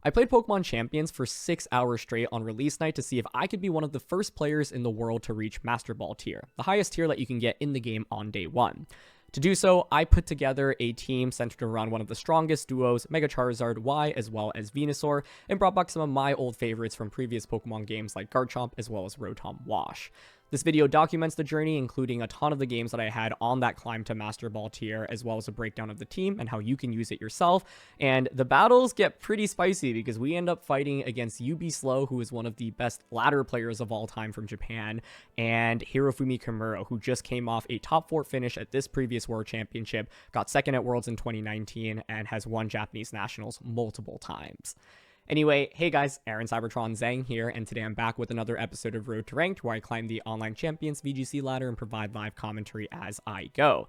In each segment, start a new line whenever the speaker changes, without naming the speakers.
I played Pokemon Champions for 6 hours straight on release night to see if I could be one of the first players in the world to reach Master Ball tier, the highest tier that you can get in the game on day one. To do so, I put together a team centered around one of the strongest duos, Mega Charizard Y as well as Venusaur, and brought back some of my old favorites from previous Pokemon games like Garchomp as well as Rotom-Wash. This video documents the journey, including a ton of the games that I had on that climb to Master Ball tier, as well as a breakdown of the team and how you can use it yourself. And the battles get pretty spicy because we end up fighting against UB Slow, who is one of the best ladder players of all time from Japan, and Hirofumi Kimura, who just came off a top 4 finish at this previous World Championship, got second at Worlds in 2019, and has won Japanese Nationals multiple times. Anyway, hey guys, Aaron Cybertron Zhang here, and today I'm back with another episode of Road to Ranked, where I climb the Online Champions VGC ladder and provide live commentary as I go.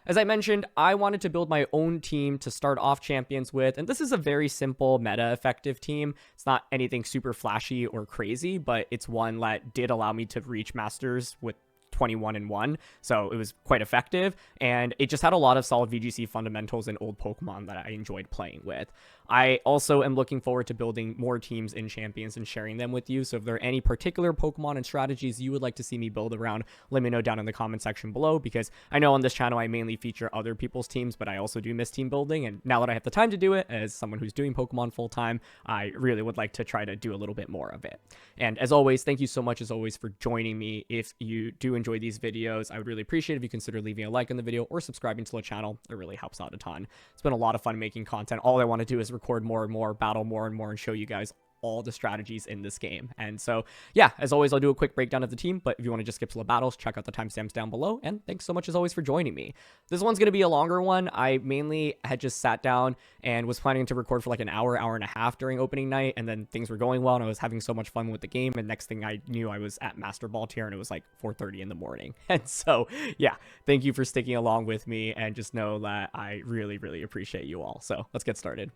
As I mentioned, I wanted to build my own team to start off Champions with, and this is a very simple meta-effective team. It's not anything super flashy or crazy, but it's one that did allow me to reach Masters with 21-1, so it was quite effective, and it just had a lot of solid VGC fundamentals and old Pokemon that I enjoyed playing with. I also am looking forward to building more teams in Champions and sharing them with you, so if there are any particular Pokemon and strategies you would like to see me build around, let me know down in the comment section below, because I know on this channel I mainly feature other people's teams, but I also do miss team building, and now that I have the time to do it, as someone who's doing Pokemon full-time, I really would like to try to do a little bit more of it. And as always, thank you so much as always for joining me. If you do enjoy these videos, I would really appreciate if you consider leaving a like on the video or subscribing to the channel. It really helps out a ton. It's been a lot of fun making content. All I want to do is record more and more, battle more and more, and show you guys all the strategies in this game. And so yeah, as always, I'll do a quick breakdown of the team, but if you want to just skip to the battles, check out the timestamps down below. And thanks so much as always for joining me. This one's going to be a longer one. I mainly had just sat down and was planning to record for like an hour and a half during opening night, and then things were going well and I was having so much fun with the game, and next thing I knew I was at Master Ball tier and it was like 4:30 in the morning. And so yeah, thank you for sticking along with me, and just know that I really appreciate you all. So let's get started.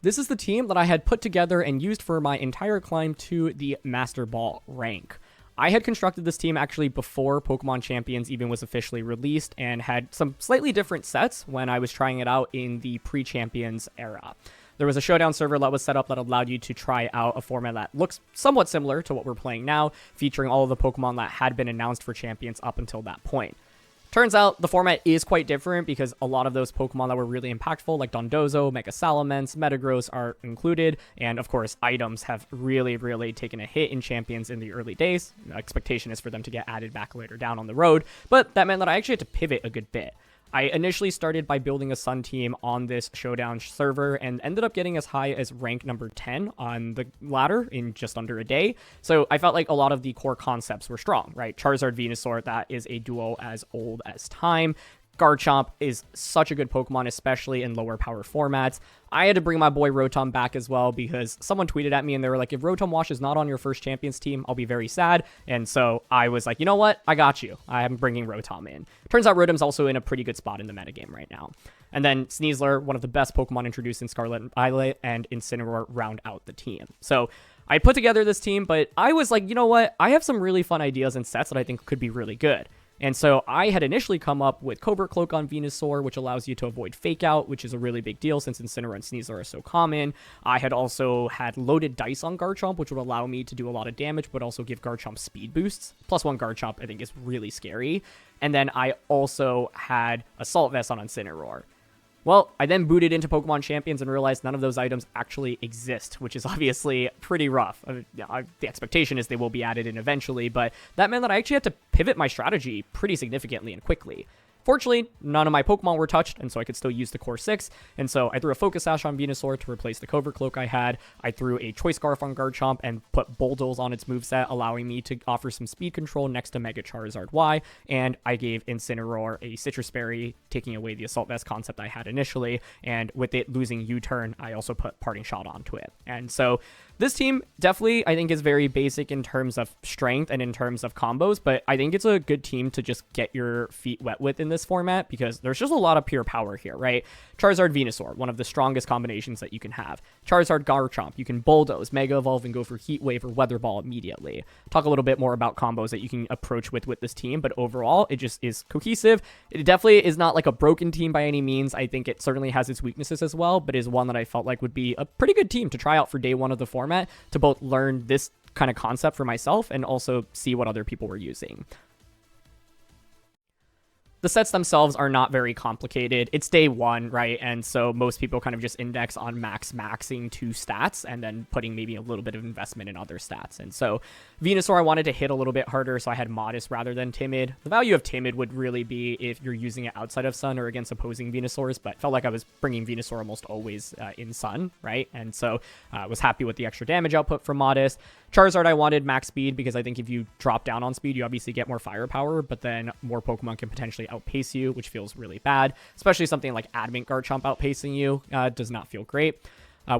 This is the team that I had put together and used for my entire climb to the Master Ball rank. I had constructed this team actually before Pokemon Champions even was officially released, and had some slightly different sets when I was trying it out in the pre-Champions era. There was a showdown server that was set up that allowed you to try out a format that looks somewhat similar to what we're playing now, featuring all of the Pokemon that had been announced for Champions up until that point. Turns out the format is quite different because a lot of those Pokemon that were really impactful, like Dondozo, Mega Salamence, Metagross, are included, and of course items have really taken a hit in Champions in the early days. The expectation is for them to get added back later down on the road, but that meant that I actually had to pivot a good bit. I initially started by building a Sun team on this showdown server and ended up getting as high as rank number 10 on the ladder in just under a day. So I felt like a lot of the core concepts were strong, right? Charizard, Venusaur, that is a duo as old as time. Garchomp is such a good Pokemon, especially in lower power formats. I had to bring my boy Rotom back as well because someone tweeted at me and they were like, if Rotom-Wash is not on your first Champions team, I'll be very sad. And so I was like, you know what? I got you. I'm bringing Rotom in. Turns out Rotom's also in a pretty good spot in the metagame right now. And then Sneasler, one of the best Pokemon introduced in Scarlet and Violet, and Incineroar round out the team. So I put together this team, but I was like, you know what? I have some really fun ideas and sets that I think could be really good. And so I had initially come up with Cobra Cloak on Venusaur, which allows you to avoid Fake Out, which is a really big deal since Incineroar and Sneasler are so common. I had also had Loaded Dice on Garchomp, which would allow me to do a lot of damage, but also give Garchomp speed boosts. +1 Garchomp, I think, is really scary. And then I also had Assault Vest on Incineroar. Well, I then booted into Pokemon Champions and realized none of those items actually exist, which is obviously pretty rough. The expectation is they will be added in eventually, but that meant that I actually had to pivot my strategy pretty significantly and quickly. Fortunately, none of my Pokemon were touched, and so I could still use the Core 6, and so I threw a Focus Sash on Venusaur to replace the Cobra Cloak I had. I threw a Choice Scarf on Garchomp and put Bulldoze on its moveset, allowing me to offer some speed control next to Mega Charizard Y, and I gave Incineroar a Citrus Berry, taking away the Assault Vest concept I had initially, and with it losing U-Turn, I also put Parting Shot onto it. And so this team definitely, I think, is very basic in terms of strength and in terms of combos, but I think it's a good team to just get your feet wet with in this this format because there's just a lot of pure power here, right? Charizard Venusaur, one of the strongest combinations that you can have. Charizard Garchomp, you can Bulldoze, Mega Evolve, and go for Heat Wave or Weather Ball immediately. Talk a little bit more about combos that you can approach with this team, but overall, it just is cohesive. It definitely is not like a broken team by any means. I think it certainly has its weaknesses as well, but is one that I felt like would be a pretty good team to try out for day one of the format to both learn this kind of concept for myself and also see what other people were using. The sets themselves are not very complicated. It's day one, right? And so most people kind of just index on maxing 2 stats and then putting maybe a little bit of investment in other stats. And so Venusaur I wanted to hit a little bit harder, so I had Modest rather than Timid. The value of Timid would really be if you're using it outside of Sun or against opposing Venusaurs, but felt like I was bringing Venusaur almost always in Sun, right? And so I was happy with the extra damage output from Modest. Charizard I wanted max speed because I think if you drop down on speed, you obviously get more firepower, but then more Pokemon can potentially outpace you, which feels really bad. Especially something like Adamant Garchomp outpacing you does not feel great.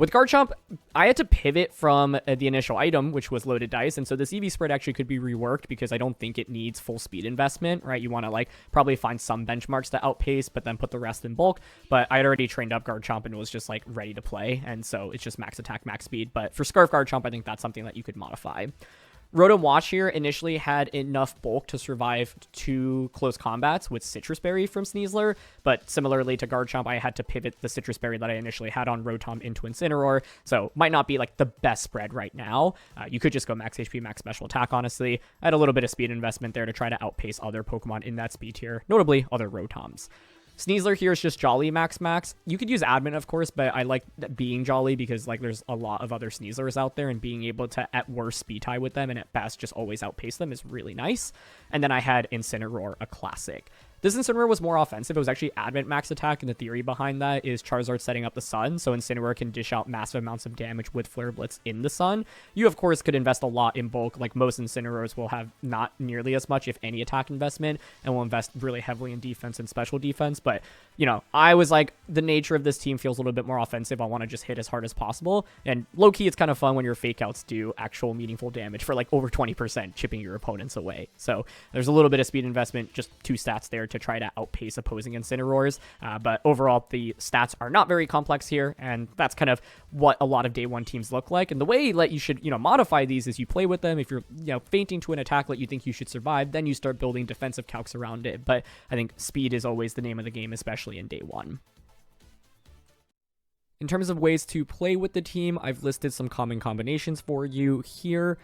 With Garchomp, I had to pivot from the initial item, which was Loaded Dice, and so this EV spread actually could be reworked because I don't think it needs full speed investment, right? You want to like probably find some benchmarks to outpace, but then put the rest in bulk. But I had already trained up Garchomp and was just like ready to play, and so it's just max attack, max speed. But for Scarf Garchomp, I think that's something that you could modify. Rotom-Wash here initially had enough bulk to survive 2 close combats with Citrus Berry from Sneasler, but similarly to Garchomp, I had to pivot the Citrus Berry that I initially had on Rotom into Incineroar, so might not be like the best spread right now. You could just go max HP, max special attack, honestly. I had a little bit of speed investment there to try to outpace other Pokemon in that speed tier, notably other Rotoms. Sneasler here is just Jolly max. You could use Admin, of course, but I like being Jolly because like there's a lot of other Sneaslers out there, and being able to at worst speed tie with them and at best just always outpace them is really nice. And then I had Incineroar, a classic. This Incineroar was more offensive. It was actually Advent max attack, and the theory behind that is Charizard setting up the Sun, so Incineroar can dish out massive amounts of damage with Flare Blitz in the Sun. You, of course, could invest a lot in bulk. Like most Incineroars will have not nearly as much, if any, attack investment, and will invest really heavily in defense and special defense. But, you know, I was like, the nature of this team feels a little bit more offensive. I want to just hit as hard as possible. And low-key, it's kind of fun when your fake outs do actual meaningful damage for like over 20%, chipping your opponents away. So there's a little bit of speed investment, just 2 stats there to try to outpace opposing Incineroars, but overall the stats are not very complex here, and that's kind of what a lot of day one teams look like. And the way that you should, modify these is you play with them. If you're, fainting to an attack that you think you should survive, then you start building defensive calcs around it. But I think speed is always the name of the game, especially in day one. In terms of ways to play with the team, I've listed some common combinations for you here.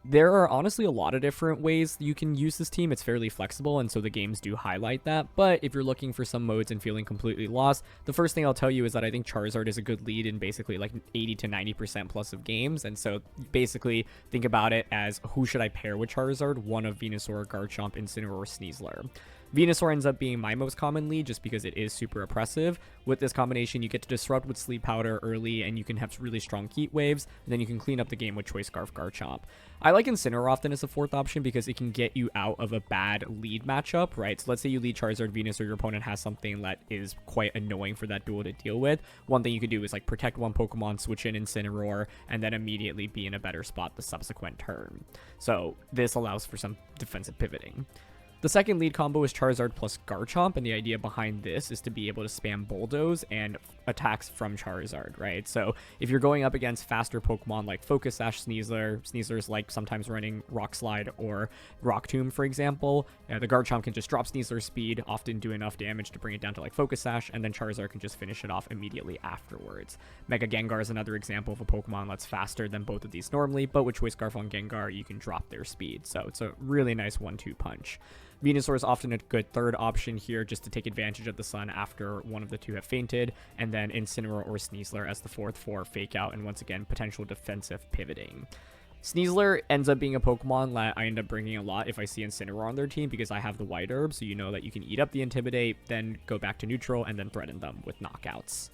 There are honestly a lot of different ways you can use this team. It's fairly flexible, and so the games do highlight that. But if you're looking for some modes and feeling completely lost, the first thing I'll tell you is that I think Charizard is a good lead in basically like 80 to 90% plus of games. And so basically think about it as, who should I pair with Charizard? One of Venusaur, Garchomp, Incineroar, or Sneasler. Venusaur ends up being my most common lead just because it is super oppressive. With this combination, you get to disrupt with Sleep Powder early, and you can have really strong Heat Waves, and then you can clean up the game with Choice Scarf Garchomp. I like Incineroar often as a 4th option because it can get you out of a bad lead matchup, right? So let's say you lead Charizard Venusaur, your opponent has something that is quite annoying for that duel to deal with. One thing you could do is like protect one Pokemon, switch in Incineroar, and then immediately be in a better spot the subsequent turn. So this allows for some defensive pivoting. The second lead combo is Charizard plus Garchomp, and the idea behind this is to be able to spam Bulldoze and attacks from Charizard, right? So if you're going up against faster Pokemon like Focus Sash Sneasler's like sometimes running Rock Slide or Rock Tomb, for example, the Garchomp can just drop Sneasler's speed, often do enough damage to bring it down to like Focus Sash, and then Charizard can just finish it off immediately afterwards. Mega Gengar is another example of a Pokemon that's faster than both of these normally, but with Choice Scarf on Gengar, you can drop their speed. So it's a really nice 1-2 punch. Venusaur is often a good 3rd option here just to take advantage of the Sun after one of the 2 have fainted, and then Incineroar or Sneasler as the 4th for fake out and once again potential defensive pivoting. Sneasler ends up being a Pokemon that I end up bringing a lot if I see Incineroar on their team because I have the White Herb, so you know that you can eat up the Intimidate, then go back to neutral, and then threaten them with knockouts.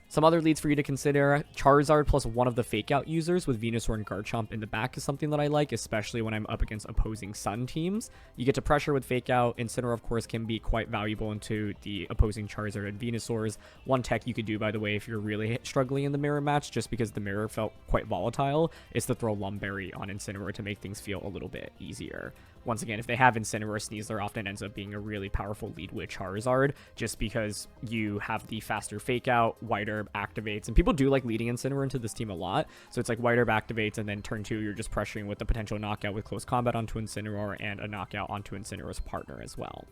Some other leads for you to consider: Charizard plus one of the fake out users with Venusaur and Garchomp in the back is something that I like, especially when I'm up against opposing Sun teams. You get to pressure with fake out. Incineroar, of course, can be quite valuable into the opposing Charizard and Venusaurs. One tech you could do, by the way, if you're really struggling in the mirror match, just because the mirror felt quite volatile, is to throw Lumberry on Incineroar to make things feel a little bit easier. once again, if they have Incineroar, Sneasler often ends up being a really powerful lead with Charizard, just because you have the faster Fake Out, White Herb activates, and people do like leading Incineroar into this team a lot. So it's like White Herb activates, and then turn 2, you're just pressuring with the potential knockout with close combat onto Incineroar and a knockout onto Incineroar's partner as well.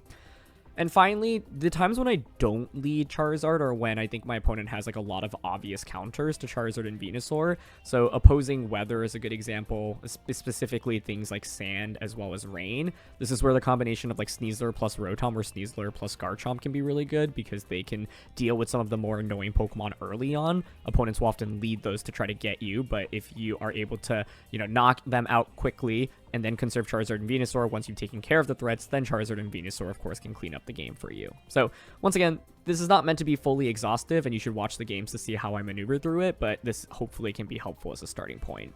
And finally, the times when I don't lead Charizard are when I think my opponent has like a lot of obvious counters to Charizard and Venusaur. So opposing weather is a good example, specifically things like sand as well as rain. This is where the combination of like Sneasler plus Rotom or Sneasler plus Garchomp can be really good, because they can deal with some of the more annoying Pokemon early on. Opponents will often lead those to try to get you, but if you are able to, knock them out quickly and then conserve Charizard and Venusaur once you've taken care of the threats, then Charizard and Venusaur, of course, can clean up the game for you. So, once again, this is not meant to be fully exhaustive, and you should watch the games to see how I maneuver through it, but this hopefully can be helpful as a starting point.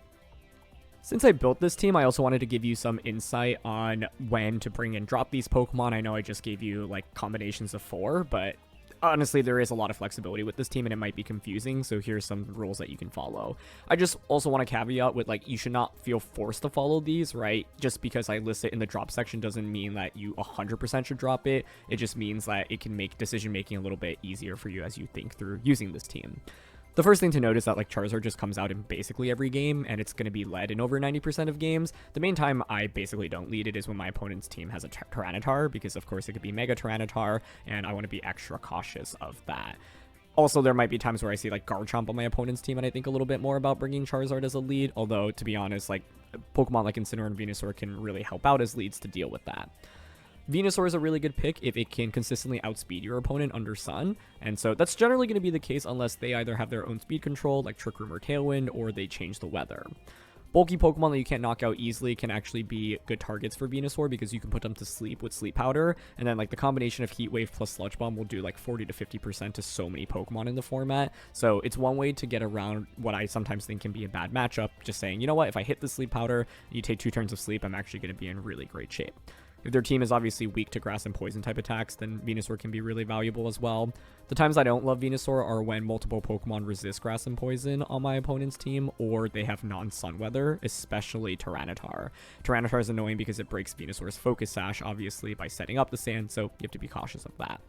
Since I built this team, I also wanted to give you some insight on when to bring and drop these Pokemon. I know I just gave you, like, combinations of 4, but honestly, there is a lot of flexibility with this team, and it might be confusing, so here's some rules that you can follow. I just also want to caveat with, like, you should not feel forced to follow these, right? Just because I list it in the drop section doesn't mean that you 100% should drop it. It just means that it can make decision-making a little bit easier for you as you think through using this team. The first thing to note is that like Charizard just comes out in basically every game, and it's going to be led in over 90% of games. The main time I basically don't lead it is when my opponent's team has a Tyranitar, because of course it could be Mega Tyranitar, and I want to be extra cautious of that. Also, there might be times where I see like Garchomp on my opponent's team, and I think a little bit more about bringing Charizard as a lead, although to be honest, like Pokemon like Incineroar and Venusaur can really help out as leads to deal with that. Venusaur is a really good pick if it can consistently outspeed your opponent under Sun, and so that's generally going to be the case unless they either have their own speed control, like Trick Room or Tailwind, or they change the weather. Bulky Pokemon that you can't knock out easily can actually be good targets for Venusaur, because you can put them to sleep with Sleep Powder, and then like the combination of Heat Wave plus Sludge Bomb will do like 40 to 50% to so many Pokemon in the format. So it's one way to get around what I sometimes think can be a bad matchup, just saying, you know what, if I hit the Sleep Powder and you take 2 turns of sleep, I'm actually going to be in really great shape. If their team is obviously weak to grass and poison type attacks, then Venusaur can be really valuable as well. The times I don't love Venusaur are when multiple Pokemon resist grass and poison on my opponent's team, or they have non-sun weather, especially Tyranitar. Tyranitar is annoying because it breaks Venusaur's Focus Sash, obviously, by setting up the sand, so you have to be cautious of that.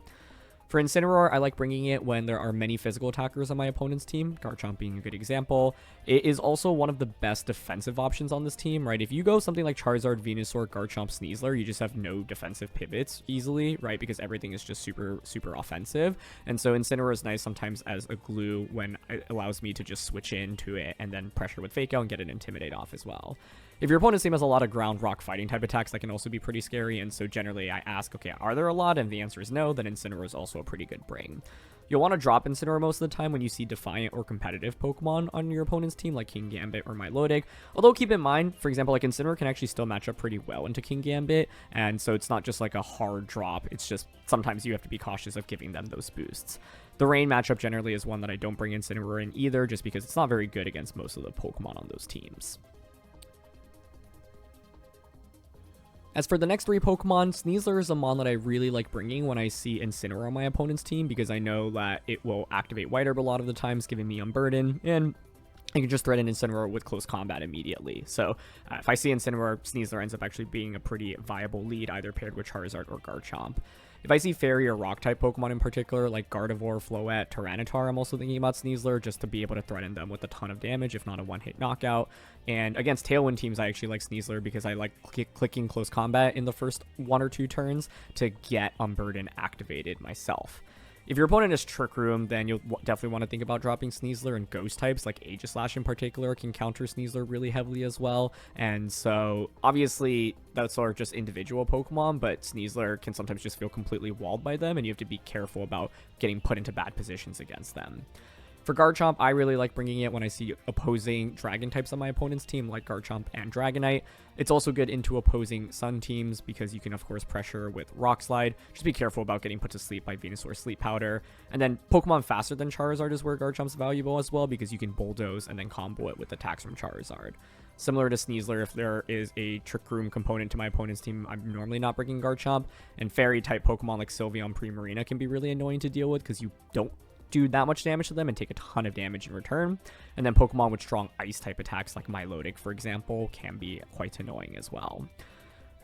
For Incineroar, I like bringing it when there are many physical attackers on my opponent's team, Garchomp being a good example. It is also one of the best defensive options on this team, right? If you go something like Charizard, Venusaur, Garchomp, Sneasler, you just have no defensive pivots easily, right? Because everything is just super, super offensive. And so Incineroar is nice sometimes as a glue when it allows me to just switch into it and then pressure with Fake Out and get an Intimidate off as well. If your opponent's team has a lot of ground, rock, fighting type attacks, that can also be pretty scary, and so generally I ask, okay, are there a lot? And the answer is no, then Incineroar is also a pretty good bring. You'll want to drop Incineroar most of the time when you see Defiant or competitive Pokemon on your opponent's team, like Kingambit or Milotic. Although keep in mind, for example, like Incineroar can actually still match up pretty well into Kingambit, and so it's not just like a hard drop, it's just sometimes you have to be cautious of giving them those boosts. The Rain matchup generally is one that I don't bring Incineroar in either, just because it's not very good against most of the Pokemon on those teams. As for the next 3 Pokemon, Sneasler is a mon that I really like bringing when I see Incineroar on my opponent's team, because I know that it will activate White Herb a lot of the times, giving me Unburden, and I can just threaten Incineroar with close combat immediately. So if I see Incineroar, Sneasler ends up actually being a pretty viable lead, either paired with Charizard or Garchomp. If I see Fairy or Rock-type Pokemon in particular, like Gardevoir, Floette, Tyranitar, I'm also thinking about Sneasler, just to be able to threaten them with a ton of damage, if not a one-hit knockout. And against Tailwind teams, I actually like Sneasler because I like clicking close combat in the first 1 or 2 turns to get Unburden activated myself. If your opponent is Trick Room, then you'll definitely want to think about dropping Sneasler, and Ghost types like Aegislash in particular can counter Sneasler really heavily as well. And so obviously those are just individual Pokemon, but Sneasler can sometimes just feel completely walled by them, and you have to be careful about getting put into bad positions against them. For Garchomp, I really like bringing it when I see opposing Dragon types on my opponent's team, like Garchomp and Dragonite. It's also good into opposing Sun teams because you can, of course, pressure with Rock Slide. Just be careful about getting put to sleep by Venusaur Sleep Powder. And then Pokemon faster than Charizard is where Garchomp's valuable as well, because you can Bulldoze and then combo it with attacks from Charizard. Similar to Sneasler, if there is a Trick Room component to my opponent's team, I'm normally not bringing Garchomp. And Fairy-type Pokemon like Sylveon Primarina can be really annoying to deal with because you don't do that much damage to them and take a ton of damage in return. And then Pokemon with strong ice type attacks like Milotic, for example, can be quite annoying as well.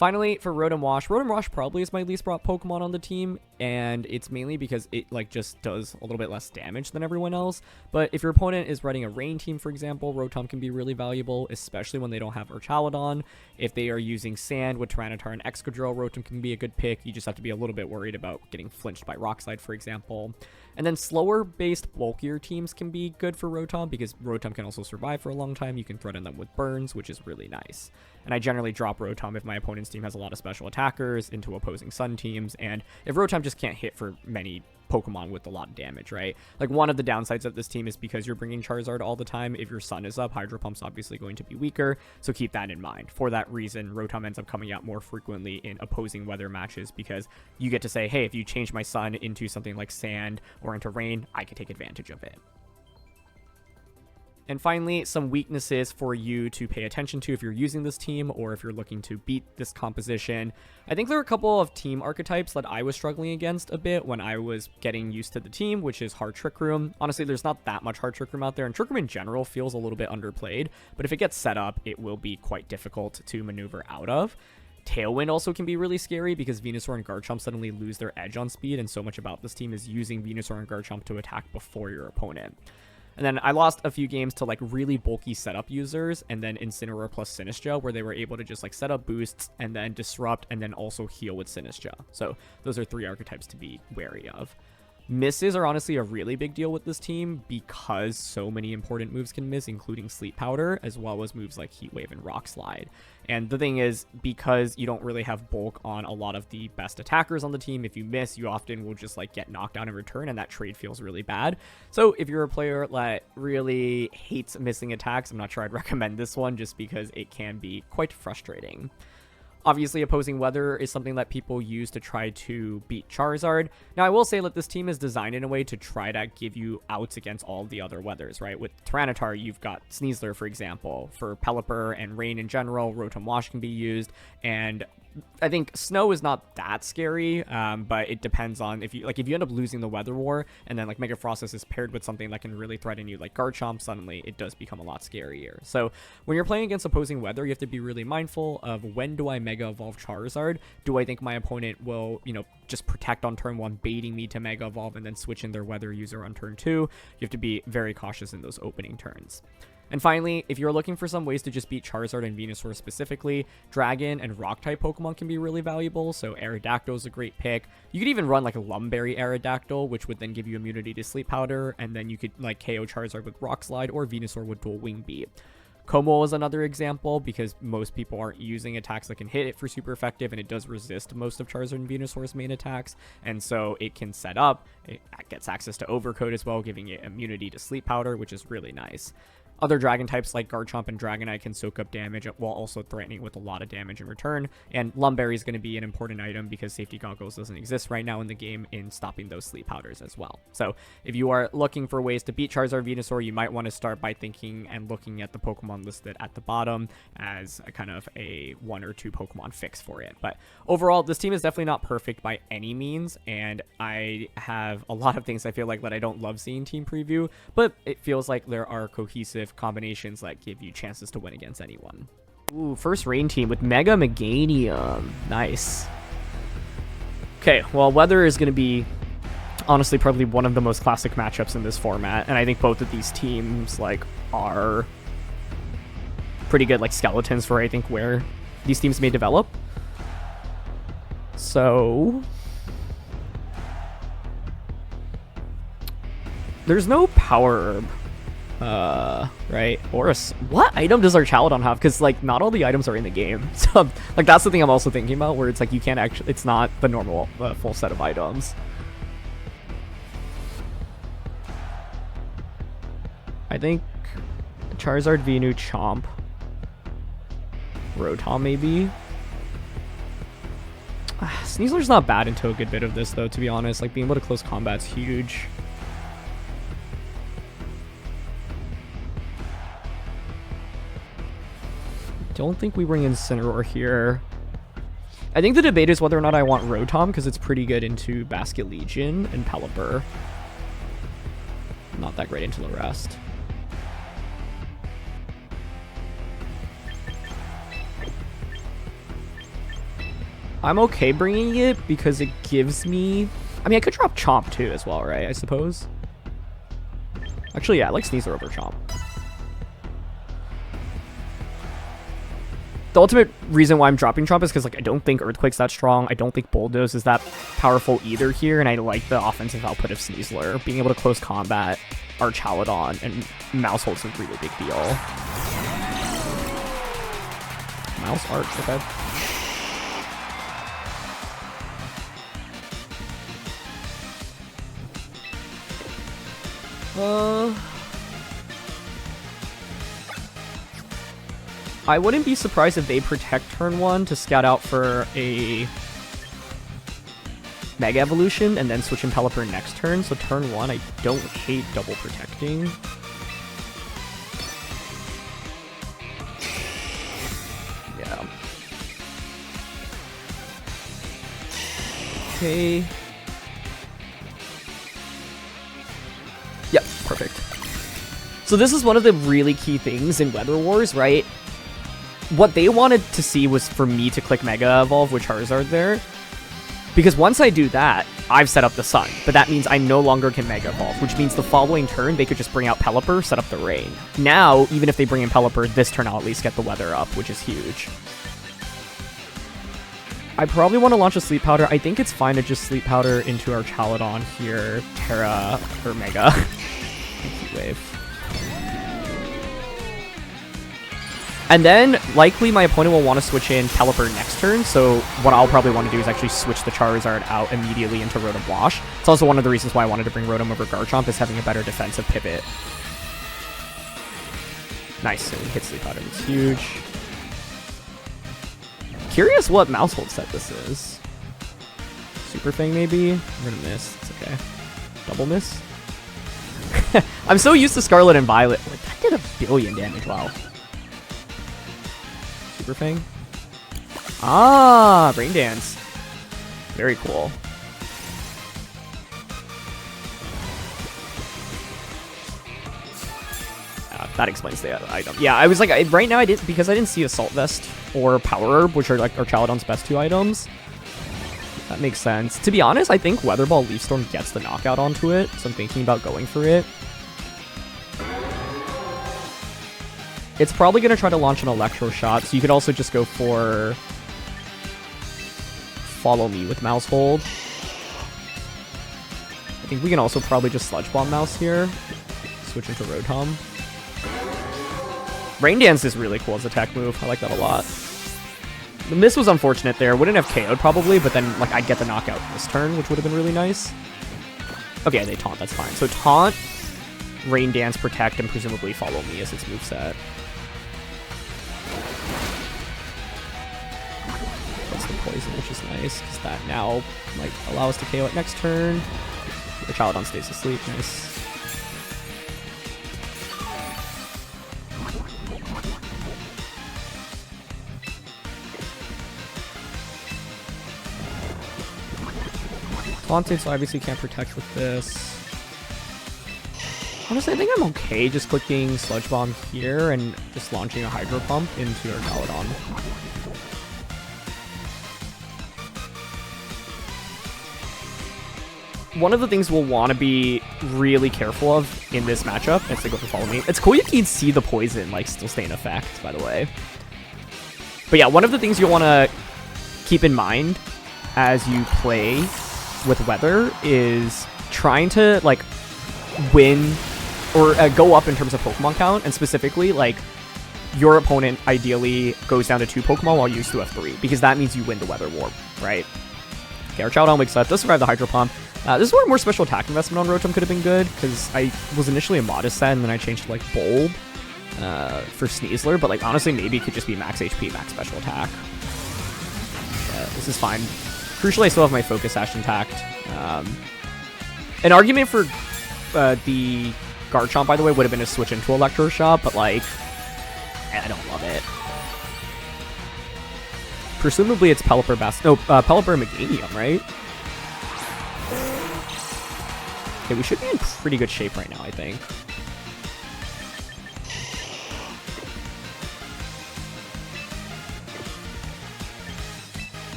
Finally, for Rotom-Wash, Rotom-Wash probably is my least brought Pokemon on the team, and it's mainly because it like just does a little bit less damage than everyone else. But if your opponent is running a Rain team, for example, Rotom can be really valuable, especially when they don't have Urchaludon. If they are using Sand with Tyranitar and Excadrill, Rotom can be a good pick. You just have to be a little bit worried about getting flinched by Rock Slide, for example. And then slower-based, bulkier teams can be good for Rotom because Rotom can also survive for a long time. You can threaten them with burns, which is really nice. And I generally drop Rotom if my opponent's team has a lot of special attackers into opposing Sun teams, and if Rotom just can't hit for many Pokemon with a lot of damage, right? Like, one of the downsides of this team is because you're bringing Charizard all the time. If your Sun is up, Hydro Pump's obviously going to be weaker, so keep that in mind. For that reason, Rotom ends up coming out more frequently in opposing weather matches because you get to say, hey, if you change my Sun into something like Sand or into Rain, I can take advantage of it. And finally, some weaknesses for you to pay attention to if you're using this team or if you're looking to beat this composition. I think there are a couple of team archetypes that I was struggling against a bit when I was getting used to the team, which is Hard Trick Room. Honestly, there's not that much Hard Trick Room out there, and Trick Room in general feels a little bit underplayed, but if it gets set up, it will be quite difficult to maneuver out of. Tailwind also can be really scary because Venusaur and Garchomp suddenly lose their edge on speed, and so much about this team is using Venusaur and Garchomp to attack before your opponent. And then I lost a few games to like really bulky setup users and then Incineroar plus Sinistcha, where they were able to just like set up boosts and then disrupt and then also heal with Sinistcha. So those are 3 archetypes to be wary of. Misses are honestly a really big deal with this team because so many important moves can miss, including Sleep Powder, as well as moves like Heat Wave and Rock Slide. And the thing is, because you don't really have bulk on a lot of the best attackers on the team, if you miss, you often will just like get knocked out in return, and that trade feels really bad. So if you're a player that really hates missing attacks, I'm not sure I'd recommend this one just because it can be quite frustrating. Obviously, opposing weather is something that people use to try to beat Charizard. Now, I will say that this team is designed in a way to try to give you outs against all of the other weathers, right? With Tyranitar, you've got Sneasler, for example. For Pelipper and Rain in general, Rotom-Wash can be used, and I think Snow is not that scary, but it depends on if you end up losing the Weather War, and then like Mega Froslass is paired with something that can really threaten you, like Garchomp, suddenly it does become a lot scarier. So when you're playing against opposing weather, you have to be really mindful of when do I Mega Evolve Charizard? Do I think my opponent will, just protect on turn 1, baiting me to Mega Evolve and then switch in their weather user on turn 2? You have to be very cautious in those opening turns. And finally, if you're looking for some ways to just beat Charizard and Venusaur specifically, Dragon and Rock-type Pokemon can be really valuable, so Aerodactyl is a great pick. You could even run like a Lumberry Aerodactyl, which would then give you immunity to Sleep Powder, and then you could like KO Charizard with Rock Slide or Venusaur with Dual Wing Beat. Como is another example because most people aren't using attacks that can hit it for super effective, and it does resist most of Charizard and Venusaur's main attacks, and so it can set up, it gets access to Overcoat as well, giving it immunity to Sleep Powder, which is really nice. Other dragon types like Garchomp and Dragonite can soak up damage while also threatening with a lot of damage in return. And Lumberry is going to be an important item because Safety Goggles doesn't exist right now in the game in stopping those Sleep Powders as well. So if you are looking for ways to beat Charizard Venusaur, you might want to start by thinking and looking at the Pokemon listed at the bottom as a kind of a 1 or 2 Pokemon fix for it. But overall, this team is definitely not perfect by any means, and I have a lot of things I feel like that I don't love seeing team preview, but it feels like there are cohesive combinations that give you chances to win against anyone. Ooh, first Rain team with M-Meganium. Nice. Okay, well, weather is going to be honestly probably one of the most classic matchups in this format, and I think both of these teams like are pretty good like skeletons for I think where these teams may develop. So there's no Power Herb. Right? Or what item does Urchaludon have? Because, like, not all the items are in the game. So, like, that's the thing I'm also thinking about, where it's like you can't actually, it's not the normal full set of items. I think Charizard, Venu, Chomp, Rotom, maybe. Sneasler's not bad into a good bit of this, though, to be honest. Like, being able to close combat's huge. Don't think we bring Incineroar here. I think the debate is whether or not I want Rotom, because it's pretty good into Basket Legion and Pelipper. Not that great into the rest. I'm okay bringing it because it gives me... I mean, I could drop Chomp too as well, right? I suppose. Actually, yeah, I like Sneasler over Chomp. The ultimate reason why I'm dropping Chomp is because, like, I don't think Earthquake's that strong. I don't think Bulldoze is that powerful either here, and I like the offensive output of Sneasler. Being able to close combat our Chaladon and Mousehold's a really big deal. Mouse Arch, okay. I wouldn't be surprised if they protect turn 1 to scout out for a Mega Evolution and then switch in Pelipper next turn. So turn 1, I don't hate double protecting. Yeah. Okay. Yep, perfect. So this is one of the really key things in Weather Wars, right? What they wanted to see was for me to click Mega Evolve with Charizard there. Because once I do that, I've set up the Sun. But that means I no longer can Mega Evolve, which means the following turn, they could just bring out Pelipper, set up the Rain. Now, even if they bring in Pelipper, this turn I'll at least get the Weather up, which is huge. I probably want to launch a Sleep Powder. I think it's fine to just Sleep Powder into our Chaladon here, Terra, or Mega. Heat Wave. And then, likely, my opponent will want to switch in Pelipper next turn, so what I'll probably want to do is actually switch the Charizard out immediately into Rotom-Wash. It's also one of the reasons why I wanted to bring Rotom over Garchomp, is having a better defensive pivot. Nice, so hit Sleep Powder, it's huge. Curious what Mousehold set this is. Super Fang, maybe? I'm gonna miss, it's okay. Double miss? I'm so used to Scarlet and Violet. Like, that did a billion damage, wow. Super Fang. Ah, Rain Dance. Very cool. That explains the item. Yeah, I was like, right now because I didn't see Assault Vest or Power Herb, which are like our Chaladon's best 2 items. That makes sense. To be honest, I think Weather Ball Leaf Storm gets the knockout onto it, so I'm thinking about going for it. It's probably going to try to launch an Electro Shot, so you could also just go for Follow Me with Mousehold. I think we can also probably just Sludge Bomb Mouse here. Switch into Rotom. Rain Dance is really cool as a tech move. I like that a lot. The miss was unfortunate there. Wouldn't have KO'd probably, but then like I'd get the knockout this turn, which would have been really nice. Okay, they taunt, that's fine. So taunt, Rain Dance, Protect, and presumably Follow Me as its moveset. Poison, which is nice, because that now might allow us to KO it next turn. The Chaladon stays asleep, nice. Taunted, so obviously can't protect with this. Honestly, I think I'm okay just clicking Sludge Bomb here and just launching a Hydro Pump into our Chaladon. One of the things we'll want to be really careful of in this matchup is to go for Follow Me. It's cool you can see the poison like still stay in effect, by the way. But yeah, one of the things you'll want to keep in mind as you play with Weather is trying to like win or go up in terms of Pokemon count, and specifically like your opponent ideally goes down to 2 Pokemon while you still have 3, because that means you win the Weather War, right? Okay, our Chaladon wakes up, does survive the Hydro Pump. This is where more special attack investment on Rotom could have been good, because I was initially a Modest set, and then I changed to, like, Bulb for Sneasler, but, like, honestly, maybe it could just be max HP, max special attack. Yeah, this is fine. Crucially, I still have my Focus Sash intact. An argument for the Garchomp, by the way, would have been to switch into Electro Shot, but, like, I don't love it. Presumably, it's Pelipper Pelipper Meganium, right? Okay, we should be in pretty good shape right now, I think.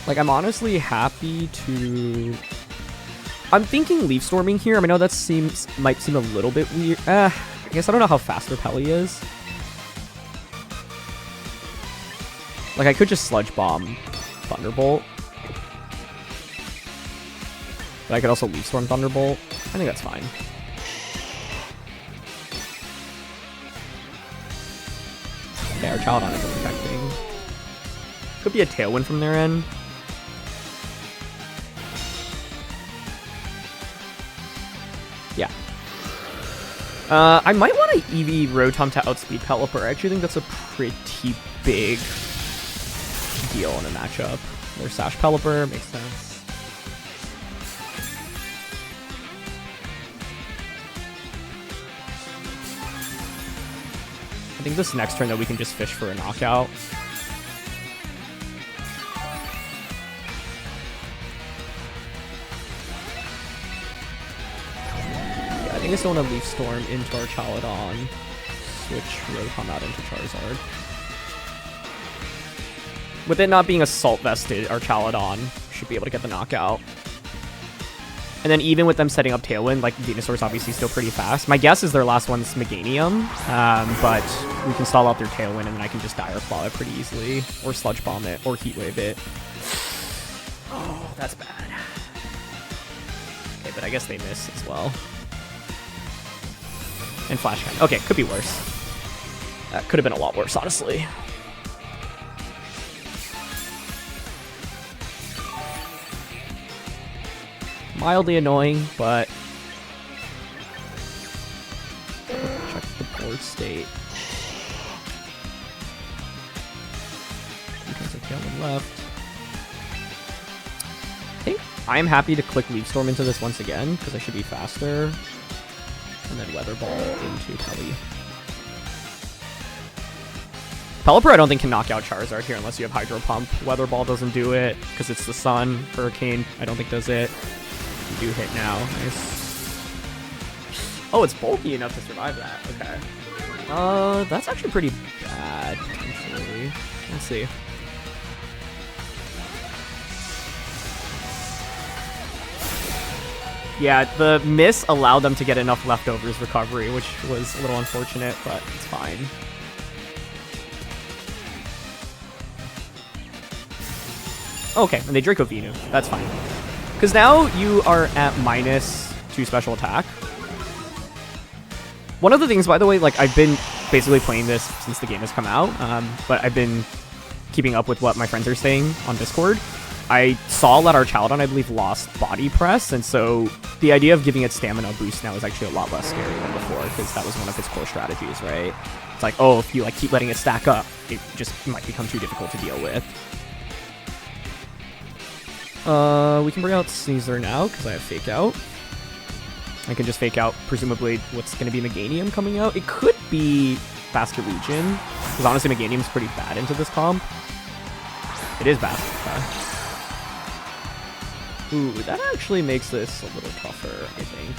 Like, I'm honestly happy to... I'm thinking Leaf Storming here. I know that might seem a little bit weird. I guess I don't know how fast Repelli is. Like, I could just Sludge Bomb Thunderbolt. But I could also Leaf Storm Thunderbolt. I think that's fine. Okay, our Chaladon isn't affecting. Could be a Tailwind from their end. Yeah. I might want to EV Rotom to outspeed Pelipper. I actually think that's a pretty big deal in a matchup. There's Sash Pelipper, makes sense. I think this next turn that we can just fish for a knockout. Yeah, I think I still want to Leaf Storm into our Chaladon. Switch Rotom out into Charizard. With it not being Assault Vested, our Chaladon should be able to get the knockout. And then even with them setting up Tailwind, like, Venusaur's obviously still pretty fast. My guess is their last one's M-Meganium, but we can stall out their Tailwind, and then I can just Dire Claw it pretty easily. Or Sludge Bomb it, or Heat Wave it. Oh, that's bad. Okay, but I guess they miss as well. And Flash Cannon. Okay, could be worse. That could have been a lot worse, honestly. Mildly annoying, but check the board state. Because of Tailwind left. I think I'm happy to click Leaf Storm into this once again, because I should be faster. And then Weather Ball into Pelly. Pelipper I don't think can knock out Charizard here unless you have Hydro Pump. Weather Ball doesn't do it, because it's the Sun. Hurricane I don't think does it. You do hit now. Nice. Oh, it's bulky enough to survive that. Okay. That's actually pretty bad, potentially. Let's see. Yeah, the miss allowed them to get enough leftovers recovery, which was a little unfortunate, but it's fine. Okay, and they Draco Venu. That's fine. Because now you are at -2 special attack. One of the things, by the way, like, I've been basically playing this since the game has come out, but I've been keeping up with what my friends are saying on Discord. I saw that our Chaladon, I believe, lost Body Press, and so the idea of giving it Stamina boost now is actually a lot less scary than before, because that was one of its core strategies, right? It's like, oh, if you like keep letting it stack up, it just might become too difficult to deal with. We can bring out Sneasler now, because I have Fake Out. I can just Fake Out, presumably, what's going to be Meganium coming out. It could be Faster Legion, because honestly, Meganium's pretty bad into this comp. It is bad. Okay. Ooh, that actually makes this a little tougher, I think.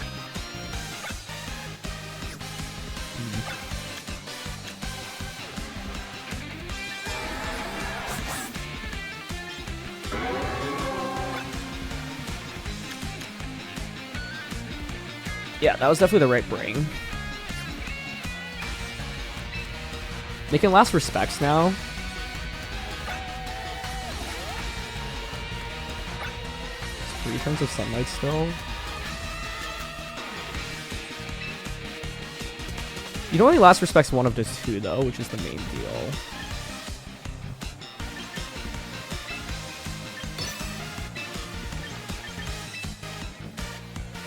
Yeah, that was definitely the right bring. They can last respects now. 3 turns of Sunlight still. You don't only last respects 1 of the 2 though, which is the main deal.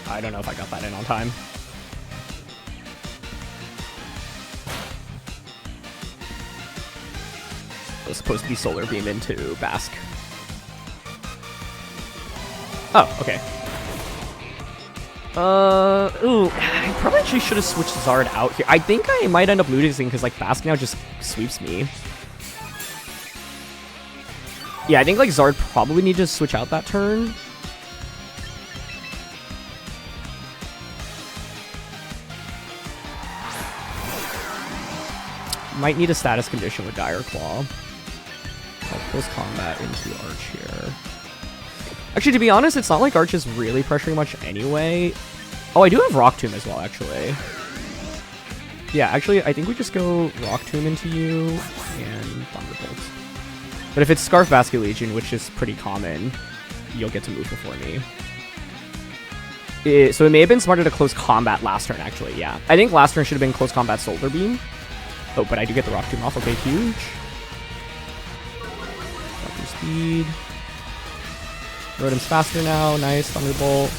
I don't know if I got that in on time. It was supposed to be Solar Beam into Bask. Oh, okay. Ooh, I probably actually should have switched Zard out here. I think I might end up losing because, like, Bask now just sweeps me. Yeah, I think, like, Zard probably need to switch out that turn. Might need a status condition with Dire Claw. I'll post combat into Arch here. Actually, to be honest, it's not like Arch is really pressuring much anyway. Oh, I do have Rock Tomb as well, actually. Yeah, actually, I think we just go Rock Tomb into you and Thunderbolt. But if it's Scarf Basculegion, which is pretty common, you'll get to move before me. So it may have been smarter to close combat last turn, actually, yeah. I think last turn should have been close combat Solar Beam. Oh, but I do get the Rock Tomb off. Okay, huge. Doctor Speed. Rotom's faster now. Nice. Thunderbolt.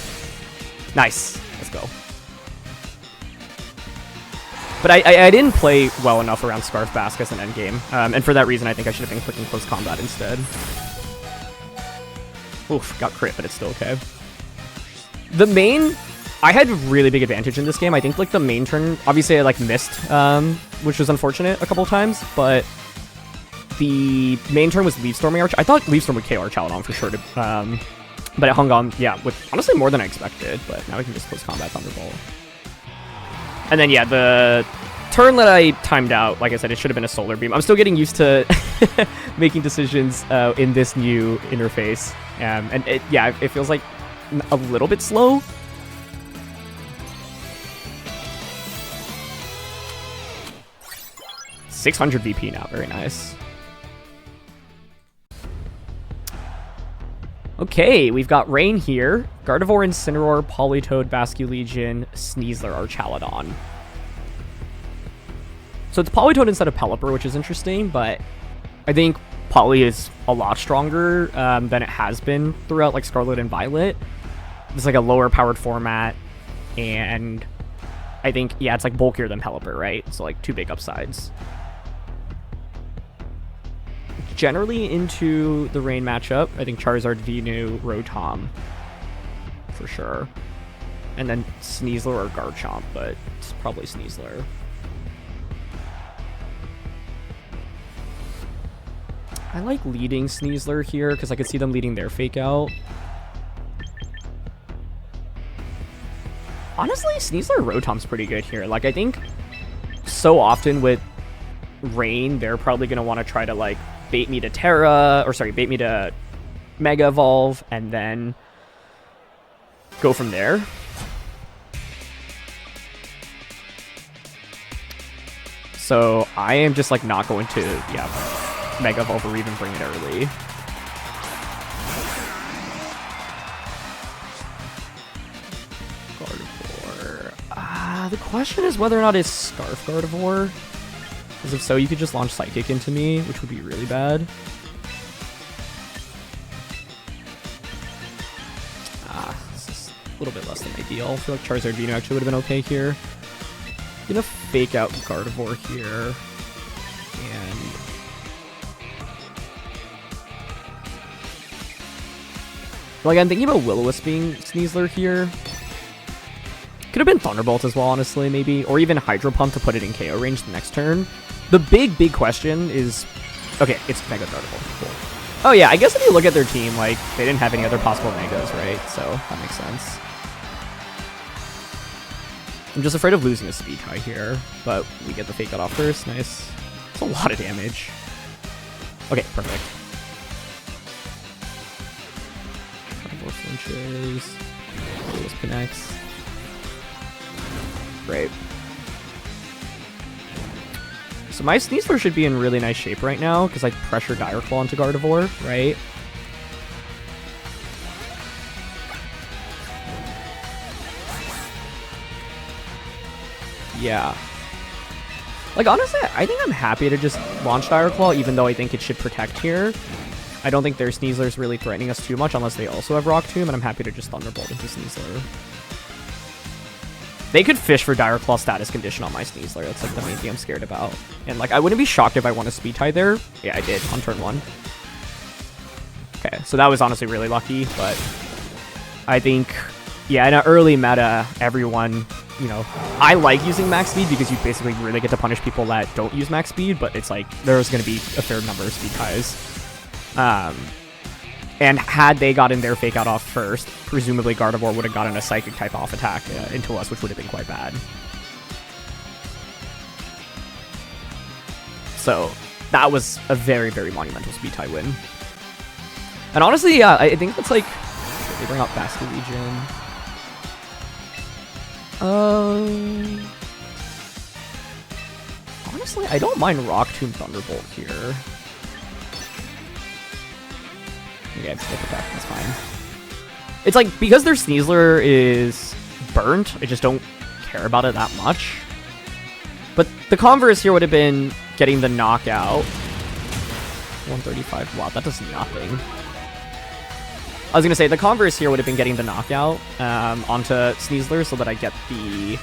Nice. Let's go. But I didn't play well enough around Scarf Bask as an endgame. And for that reason, I think I should have been clicking close combat instead. Oof, got crit, but it's still okay. The main, I had really big advantage in this game. I think like the main turn, obviously I like missed, which was unfortunate a couple times, but the main turn was Leaf Storming Arch. I thought Leaf Storm would KO Archaludon for sure, but it hung on, yeah, with honestly more than I expected, but now we can just close combat Thunderbolt. And then, yeah, the turn that I timed out, like I said, it should have been a Solar Beam. I'm still getting used to making decisions in this new interface, and yeah, it feels like a little bit slow. $600 VP now, very nice. Okay, we've got Rain here. Gardevoir, Incineroar, Politoed, Basculegion, Sneasler, Archaludon. So it's Politoed instead of Pelipper, which is interesting, but I think Poly is a lot stronger than it has been throughout like Scarlet and Violet. It's like a lower powered format, and I think, yeah, it's like bulkier than Pelipper, right? So like 2 big upsides. Generally into the Rain matchup, I think Charizard, Venu, Rotom, for sure. And then Sneasler or Garchomp, but it's probably Sneasler. I like leading Sneasler here, because I could see them leading their Fake Out. Honestly, Sneasler Rotom's pretty good here. Like, I think so often with Rain, they're probably going to want to try to, like, bait me to bait me to Mega Evolve, and then go from there. So I am just, like, not going to, yeah, Mega Evolve or even bring it early. The question is whether or not it's Scarf Gardevoir. Because if so, you could just launch Psychic into me, which would be really bad. This is a little bit less than ideal. I feel like Charizard Venu actually would have been okay here. Gonna Fake Out Gardevoir here. And like, I'm thinking about Will-O-Wisping Sneasler here. Could have been Thunderbolt as well, honestly, maybe. Or even Hydro Pump to put it in KO range the next turn. The big question is... Okay, it's Mega Gardevoir. Cool. Oh yeah, I guess if you look at their team, like, they didn't have any other possible Megas, right? So, that makes sense. I'm just afraid of losing a Speed Tie here, but we get the Fake Out off first. Nice. That's a lot of damage. Okay, perfect. Gardevoir flinches. This connects. Great. So my Sneasler should be in really nice shape right now, because I pressure Dire Claw into Gardevoir, right? Yeah. Like, honestly, I think I'm happy to just launch Dire Claw, even though I think it should protect here. I don't think their Sneasler's really threatening us too much, unless they also have Rock Tomb, and I'm happy to just Thunderbolt into Sneasler. They could fish for Dire Claw status condition on my Sneasler. That's like the main thing I'm scared about. And like, I wouldn't be shocked if I won a Speed Tie there. Yeah, I did on turn 1. Okay, so that was honestly really lucky, but I think, yeah, in an early meta, everyone, you know, I like using max speed because you basically really get to punish people that don't use max speed, but it's like, there's going to be a fair number of Speed Ties. And had they gotten their Fake Out off first, presumably Gardevoir would have gotten a Psychic type off attack into us, which would have been quite bad. So that was a very, very monumental Speed Tie win. And honestly, yeah, I think that's like They bring out Basket Legion. Honestly, I don't mind Rock Tomb Thunderbolt here. Okay, skip attack, that's fine. It's like, because their Sneasler is burnt, I just don't care about it that much. But the converse here would have been getting the knockout. 135, wow, that does nothing. I was gonna say, the converse here would have been getting the knockout onto Sneasler so that I get the,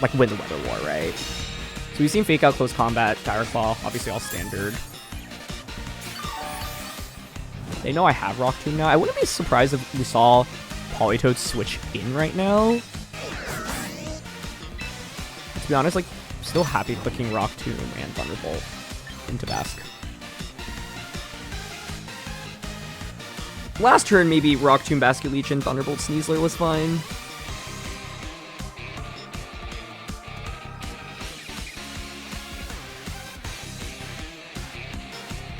like, win the Weather War, right? So we've seen Fake Out, Close Combat, Dire Claw, obviously all standard. They know I have Rock Tomb now. I wouldn't be surprised if we saw Politoed switch in right now. To be honest, like, still happy clicking Rock Tomb and Thunderbolt into Basque. Last turn, maybe Rock Tomb, Basket Legion, Thunderbolt, Sneasler was fine.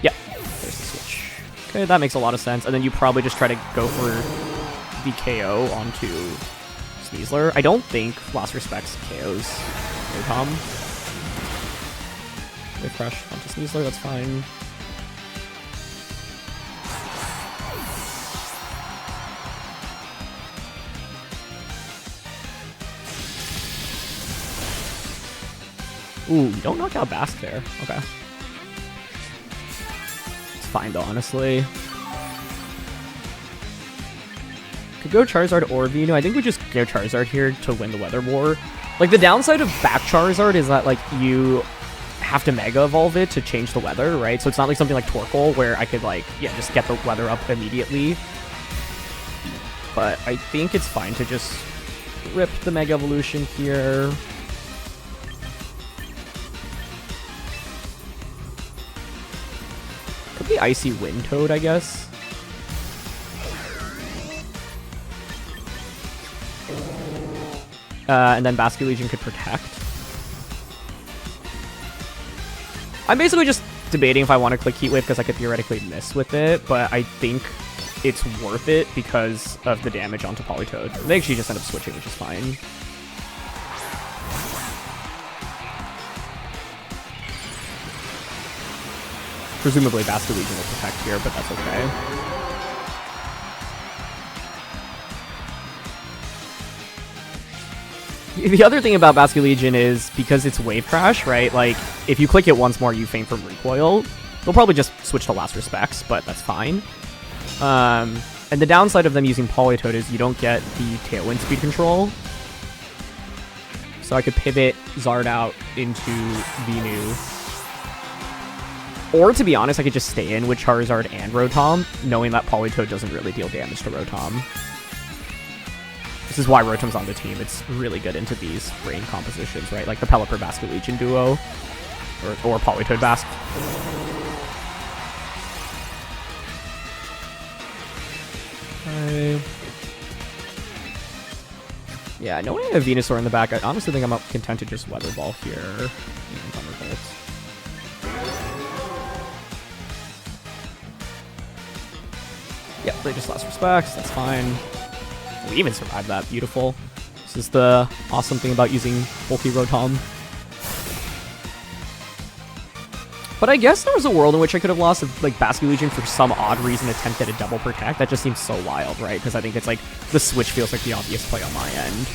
Yeah, there's the switch. Okay, that makes a lot of sense. And then you probably just try to go for the KO onto Sneasler. I don't think Last Respects KOs Rotom. Wave Crush onto Sneasler, that's fine. Ooh, you don't knock out Basque there. Okay. It's fine though, honestly. Could go Charizard or Venu. I think we just go Charizard here to win the Weather War. Like, the downside of back Charizard is that, like, you have to Mega Evolve it to change the weather, right? So it's not like something like Torkoal where I could, like, yeah, just get the weather up immediately. But I think it's fine to just rip the Mega Evolution here. Could be Icy Wind Toad, I guess. And then Basket Legion could protect. I'm basically just debating if I want to click Heat Wave because I could theoretically miss with it, but I think it's worth it because of the damage onto Politoed. They actually just end up switching, which is fine. Presumably Basket Legion will protect here, but that's okay. The other thing about Basket Legion is, because it's Wave Crash, right? Like, if you click it once more, you faint from recoil. They'll probably just switch to Last Respects, but that's fine. And the downside of them using Politoed is you don't get the Tailwind speed control. So I could pivot Zard out into Venu. Or, to be honest, I could just stay in with Charizard and Rotom, knowing that Politoed doesn't really deal damage to Rotom. This is why Rotom's on the team. It's really good into these brain compositions, right? Like the Pelipper Basket Legion duo. Or Politoed Basque. Okay. Yeah, knowing I have Venusaur in the back, I honestly think I'm content to just Weather Ball here. And Thunderbolt. Yep, they just Last Respects. That's fine. We even survived that. Beautiful. This is the awesome thing about using bulky Rotom. But I guess there was a world in which I could have lost if, like, Basket Legion for some odd reason attempted a double protect. That just seems so wild, right? Because I think it's like the switch feels like the obvious play on my end.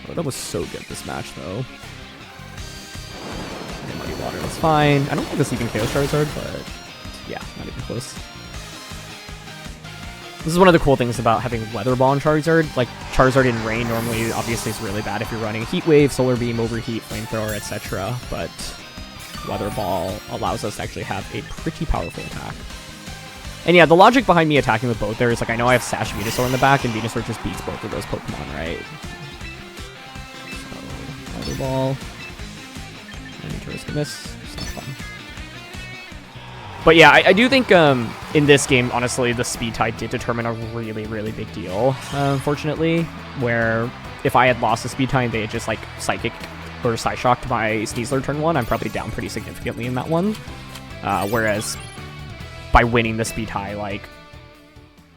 Oh, that was so good this match, though. Okay, Muddy Water, that's fine. I don't think this even KOs Charizard, but yeah, not even close. This is one of the cool things about having Weather Ball on Charizard. Like, Charizard in Rain normally obviously is really bad if you're running Heat Wave, Solar Beam, Overheat, Flamethrower, etc. But Weather Ball allows us to actually have a pretty powerful attack. And yeah, the logic behind me attacking with both there is, like, I know I have Sash Venusaur in the back, and Venusaur just beats both of those Pokemon, right? So, Weather Ball. I need to risk a miss. It's not fun. But yeah, I do think in this game, honestly, the speed tie did determine a really, really big deal, unfortunately, where if I had lost the speed tie and they had just, like, Psychic or Psyshocked my Sneasler turn 1, I'm probably down pretty significantly in that one. Whereas by winning the speed tie, like,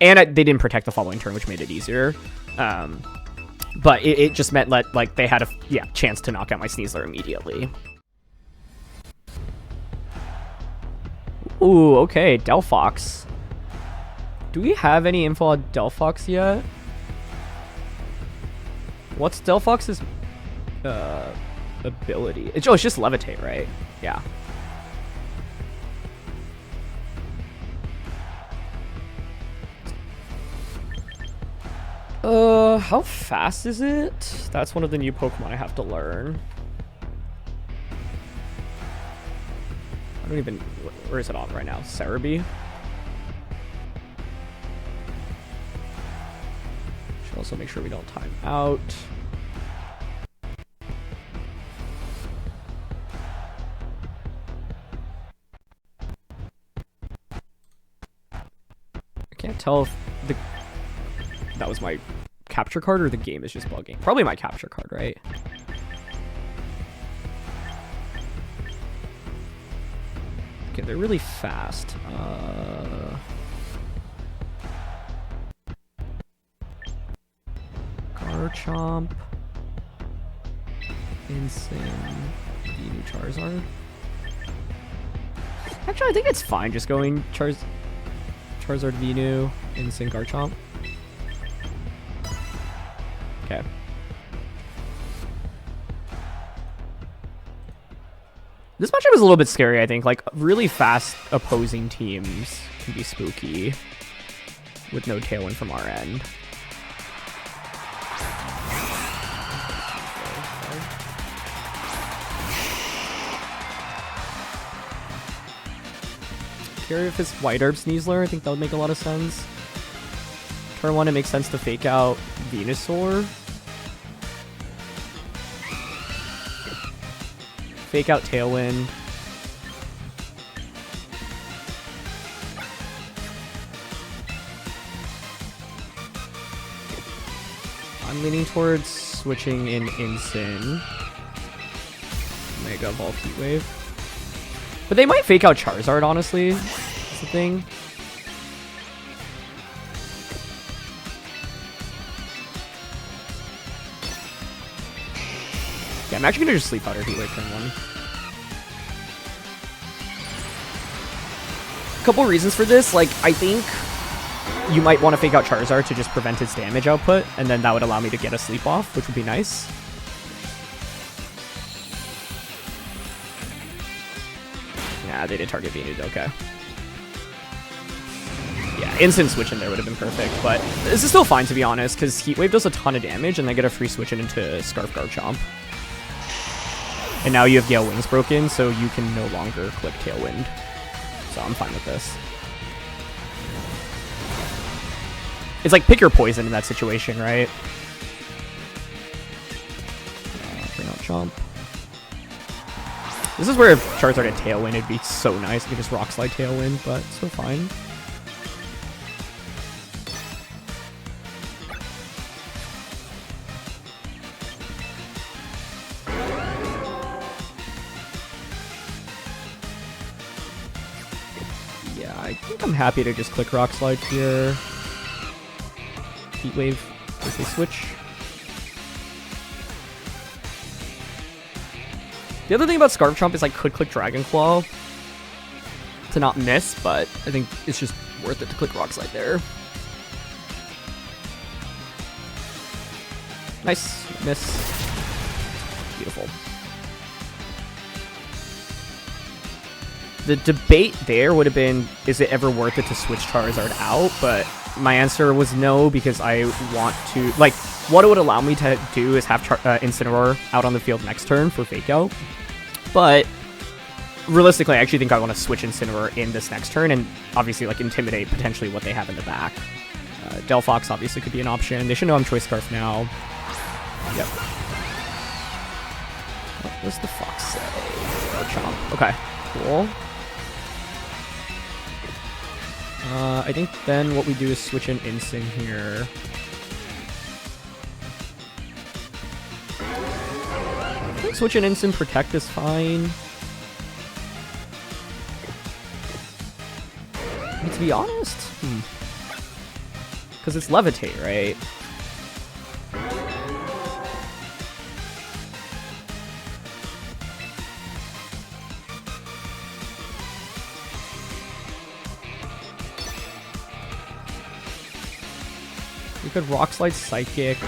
And they didn't protect the following turn, which made it easier. But it just meant like they had a chance to knock out my Sneasler immediately. Ooh, okay, Delphox. Do we have any info on Delphox yet? What's Delphox's ability? It's just Levitate, right? Yeah. How fast is it? That's one of the new Pokemon I have to learn. I don't even... Where is it on right now? Cerebi? Should also make sure we don't time out. I can't tell if that was my capture card or the game is just bugging. Probably my capture card, right? Okay, they're really fast. Garchomp. Insane. Venu Charizard. Actually, I think it's fine just going Charizard Venu, Insane Garchomp. Okay. This matchup is a little bit scary, I think. Like, really fast opposing teams can be spooky with no Tailwind from our end. Curious if it's White Herb Sneasler. I think that would make a lot of sense. Turn 1, it makes sense to fake out Venusaur. Fake out Tailwind. I'm leaning towards switching in Incin. Mega Evolve Heat Wave. But they might fake out Charizard, honestly. That's the thing. Yeah, I'm actually gonna just Sleep Powder Heat Wave turn 1. Couple reasons for this. Like, I think you might want to fake out Charizard to just prevent its damage output, and then that would allow me to get a sleep off, which would be nice. Nah, they did target Venu, okay. Yeah, instant switch in there would have been perfect, but this is still fine, to be honest, because Heat Wave does a ton of damage, and they get a free switch in into Scarf Garchomp. And now you have Gale Wings broken, so you can no longer click Tailwind. So I'm fine with this. It's like pick your poison in that situation, right? Bring out Chomp. This is where if Charizard had Tailwind, it'd be so nice. You could just Rock Slide Tailwind, but still fine. Yeah, I think I'm happy to just click Rock Slide here. Heat Wave if they switch. The other thing about Scarf Chomp is I could click Dragon Claw to not miss, but I think it's just worth it to click Rock Slide there. Nice. Miss. Beautiful. The debate there would have been, is it ever worth it to switch Charizard out? But my answer was no, because I want to... Like, what it would allow me to do is have Incineroar out on the field next turn for Fake Out. But realistically, I actually think I want to switch Incineroar in this next turn and obviously like intimidate potentially what they have in the back. Delphox obviously could be an option. They should know I'm Choice Scarf now. Yep. What does the Fox say? Chomp. Okay, cool. I think then what we do is switch in Incin here. I think switch in Incin, Protect is fine. And to be honest, Because it's Levitate, right? We could Rock Slide Psychic.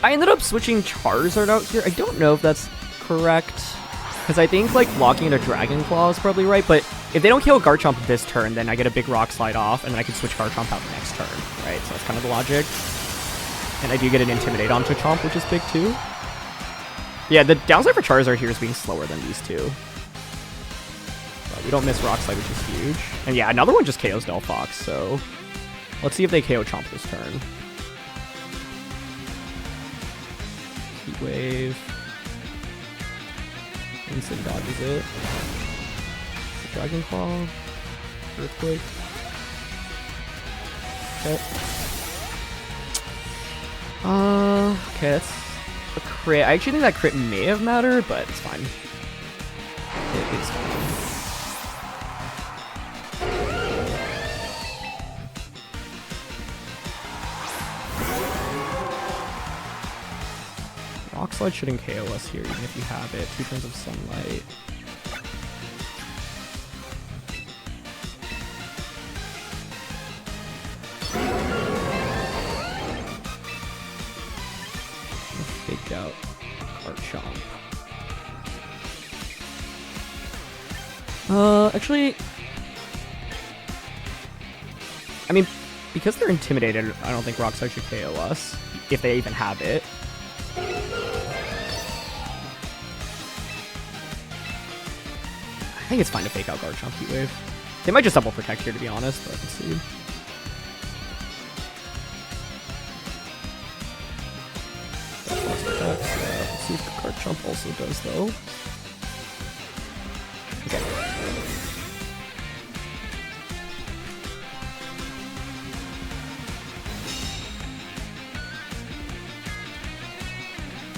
I ended up switching Charizard out here. I don't know if that's correct, because I think like locking into Dragon Claw is probably right, but if they don't kill Garchomp this turn, then I get a big Rock Slide off, and then I can switch Garchomp out next turn, right? So that's kind of the logic. And I do get an Intimidate onto Chomp, which is big too. Yeah, the downside for Charizard here is being slower than these two. But we don't miss Rock Slide, which is huge. And yeah, another one just KOs Delphox, so let's see if they KO Chomp this turn. Heat Wave. Instant dodges it. Dragon Claw. Earthquake. Okay. Okay, that's a crit. I actually think that crit may have mattered, but it's fine. It is fine. Rock Slide shouldn't KO us here, even if you have it. 2 turns of Sunlight. Fake out Garchomp. Actually, I mean, because they're intimidated, I don't think Rock Slide should KO us, if they even have it. I think it's fine to fake out Garchomp Heat Wave. They might just double protect here, to be honest, but let's see. Let's see if Garchomp also does, though. Okay.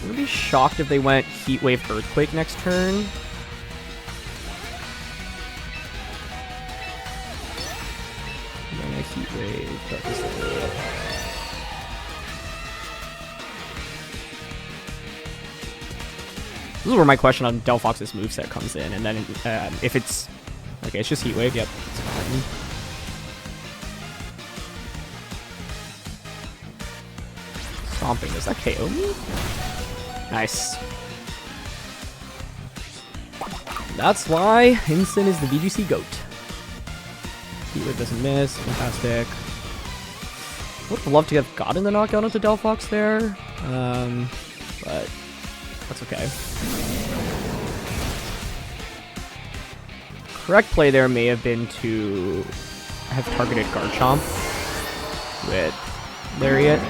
I would be shocked if they went Heat Wave Earthquake next turn. Heat Wave, but this is it. This is where my question on Delphox's moveset comes in, and then if it's... Okay, it's just Heat Wave, yep, it's fine. Stomping, does that KO me? Nice. That's why Instant is the VGC GOAT. Heat Wave doesn't miss. Fantastic. Would have loved to have gotten the knockout onto Delphox there, but that's okay. Correct play there may have been to have targeted Garchomp with Lariat.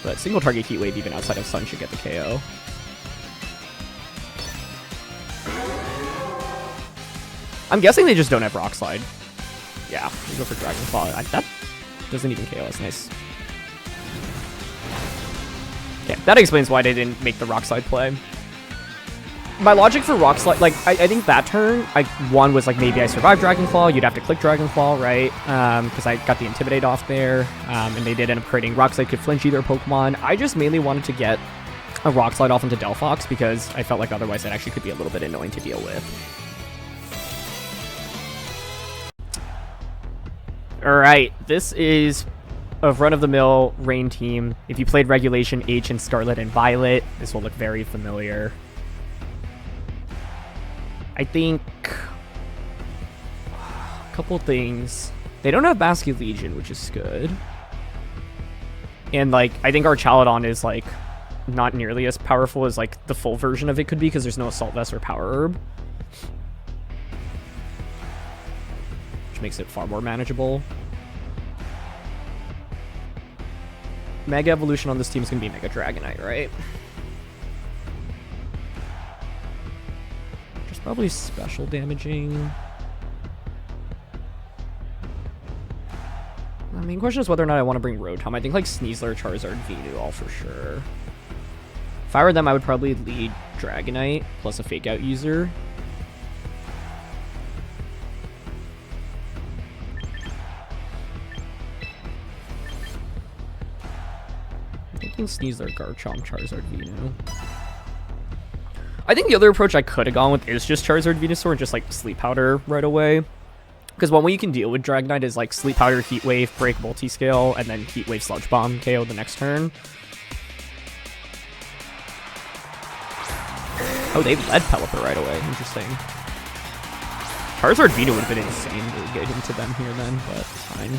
But single target Heat Wave even outside of Sun should get the KO. I'm guessing they just don't have Rock Slide. Yeah, we go for Dragon Claw. That doesn't even KO us. Nice. Okay, that explains why they didn't make the Rock Slide play. My logic for Rock Slide, like, I think that turn, one was like maybe I survived Dragon Claw, you'd have to click Dragon Claw, right? Because I got the Intimidate off there, and they did end up creating Rock Slide could flinch either Pokemon. I just mainly wanted to get a Rock Slide off into Delphox because I felt like otherwise that actually could be a little bit annoying to deal with. Alright, this is a run-of-the-mill Rain team. If you played Regulation H in Scarlet and Violet, this will look very familiar. I think a couple things. They don't have Basket Legion, which is good. And like, I think our Chaladon is like not nearly as powerful as like the full version of it could be because there's no Assault Vest or Power Herb, which makes it far more manageable. Mega Evolution on this team is going to be Mega Dragonite, right? Probably special damaging. The main question is whether or not I want to bring Rotom. I think like Sneasler, Charizard, Venu all for sure. If I were them, I would probably lead Dragonite plus a Fake Out user. I'm thinking Sneasler, Garchomp, Charizard, Venu. I think the other approach I could have gone with is just Charizard, Venusaur, and just like Sleep Powder right away. Because one way you can deal with Dragonite is like Sleep Powder, Heat Wave, break Multi-Scale, and then Heat Wave, Sludge Bomb, KO the next turn. Oh, they led Pelipper right away. Interesting. Charizard Venu would have been insane to get into them here then, but it's fine.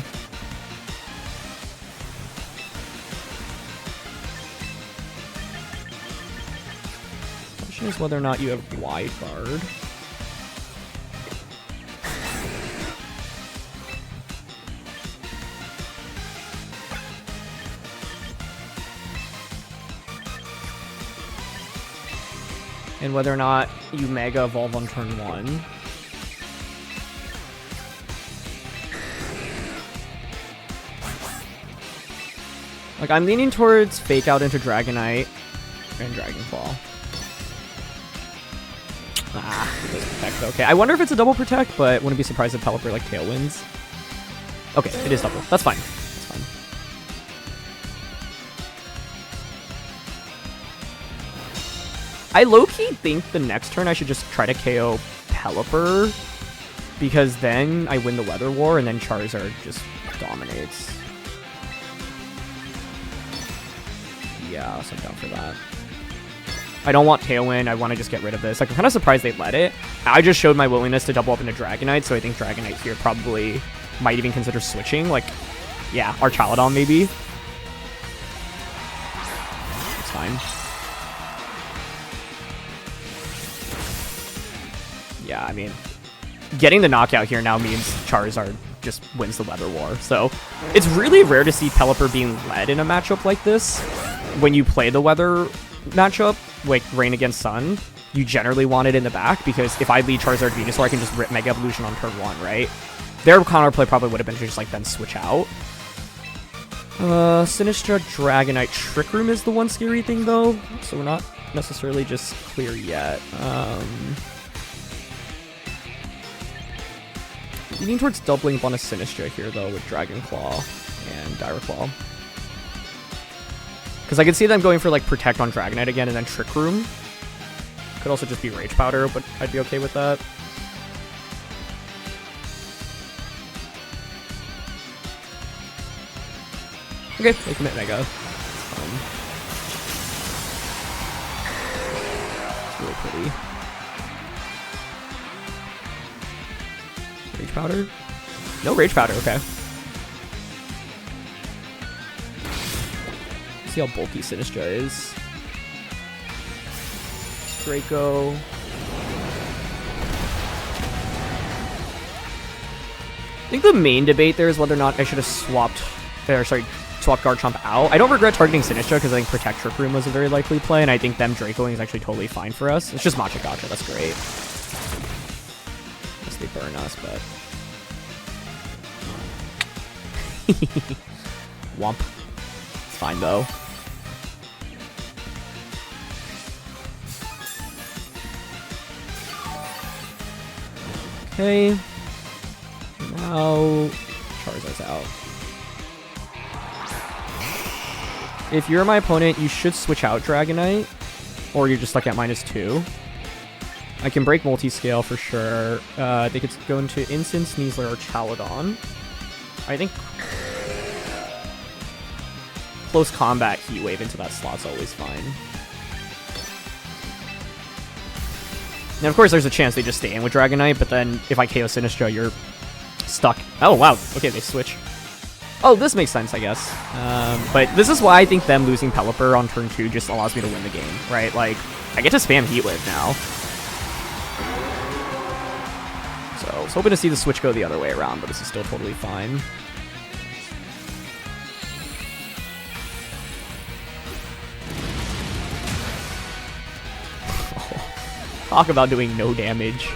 Question is whether or not you have Wide Guard. And whether or not you Mega Evolve on turn 1. Like, I'm leaning towards Fake Out into Dragonite and Dragon Claw. Ah, it does protect. Okay, I wonder if it's a double protect, but wouldn't be surprised if Pelipper like Tailwinds. Okay, it is double. That's fine. That's fine. I low-key think the next turn I should just try to KO Pelipper, because then I win the Weather War and then Charizard just dominates. Yeah, so I'm down for that. I don't want Tailwind. I want to just get rid of this. Like, I'm kind of surprised they let it. I just showed my willingness to double up into Dragonite, so I think Dragonite here probably might even consider switching. Like, yeah, Archaludon maybe. It's fine. Yeah, I mean, getting the knockout here now means Charizard just wins the Weather War. So it's really rare to see Pelipper being led in a matchup like this. When you play the Weather matchup, like Rain against Sun, you generally want it in the back, because if I lead Charizard Venusaur, I can just rip Mega Evolution on turn 1, right? Their counterplay probably would have been to just like then switch out. Sinistra, Dragonite, Trick Room is the one scary thing though, so we're not necessarily just clear yet. Leaning towards doubling up on a Sinistra here, though, with Dragon Claw and Dire Claw. Because I could see them going for, like, Protect on Dragonite again and then Trick Room. Could also just be Rage Powder, but I'd be okay with that. Okay, they commit Mega. It's really pretty. Rage Powder? No Rage Powder, okay. Let's see how bulky Sinistra is. Draco. I think the main debate there is whether or not I should have swapped Garchomp out. I don't regret targeting Sinistra because I think Protect Trick Room was a very likely play, and I think them Dracoing is actually totally fine for us. It's just Matcha Gotcha, that's great. They burn us, but Womp. It's fine though. Okay. Now Charizard's out. If you're my opponent, you should switch out Dragonite, or you're just stuck at -2. I can break Multi-Scale for sure. They could go into Instant, Sneasler, or Chaladon. I think close combat Heat Wave into that slot's always fine. Now, of course, there's a chance they just stay in with Dragonite, but then if I KO Sinistra, you're stuck. Oh, wow. Okay, they switch. Oh, this makes sense, I guess. But this is why I think them losing Pelipper on turn 2 just allows me to win the game, right? Like, I get to spam Heat Wave now. So I was hoping to see the switch go the other way around, but this is still totally fine. Talk about doing no damage.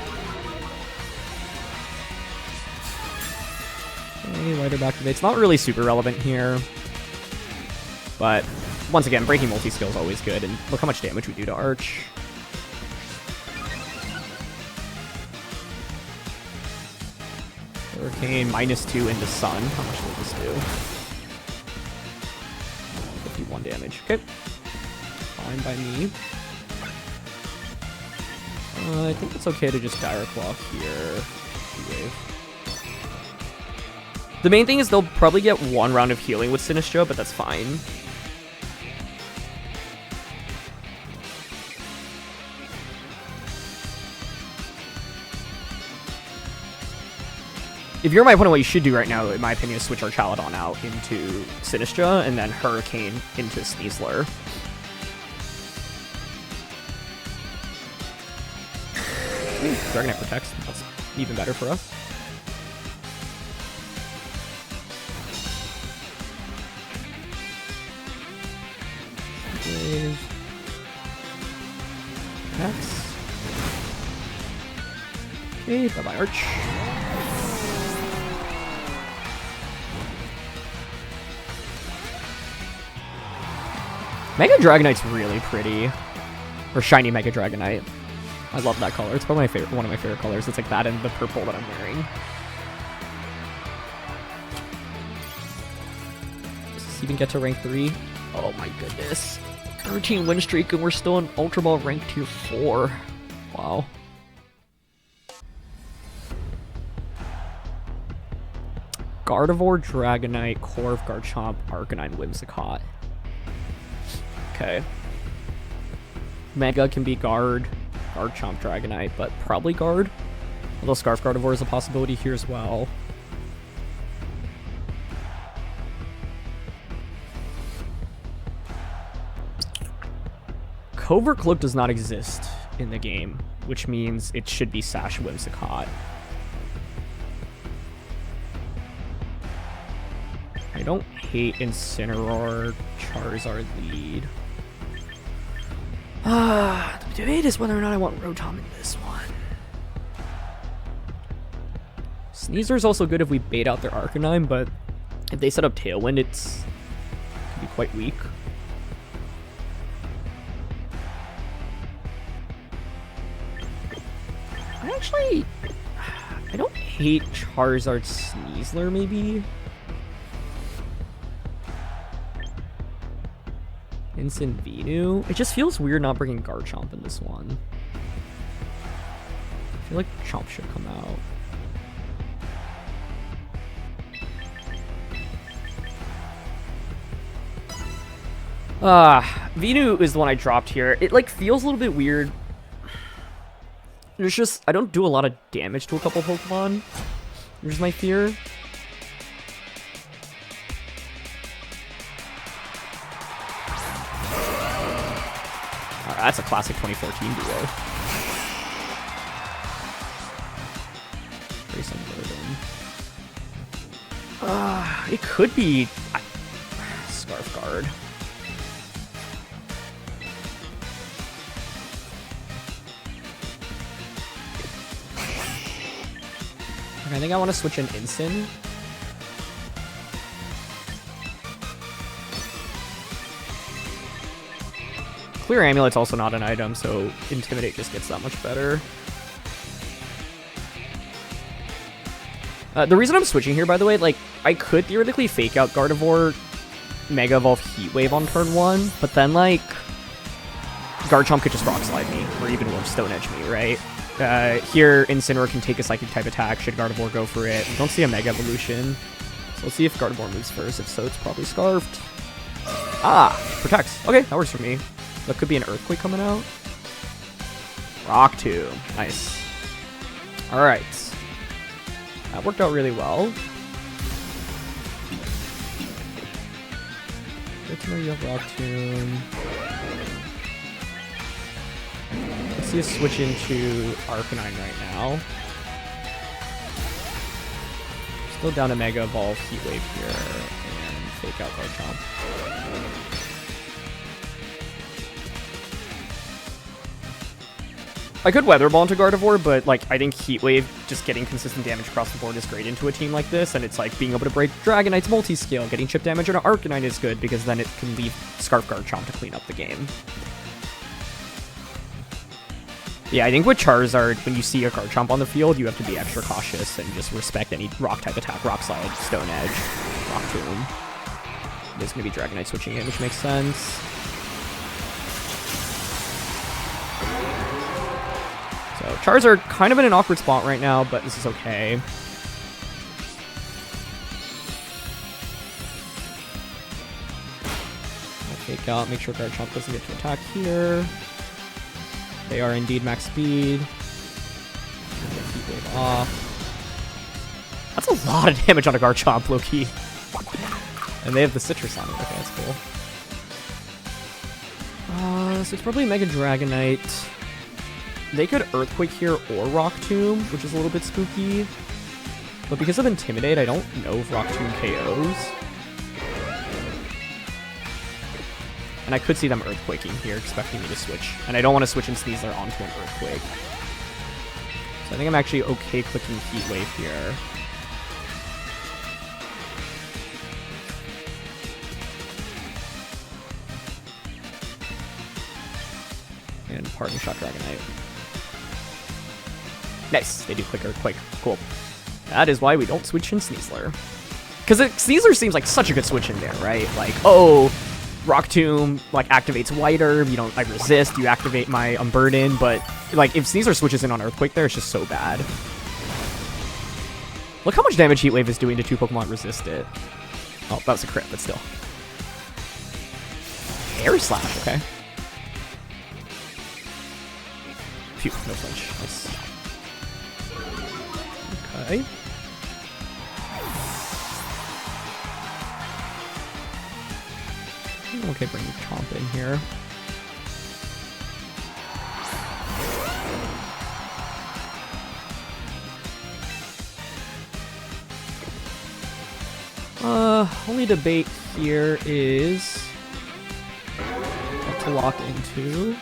Okay, Lighter activates. Not really super relevant here, but once again, breaking multi-skill is always good, and look how much damage we do to Arch. Hurricane, -2 into Sun. How much will this do? 51 damage. Okay. Fine by me. I think it's okay to just Dire Claw here. Wave. The main thing is they'll probably get 1 round of healing with Sinistcha, but that's fine. If you're my opponent, what you should do right now, in my opinion, is switch our Chaladon out into Sinistcha, and then Hurricane into Sneasler. Dragonite protects. That's even better for us. Wave. Protects. Okay, bye-bye Arch. Mega Dragonite's really pretty. Or shiny Mega Dragonite. I love that color. It's probably one of my favorite colors. It's like that and the purple that I'm wearing. Does this even get to rank 3? Oh my goodness. 13 win streak and we're still in Ultra Ball rank tier 4. Wow. Gardevoir, Dragonite, Corv, Garchomp, Arcanine, Whimsicott. Okay. Mega can be Guard, Garchomp, Dragonite, but probably Guard. Although Scarf Gardevoir is a possibility here as well. Covert Cloak does not exist in the game, which means it should be Sash Whimsicott. I don't hate Incineroar, Charizard lead. The debate is whether or not I want Rotom in this one. Sneaser's also good if we bait out their Arcanine, but if they set up Tailwind, it can be quite weak. I don't hate Charizard Sneasler, maybe? Instant Venu? It just feels weird not bringing Garchomp in this one. I feel like Chomp should come out. Venu is the one I dropped here. It like feels a little bit weird. There's just, I don't do a lot of damage to a couple Pokemon. Here's my fear. Alright, that's a classic 2014 duo. Very similar. It could be Scarf Guard. I think I want to switch in Instant. Clear Amulet's also not an item, so Intimidate just gets that much better. The reason I'm switching here, by the way, like, I could theoretically fake out Gardevoir, Mega Evolve Heat Wave on turn 1, but then, like, Garchomp could just Rock Slide me, or even worse, Stone Edge me, right? Here, Incineroar can take a Psychic type attack. Should Gardevoir go for it? We don't see a Mega Evolution. So let's see if Gardevoir moves first. If so, it's probably Scarfed. Protects. Okay, that works for me. That could be an Earthquake coming out. Rock Tomb. Nice. Alright. That worked out really well. Good to know you have Rock Tomb. Let's see a switch into Arcanine right now. Still down to Mega Evolve Heat Wave here and fake out Garchomp. I could Weather Ball into Gardevoir, but like I think Heat Wave, just getting consistent damage across the board is great into a team like this, and it's like being able to break Dragonite's multi-scale, getting chip damage into Arcanine is good because then it can leave Scarf Garchomp to clean up the game. Yeah, I think with Charizard, when you see a Garchomp on the field, you have to be extra cautious and just respect any Rock-type attack. Rock Slide, Stone Edge, Rock Tomb. There's going to be Dragonite switching in, which makes sense. So Charizard kind of in an awkward spot right now, but this is okay. I'll fake out, make sure Garchomp doesn't get to attack here. They are indeed max speed. Heat Wave off. That's a lot of damage on a Garchomp, low-key. And they have the Citrus on it. Okay, that's cool. So it's probably Mega Dragonite. They could Earthquake here or Rock Tomb, which is a little bit spooky. But because of Intimidate, I don't know if Rock Tomb KOs. And I could see them Earthquaking here, expecting me to switch. And I don't want to switch in Sneasler onto an Earthquake. So I think I'm actually okay clicking Heat Wave here. And Parting Shot Dragonite. Nice, they do click Earthquake. Cool. That is why we don't switch in Sneasler. Because Sneasler seems like such a good switch in there, right? Like, oh, Rock Tomb, like, activates White Herb, you don't, I resist, you activate my Unburden, but, like, if Sneasler switches in on Earthquake there, it's just so bad. Look how much damage Heat Wave is doing to two Pokemon resist it. Oh, that was a crit, but still. Air Slash, okay. Phew, no flinch. Nice. Okay. Okay, bring Chomp in here. Only debate here is what to lock into.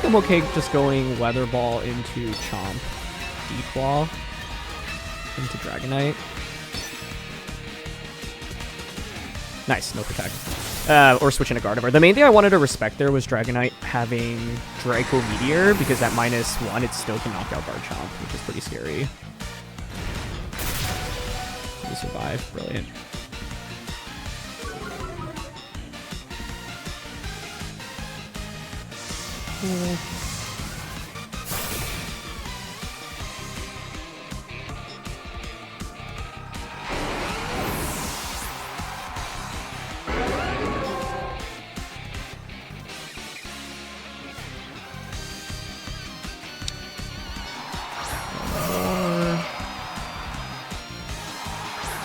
I'm okay just going Weather Ball into Chomp, D-Claw, into Dragonite. Nice, no Protect. Or switching to Gardevoir. The main thing I wanted to respect there was Dragonite having Draco Meteor, because at -1 it still can knock out Garchomp, which is pretty scary. We survive, brilliant. Cool.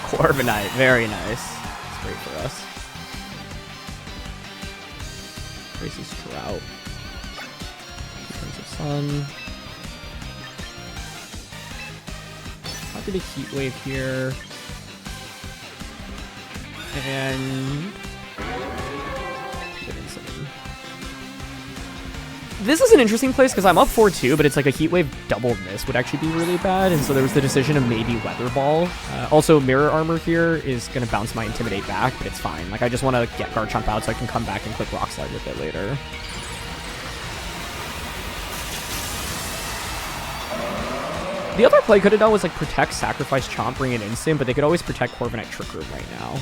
Corviknight, very nice. That's great for us. Crazy Sprout. Sun. I'll do the Heat Wave here. And this is an interesting place because I'm up 4-2, but it's like a Heat Wave double miss would actually be really bad, and so there was the decision of maybe Weather Ball. Also, Mirror Armor here is going to bounce my Intimidate back, but it's fine. Like, I just want to get Garchomp out so I can come back and click Rock Slide with it later. The other play could have done was like Protect, Sacrifice, Chomp, bring an instant, but they could always protect Corviknight Trick Room right now.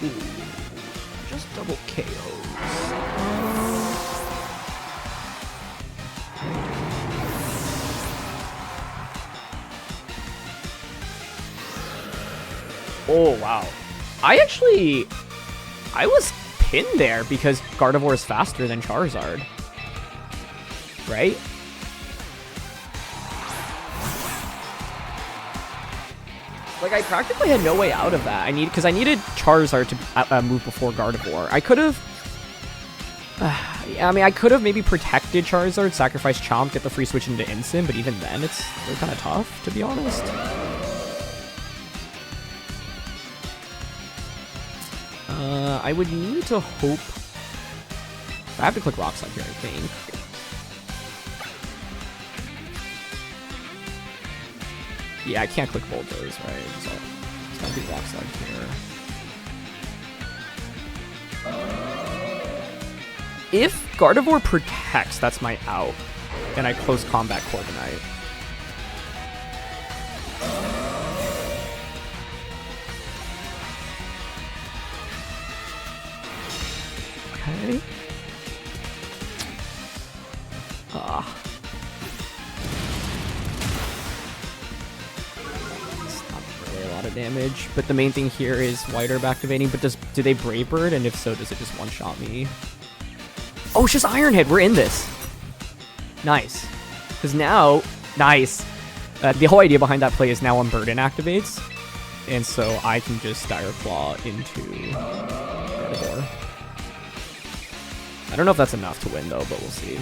Ooh, just double KOs. Oh, wow. I was pinned there because Gardevoir is faster than Charizard. Right? Like, I practically had no way out of that. Because I needed Charizard to move before Gardevoir. I could have... Yeah, I mean, I could have maybe protected Charizard, sacrificed Chomp, get the free switch into Instant, but even then, they're kind of tough, to be honest. I would need to hope... I have to click Rock Slide here, I think. Yeah, I can't click both those, right? So it's gonna be Rock Slide here. If Gardevoir protects, that's my out. And I close combat Corviknight. Okay. It's not really a lot of damage, but the main thing here is White Herb activating, but do they Brave Bird? And if so, does it just one-shot me? Oh, it's just Iron Head. We're in this. Nice. Because now, nice. The whole idea behind that play is now Unburden activates, and so I can just Dire Claw into Gardevoir. I don't know if that's enough to win, though, but we'll see.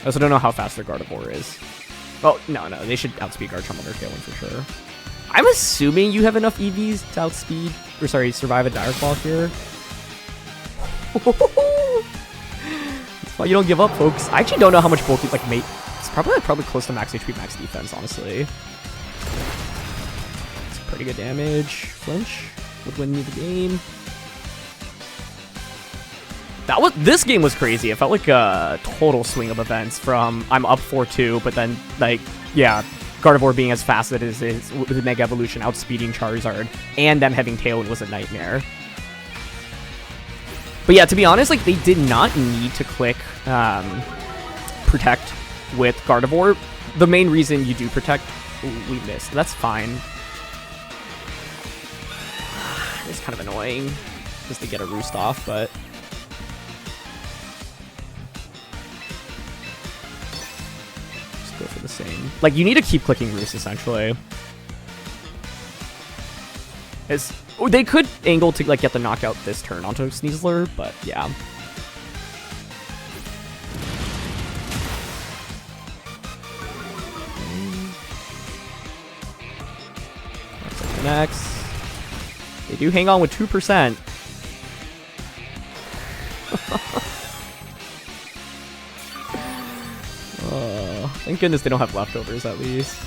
I also don't know how fast their Gardevoir is. Oh, no, they should outspeed Garchomp on their Tailwind for sure. I'm assuming you have enough EVs to outspeed, or sorry, survive a Dire Claw here. Well, you don't give up, folks. I actually don't know how much bulky, like, mate. It's probably close to max HP, max defense, honestly. It's pretty good damage. Flinch would win me the game. This game was crazy. It felt like a total swing of events from I'm up 4-2, but then, like, yeah, Gardevoir being as fast as it is with the Mega Evolution, outspeeding Charizard, and them having Tailwind was a nightmare. But yeah, to be honest, like, they did not need to click Protect with Gardevoir. The main reason you do Protect, we missed. That's fine. It's kind of annoying just to get a Roost off, but... go for the same. Like, you need to keep clicking Roost, essentially. They could angle to, like, get the knockout this turn onto Sneasler, but yeah. Next. They do hang on with 2%. Thank goodness they don't have leftovers, at least.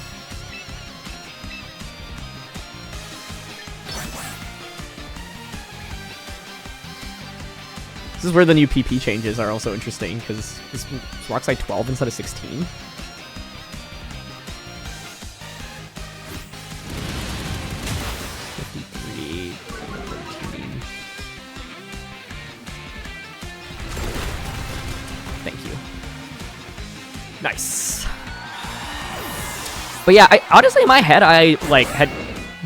This is where the new PP changes are also interesting, because this Rock Slide 12 instead of 16. Nice. But yeah, honestly, in my head, I like had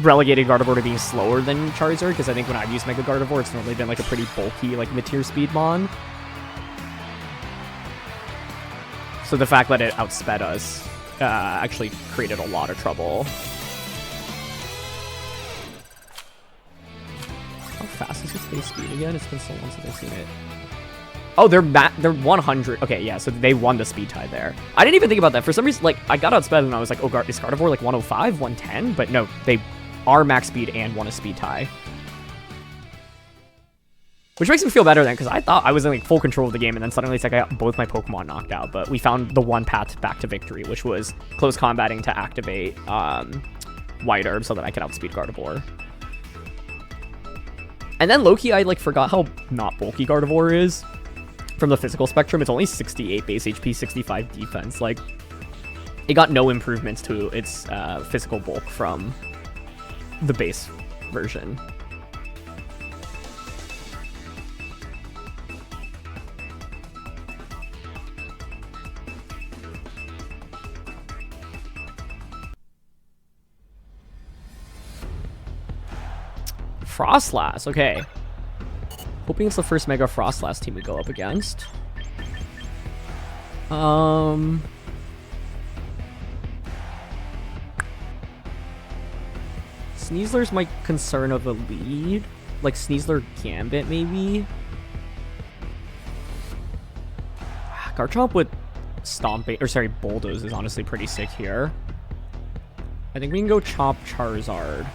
relegated Gardevoir to being slower than Charizard, because I think when I've used Mega Gardevoir, it's normally been like a pretty bulky, like, mid-tier Speedmon. So the fact that it outsped us actually created a lot of trouble. How fast is its base speed again? It's been so long since I've seen it. Oh, they're 100. Okay, yeah, so they won the speed tie there. I didn't even think about that. For some reason, like, I got outsped and I was like, oh, is Gardevoir like 105, 110? But no, they are max speed and won a speed tie. Which makes me feel better then, because I thought I was in like full control of the game, and then suddenly it's like I got both my Pokemon knocked out. But we found the one path back to victory, which was close combating to activate White Herb so that I could outspeed Gardevoir. And then low-key, I like forgot how not bulky Gardevoir is. From the physical spectrum, it's only 68 base HP, 65 defense. Like, it got no improvements to its physical bulk from the base version. Froslass, okay. Hoping it's the first Mega Froslass team we go up against. Sneasler's my concern of a lead. Like Sneasler Gambit, maybe? Garchomp with Stomping, or sorry, Bulldoze is honestly pretty sick here. I think we can go Chomp Charizard.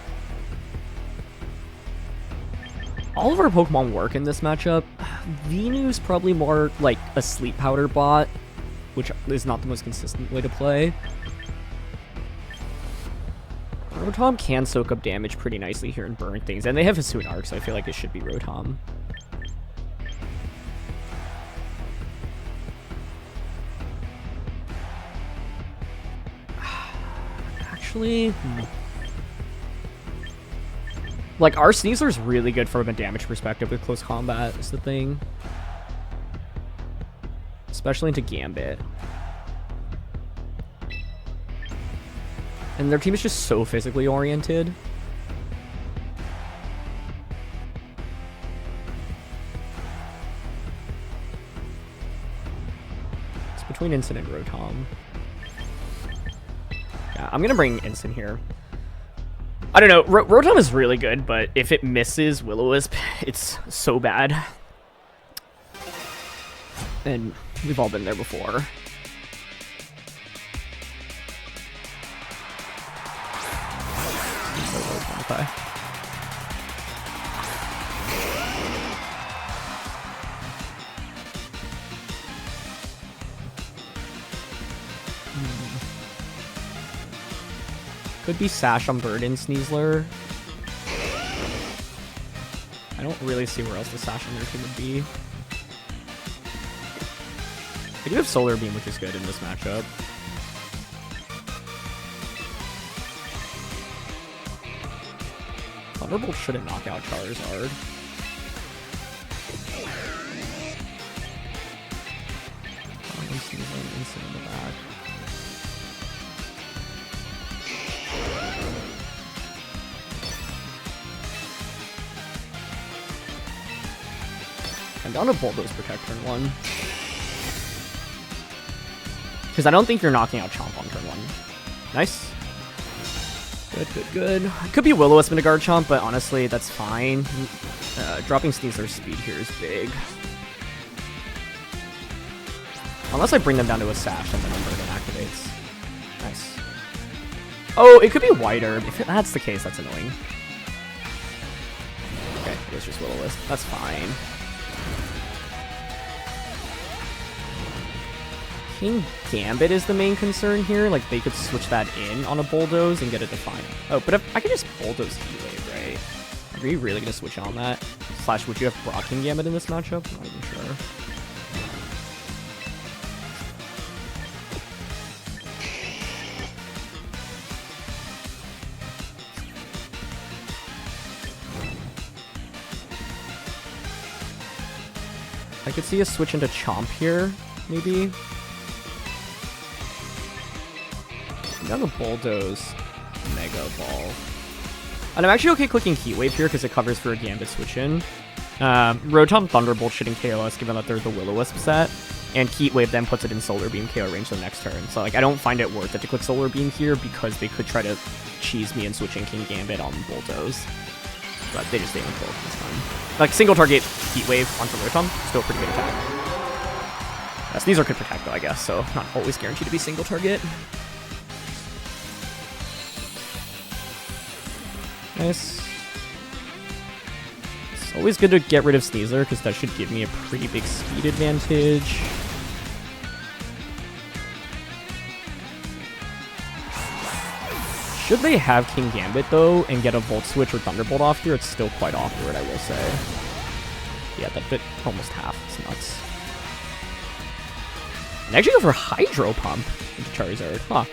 All of our Pokemon work in this matchup. Venu's probably more like a Sleep Powder bot, which is not the most consistent way to play. Rotom can soak up damage pretty nicely here and burn things, and they have Hisuian, so I feel like it should be Rotom. Actually, like, our Sneasler's really good from a damage perspective with close combat, is the thing. Especially into Gambit. And their team is just so physically oriented. It's between Instant and Rotom. Yeah, I'm gonna bring Instant here. I don't know, Rotom is really good, but if it misses Will-O-Wisp, it's so bad. And we've all been there before. Okay. Could be Sash on Burden Sneasler. I don't really see where else the Sash on their team would be. They do have Solar Beam, which is good in this matchup. Thunderbolt shouldn't knock out Charizard. Instant in the back. I'm down to Bulldoze Protect turn 1. Because I don't think you're knocking out Chomp on turn 1. Nice. Good, good, good. Could be Will-O-Wisp into Garchomp, but honestly, that's fine. Dropping Sneasler's speed here is big. Unless I bring them down to a Sash and then Unburden activates. Nice. Oh, it could be wider. If that's the case, that's annoying. Okay, it was just Will-O-Wisp. That's fine. King Gambit is the main concern here. Like, they could switch that in on a Bulldoze and get a Defiant. Oh, but if I could just Bulldoze Heat-Wave, right? Are you really going to switch on that? Slash, would you have Brock King Gambit in this matchup? I'm not even sure. I could see a switch into Chomp here, maybe. I'm down to Bulldoze Mega Ball. And I'm actually okay clicking Heat Wave here because it covers for a Gambit switch in. Rotom Thunderbolt shooting KOS given that they're the Will-O-Wisp set. And Heat Wave then puts it in Solar Beam KO range the next turn. So like I don't find it worth it to click Solar Beam here because they could try to cheese me and switching King Gambit on Bulldoze. But they just stay on kill this time. Like single target Heat Wave onto Rotom, still a pretty good attack. Sneasler could protect though, I guess, so not always guaranteed to be single target. Nice. It's always good to get rid of Sneasler because that should give me a pretty big speed advantage. Should they have King Gambit though and get a Volt Switch or Thunderbolt off here, it's still quite awkward, I will say. Yeah, that bit almost half. It's nuts. And actually go for Hydro Pump into Charizard. Huh.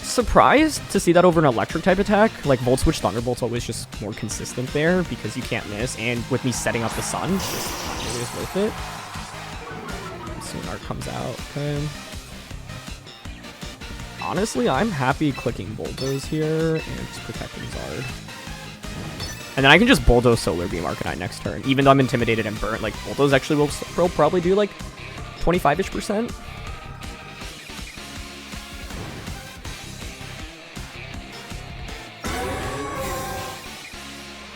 Surprised to see that over an electric type attack. Like Volt Switch Thunderbolt's always just more consistent there because you can't miss, and with me setting up the sun, it's just not really as worth it. Soon Art comes out. Okay. Honestly, I'm happy clicking Bulldoze here and just protecting Zard. And then I can just Bulldoze Solar Beam Arcanine next turn. Even though I'm intimidated and burnt, like Bulldoze actually will probably do like 25-ish%.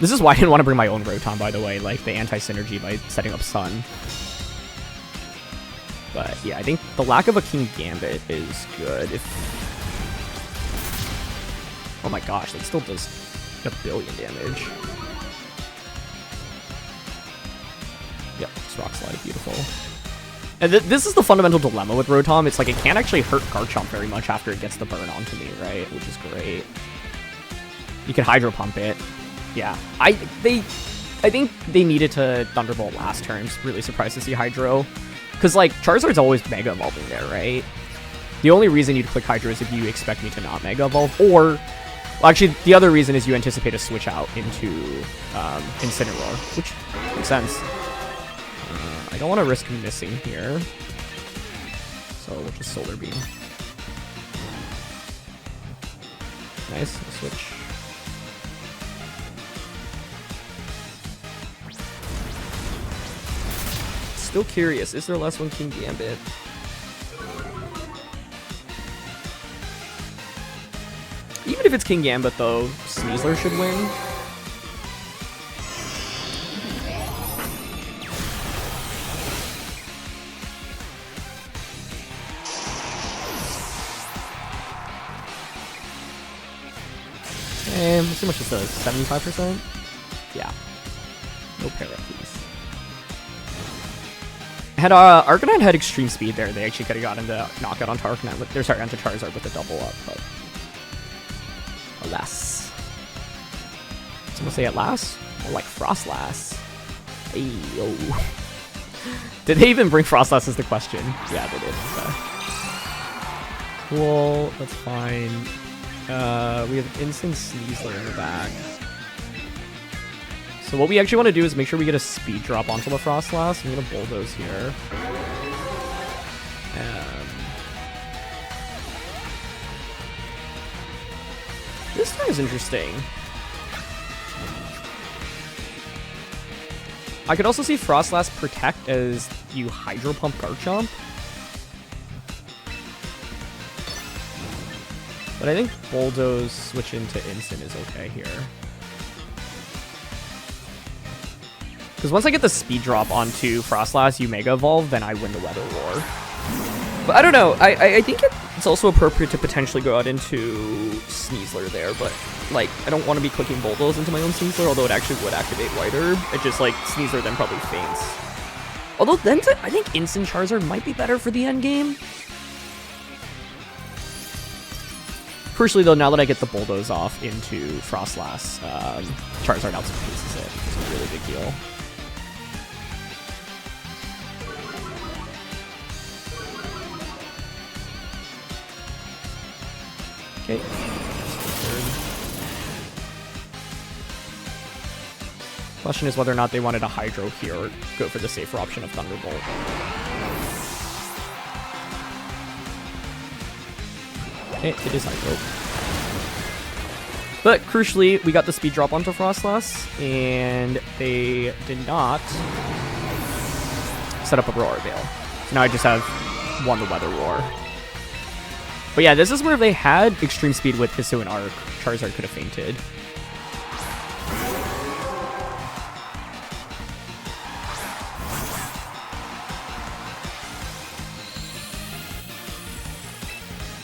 This is why I didn't want to bring my own Rotom, by the way, like the anti-synergy by setting up Sun. Yeah, I think the lack of a King Gambit is good. Oh my gosh, that still does a billion damage. Yep, just Rock Slide, beautiful. And this is the fundamental dilemma with Rotom. It's like it can't actually hurt Garchomp very much after it gets the burn onto me, right? Which is great. You can Hydro Pump it. Yeah, I think they needed to Thunderbolt last turn. Just really surprised to see Hydro. Because, like, Charizard's always Mega Evolving there, right? The only reason you'd click Hydro is if you expect me to not Mega Evolve, or... Well, actually, the other reason is you anticipate a switch out into Incineroar, which makes sense. I don't want to risk missing here. So we'll just Solar Beam. Nice, switch. Still curious, is there less one King Gambit? Even if it's King Gambit, though, Sneasler should win. And let's see how much this does. 75%? Yeah. No para, please. Had Arcanine had extreme speed there. They actually could have gotten the knockout onto Arcanine with, sorry, onto Charizard with a double up, but alas. Someone say alas? More like Froslass. Hey, yo. Did they even bring Froslass is the question? Yeah, they did. Okay. Cool, that's fine. We have Instant Sneasler in the back. So what we actually want to do is make sure we get a speed drop onto the Froslass. I'm going to Bulldoze here. This thing is interesting. I could also see Froslass Protect as you Hydro Pump Garchomp. But I think Bulldoze switch into Instant is okay here. Because once I get the speed drop onto Froslass, you Mega Evolve, then I win the Weather Roar. But I don't know. I think it's also appropriate to potentially go out into Sneasler there, but like I don't want to be clicking Bulldoze into my own Sneasler, although it actually would activate White Herb. It just like Sneasler then probably faints. Although then I think Instant Charizard might be better for the end game. Crucially though, now that I get the Bulldoze off into Froslass, Charizard outspeeds it. It's a really big deal. Okay. Question is whether or not they wanted a Hydro here or go for the safer option of Thunderbolt. Okay, it is Hydro. But crucially, we got the speed drop onto Froslass, and they did not set up a Roar Veil. So now I just have won the Weather Roar. But yeah, this is where if they had extreme speed with Hisu and Arc, Charizard could have fainted.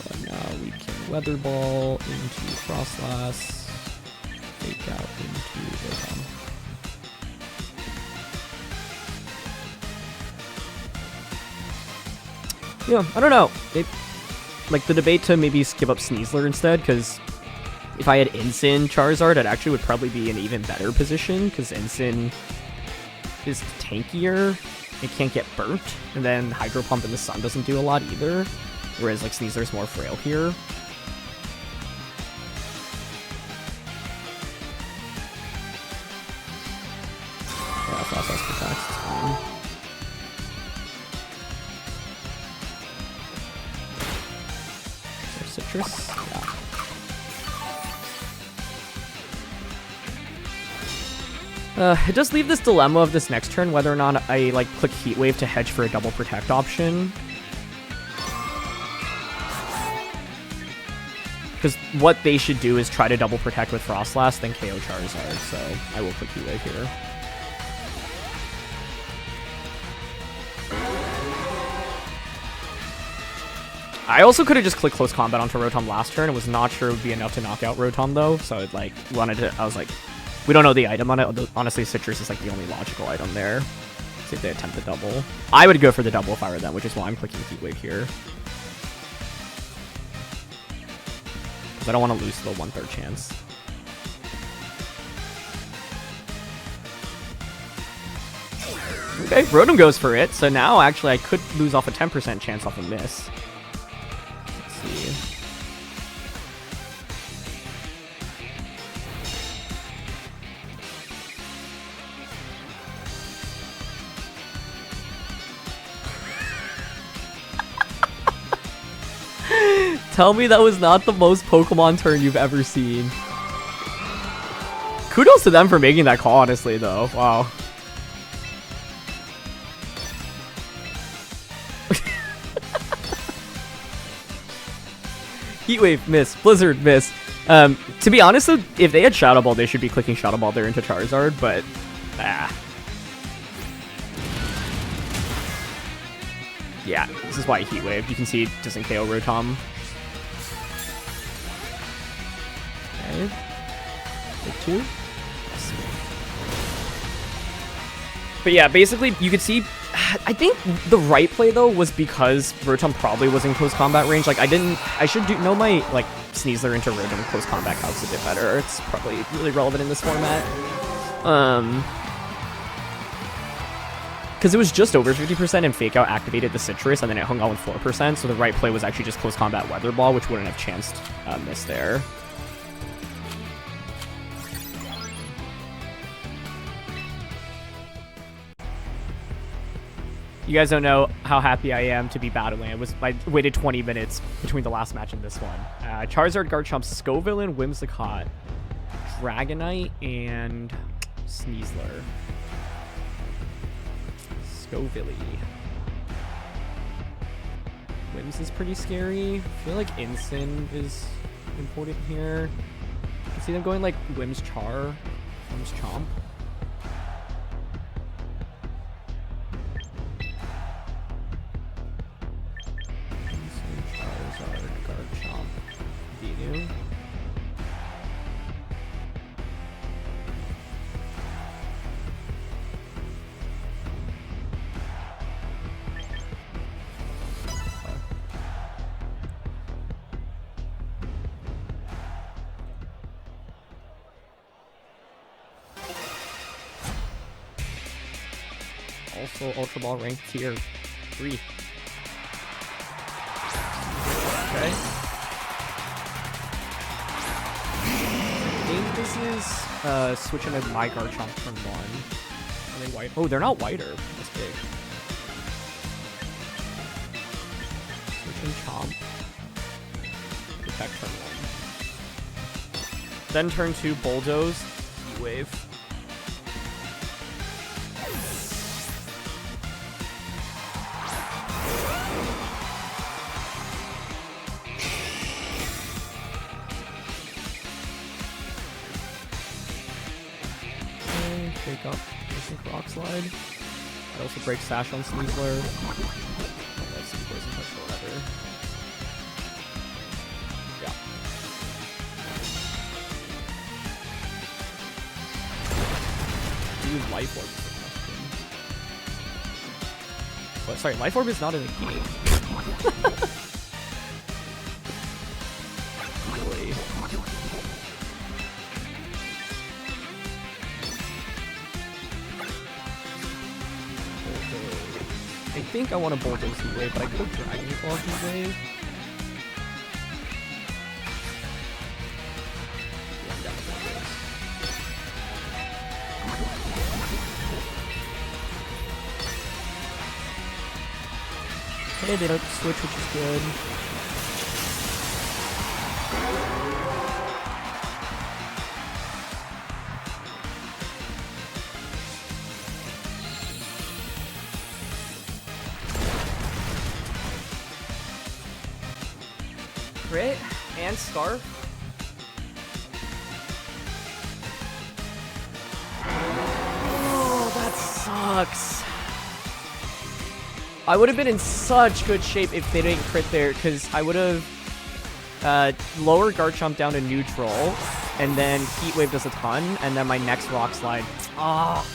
But now we can Weather Ball into Froslass, Fake Out into Rotom. Yeah, I don't know. Like, the debate to maybe skip up Sneasler instead, because if I had Ensign Charizard, it actually would probably be an even better position, because Ensign is tankier, it can't get burnt, and then Hydro Pump in the sun doesn't do a lot either, whereas, like, Sneasler's more frail here. Yeah, Froslass protects, it's fine. Citrus. Yeah. It does leave this dilemma of this next turn, whether or not I like click Heat Wave to hedge for a double protect option. Because what they should do is try to double protect with Froslass, then KO Charizard, so I will click Heat Wave here. I also could have just clicked close combat onto Rotom last turn and was not sure it would be enough to knock out Rotom though. So it like I was like, we don't know the item on it. Honestly, Citrus is like the only logical item there. See if they attempt the double. I would go for the double if I were them, which is why I'm clicking Heat Wave here. Because I don't want to lose the 1/3 chance. Okay, Rotom goes for it. So now actually I could lose off a 10% chance off a miss. Let's see. Tell me that was not the most Pokemon turn you've ever seen. Kudos to them for making that call, honestly, though. Wow. Heatwave, miss. Blizzard, miss. To be honest, though, if they had Shadow Ball, they should be clicking Shadow Ball there into Charizard, but... Yeah, this is why Heatwave. You can see it doesn't KO Rotom. Okay. Take 2. Yes. But yeah, basically, you could see... I think the right play, though, was because Rotom probably was in close combat range. Like, I should know my, like, Sneasler into Rotom close combat calcs a bit better. It's probably really relevant in this format. Because it was just over 50% and Fake Out activated the Citrus, and then it hung on with 4%, so the right play was actually just close combat Weather Ball, which wouldn't have chanced miss there. You guys don't know how happy I am to be battling. I waited 20 minutes between the last match and this one. Charizard, Garchomp, Scovillain, Whimsicott, Dragonite, and Sneasler. Scovilly. Whims is pretty scary. I feel like Incin is important here. I see them going like Whims Char, Whims Chomp. Charizard, Garchomp, Venu. Also, Ultra Ball ranked tier 3. Okay. I think this is switching to my Garchomp turn 1. Are they white? Oh, they're not whiter. That's big. Switching Chomp. Protect turn 1. Then turn 2, Bulldoze, Heat Wave. Shake up, Mystic Rock Slide. That also breaks Sash on Sneasler. That's some Poison Touch or whatever. Yeah. Use Life Orb is the question. But sorry, Life Orb is not in the game. Really? I think I want to Bulldoze Heat Wave, but I could Dragon Claw Heat Wave. Yeah, I'm down to Bulldoze. Okay, they don't switch, which is good. Crit and Scarf. Oh, that sucks. I would have been in such good shape if they didn't crit there, because I would have lower Garchomp down to neutral, and then Heat Wave does a ton, and then my next Rock Slide. Ah.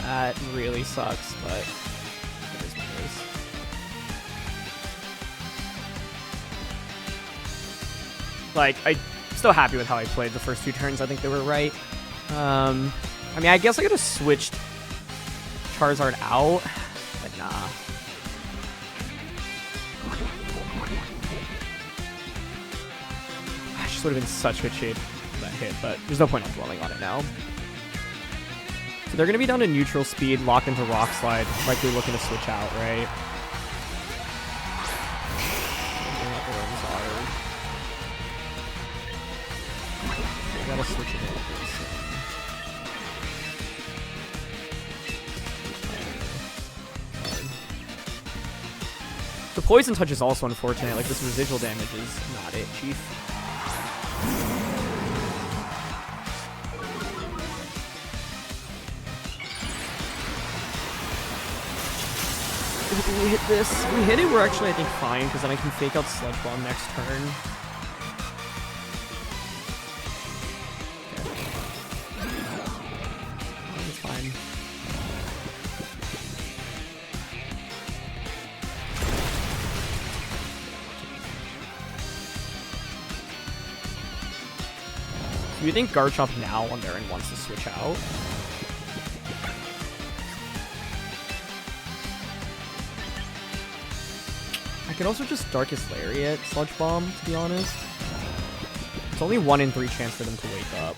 That really sucks, but it is what it is. Like, I'm still happy with how I played the first 2 turns. I think they were right. I mean, I guess I could have switched Charizard out, but nah. I just would have been such good shape for that hit, but there's no point in dwelling on it now. So they're going to be down to neutral speed, locked into Rock Slide, likely looking to switch out, right? I gotta switch it in. The Poison Touch is also unfortunate. Like, this residual damage is not it, Chief. If we hit this, if we hit it, we're actually, I think, fine, because then I can fake out Sludge Bomb next turn. Okay. It's fine. Do you think Garchomp now on their end wants to switch out? I could also just Darkest Lariat Sludge Bomb, to be honest. It's only 1 in 3 chance for them to wake up.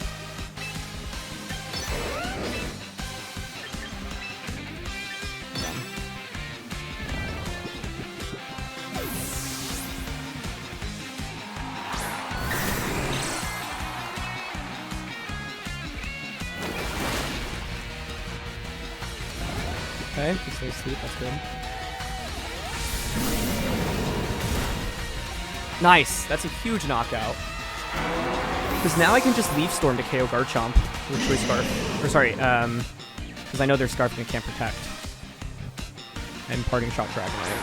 Okay, just stay asleep, that's good. Nice! That's a huge knockout. Because now I can just Leaf Storm to KO Garchomp with Choice Scarf. Or sorry, because I know their Scarf and it can't protect. And Parting Shot Dragonite.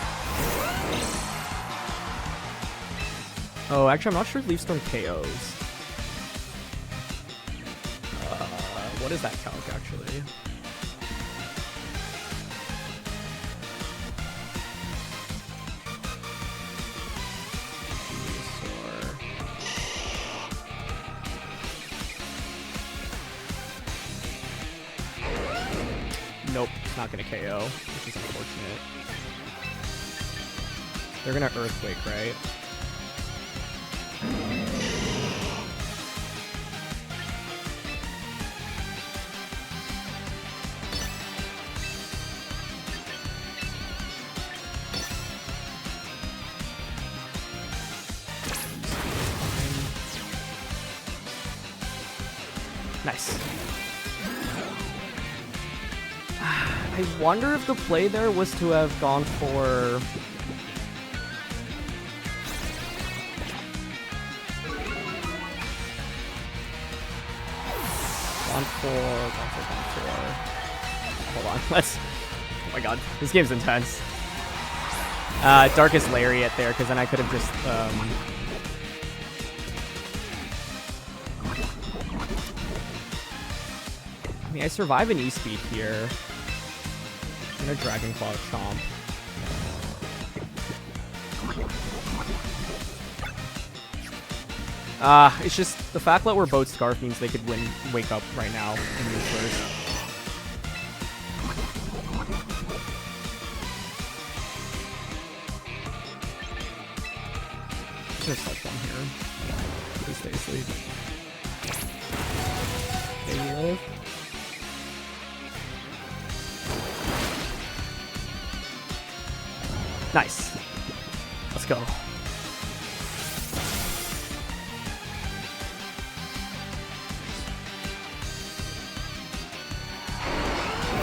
Oh, actually I'm not sure if Leaf Storm KOs. What is that calc actually? Nope, it's not gonna KO, which is unfortunate. They're gonna Earthquake, right? Nice. I wonder if the play there was to have gone for... Gone for... Hold on, let's... Oh my god, this game's intense. Darkest Lariat there, because then I could have just... I mean, I survive an E-Speed here. I'm gonna Dragon Claw Chomp. It's just the fact that we're both Scarf means they could wake up right now and move first. I'm gonna Sludge Bomb here. Please stay asleep. Okay, you live. Nice. Let's go.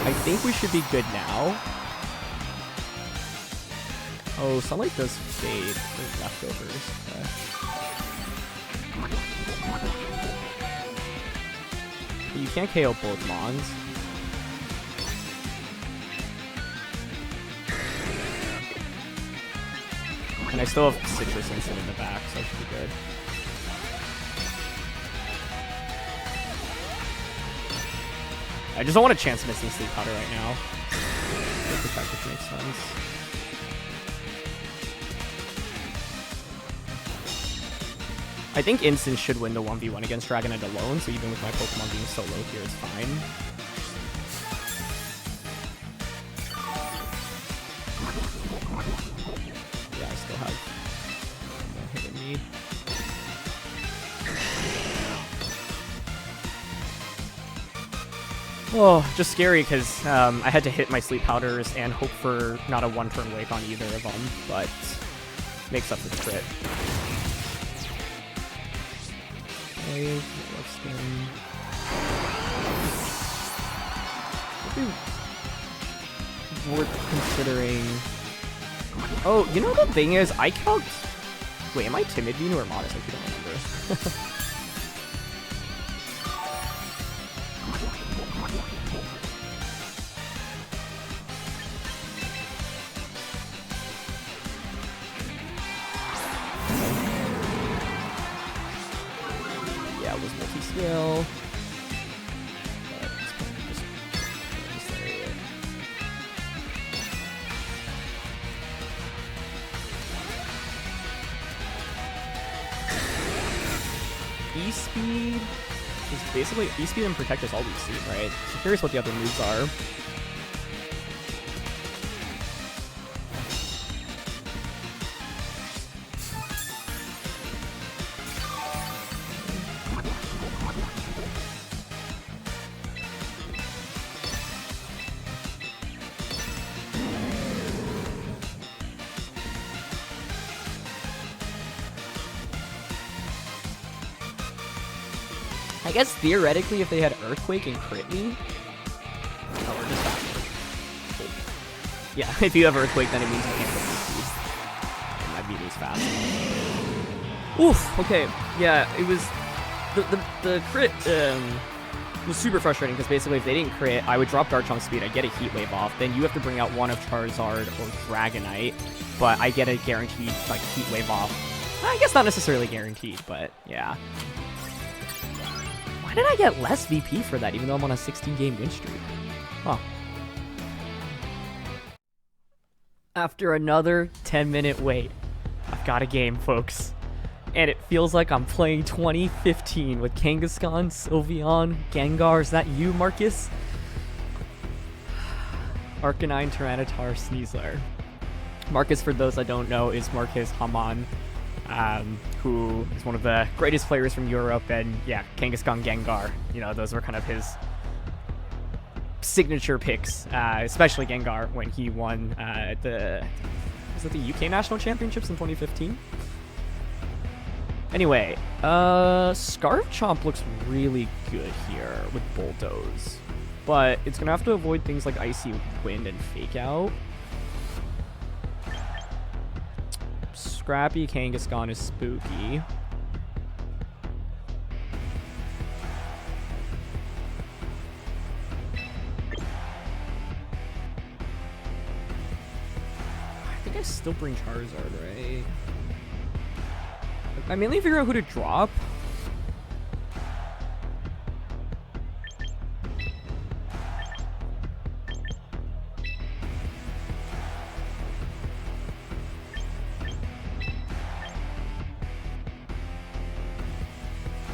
I think we should be good now. Oh, Sunlight does fade for leftovers. Okay. You can't KO both Mons. And I still have Citrus Instant in the back, so I should be good. I just don't want a chance missing Sleep Powder right now. Protective makes sense. I think Instant should win the 1v1 against Dragonite alone, so even with my Pokemon being so low here, it's fine. Yeah, I still have one hit in me. Oh, just scary because I had to hit my Sleep Powders and hope for not a one-turn wake on either of them, but makes up for the crit. Okay, let's spin. Worth considering. Oh, you know the thing is, I calc. Wait, am I Timid Venu or Modest? I don't remember. Yeah, it was multi-scale. E-Speed is basically E-Speed and Protect is all we've seen, right? So curious what the other moves are. I guess theoretically, if they had Earthquake and crit me, oh, we're just faster. Yeah, if you have Earthquake, then it means you can't hit speed. And my beat is fast. Oof. Okay. Yeah, it was the crit was super frustrating because basically if they didn't crit, I would drop Garchomp speed, I'd get a Heat Wave off, then you have to bring out one of Charizard or Dragonite, but I get a guaranteed like Heat Wave off. I guess not necessarily guaranteed, but yeah. Why did I get less VP for that, even though I'm on a 16-game win streak? Huh. After another 10-minute wait, I've got a game, folks. And it feels like I'm playing 2015 with Kangaskhan, Sylveon, Gengar. Is that you, Marcus? Arcanine, Tyranitar, Sneasler. Marcus, for those that don't know, is Marcus Haman. Who is one of the greatest players from Europe, and yeah, Kangaskhan, Gengar, you know, those were kind of his signature picks, especially Gengar when he won was it the UK National Championships in 2015? Anyway, Scarfchomp looks really good here with Bulldoze, but it's gonna have to avoid things like Icy Wind and Fake Out. Scrappy Kangaskhan is spooky. I think I still bring Charizard, right? I mainly figure out who to drop.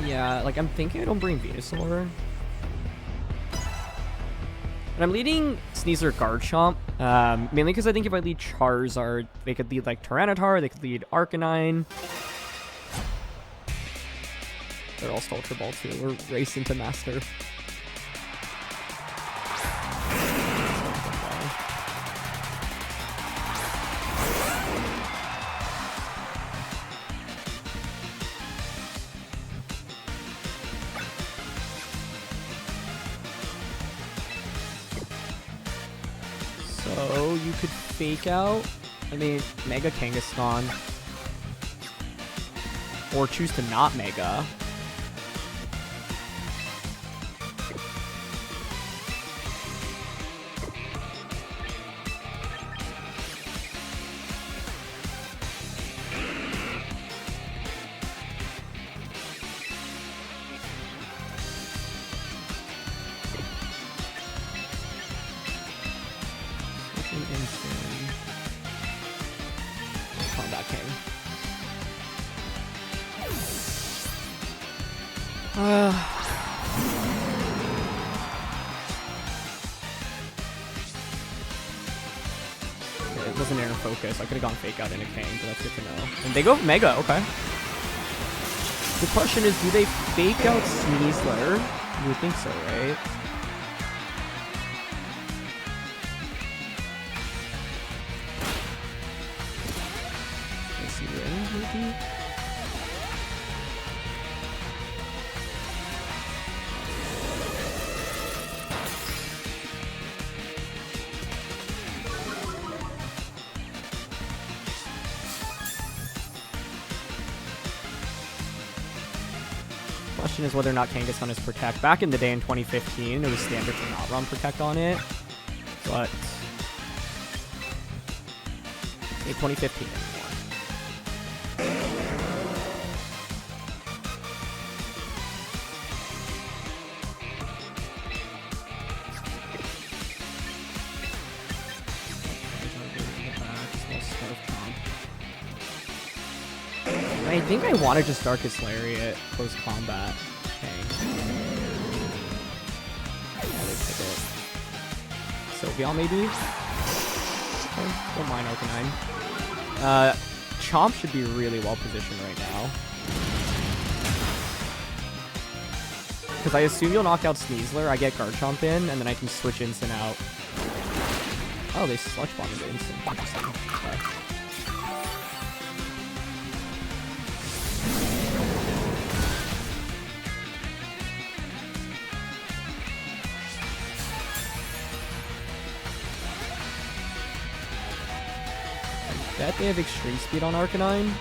Yeah, like I'm thinking I don't bring Venusaur. And I'm leading Sneasler Garchomp, mainly because I think if I lead Charizard, they could lead like Tyranitar, they could lead Arcanine. They're all Ultra Ball too. We're racing to Master. So you could Fake Out, I mean, Mega Kangaskhan, or choose to not Mega. It wasn't inner focus. I could have gone fake out in a Kang, but that's good to know. And they go Mega, okay. The question is, do they fake out Sneasler? You would think so, right? I see Ring, maybe? Question is whether or not Kangaskhan is Protect. Back in the day in 2015, it was standard to not run Protect on it, but 2015 anymore. I think I want to just Darkest Lariat close combat. Dang. Sylveon maybe? Okay, don't mind Arcanine. Chomp should be really well positioned right now. Because I assume you'll knock out Sneasler, I get Garchomp in, and then I can switch Instant out. Oh, they Sludge Bomb into Instant. Interesting. Okay. I bet they have Extreme Speed on Arcanine.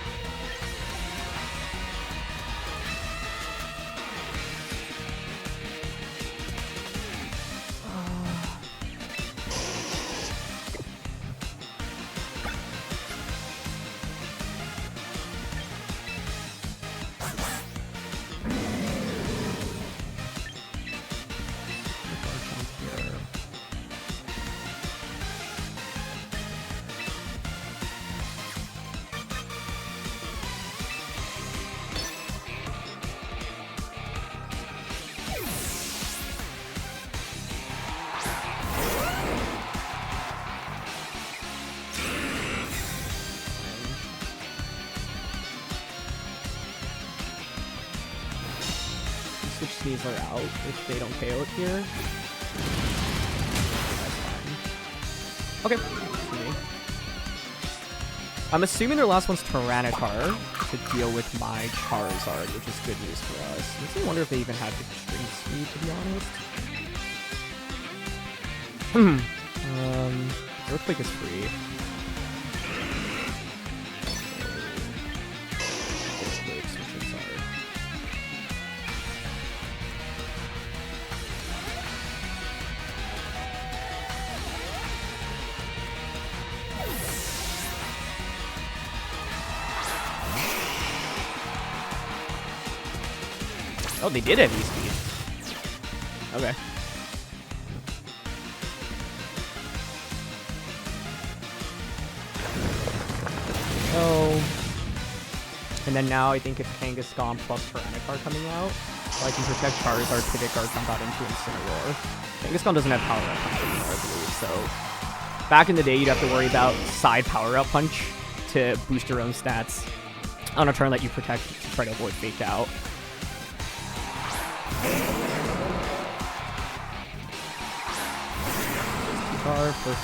Sneasler out if they don't KO it here. Okay. I'm assuming their last one's Tyranitar to deal with my Charizard, which is good news for us. Makes me wonder if they even have Extreme Speed, to be honest. Earthquake is free. Oh, they did have E-Speed. Okay. Oh. And then now I think it's Kangaskhan plus Tyranitar coming out. So I can protect Charizard, pivot Garchomp out into Incineroar. Kangaskhan doesn't have Power Up Punch anymore, I believe, so... Back in the day, you'd have to worry about side Power Up Punch to boost your own stats on a turn that you protect to try to avoid Fake Out. For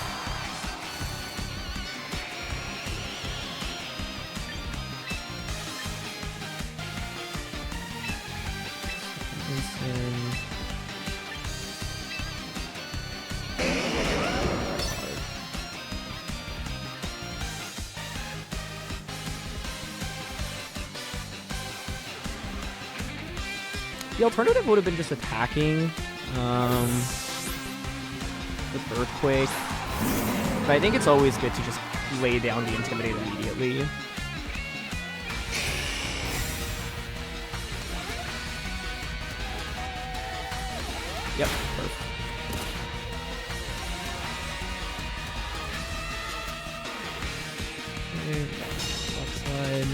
the alternative would have been just attacking with Earthquake. But I think it's always good to just lay down the Intimidate immediately. Yep, perfect. Okay, left side.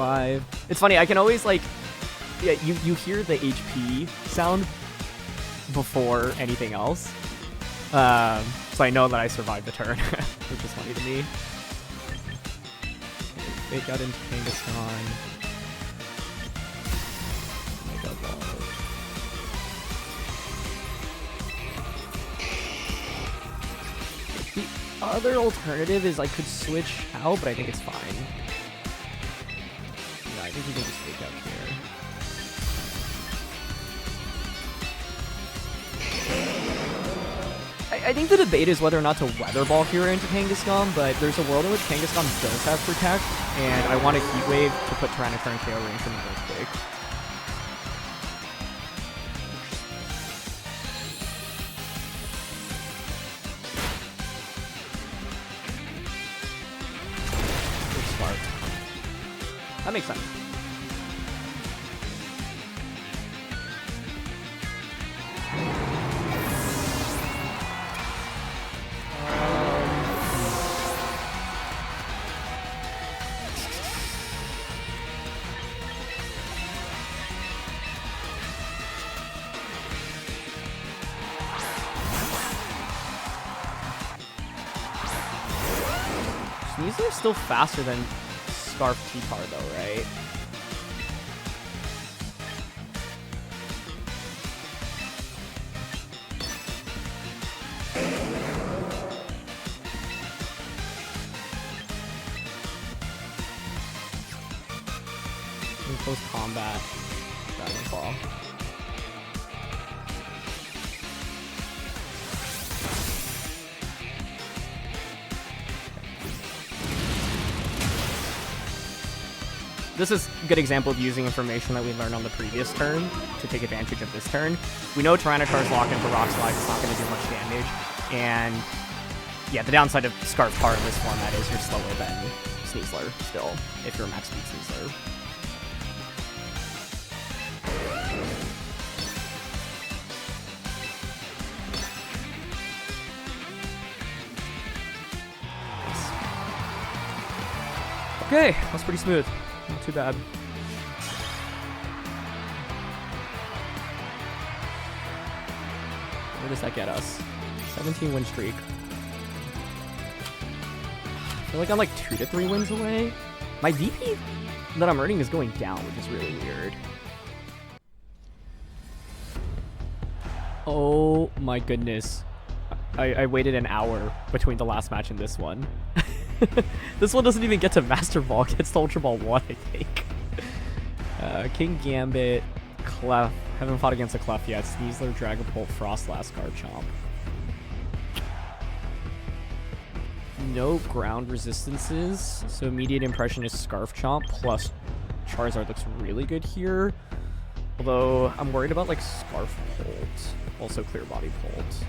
5. It's funny, I can always, like, yeah, you hear the HP sound before anything else. So I know that I survived the turn, which is funny to me. Fake out into Kangaskhan. The other alternative is I could switch out, but I think it's fine. Yeah, I think we can just fake out here. I think the debate is whether or not to Weather Ball here into Kangaskhan, but there's a world in which Kangaskhan does have Protect, and I want a Heat Wave to put Tyranitar and KO range from the Earthquake. Spark. That makes sense. These are still faster than Scarf T-Tar though, right? Close combat. Dragon Ball. This is a good example of using information that we learned on the previous turn to take advantage of this turn. We know Tyranitar's locked in for Rock Slide. It's not going to do much damage. And yeah, the downside of Scarf Tar in this format is you're slower than Sneasler still, if you're max speed Sneasler. Okay, that's pretty smooth. Not too bad. Where does that get us? 17 win streak. I feel like I'm like 2 to 3 wins away. My VP that I'm earning is going down, which is really weird. Oh my goodness. I waited an hour between the last match and this one. This one doesn't even get to Master Ball, it gets to Ultra Ball 1, I think. King Gambit, Clef. Haven't fought against a Clef yet. Sneasler, Dragapult, Froslass, Garchomp. No ground resistances, so immediate impression is Scarf Chomp, plus Charizard looks really good here. Although, I'm worried about like Scarf Bolt, also Clear Body Bolt.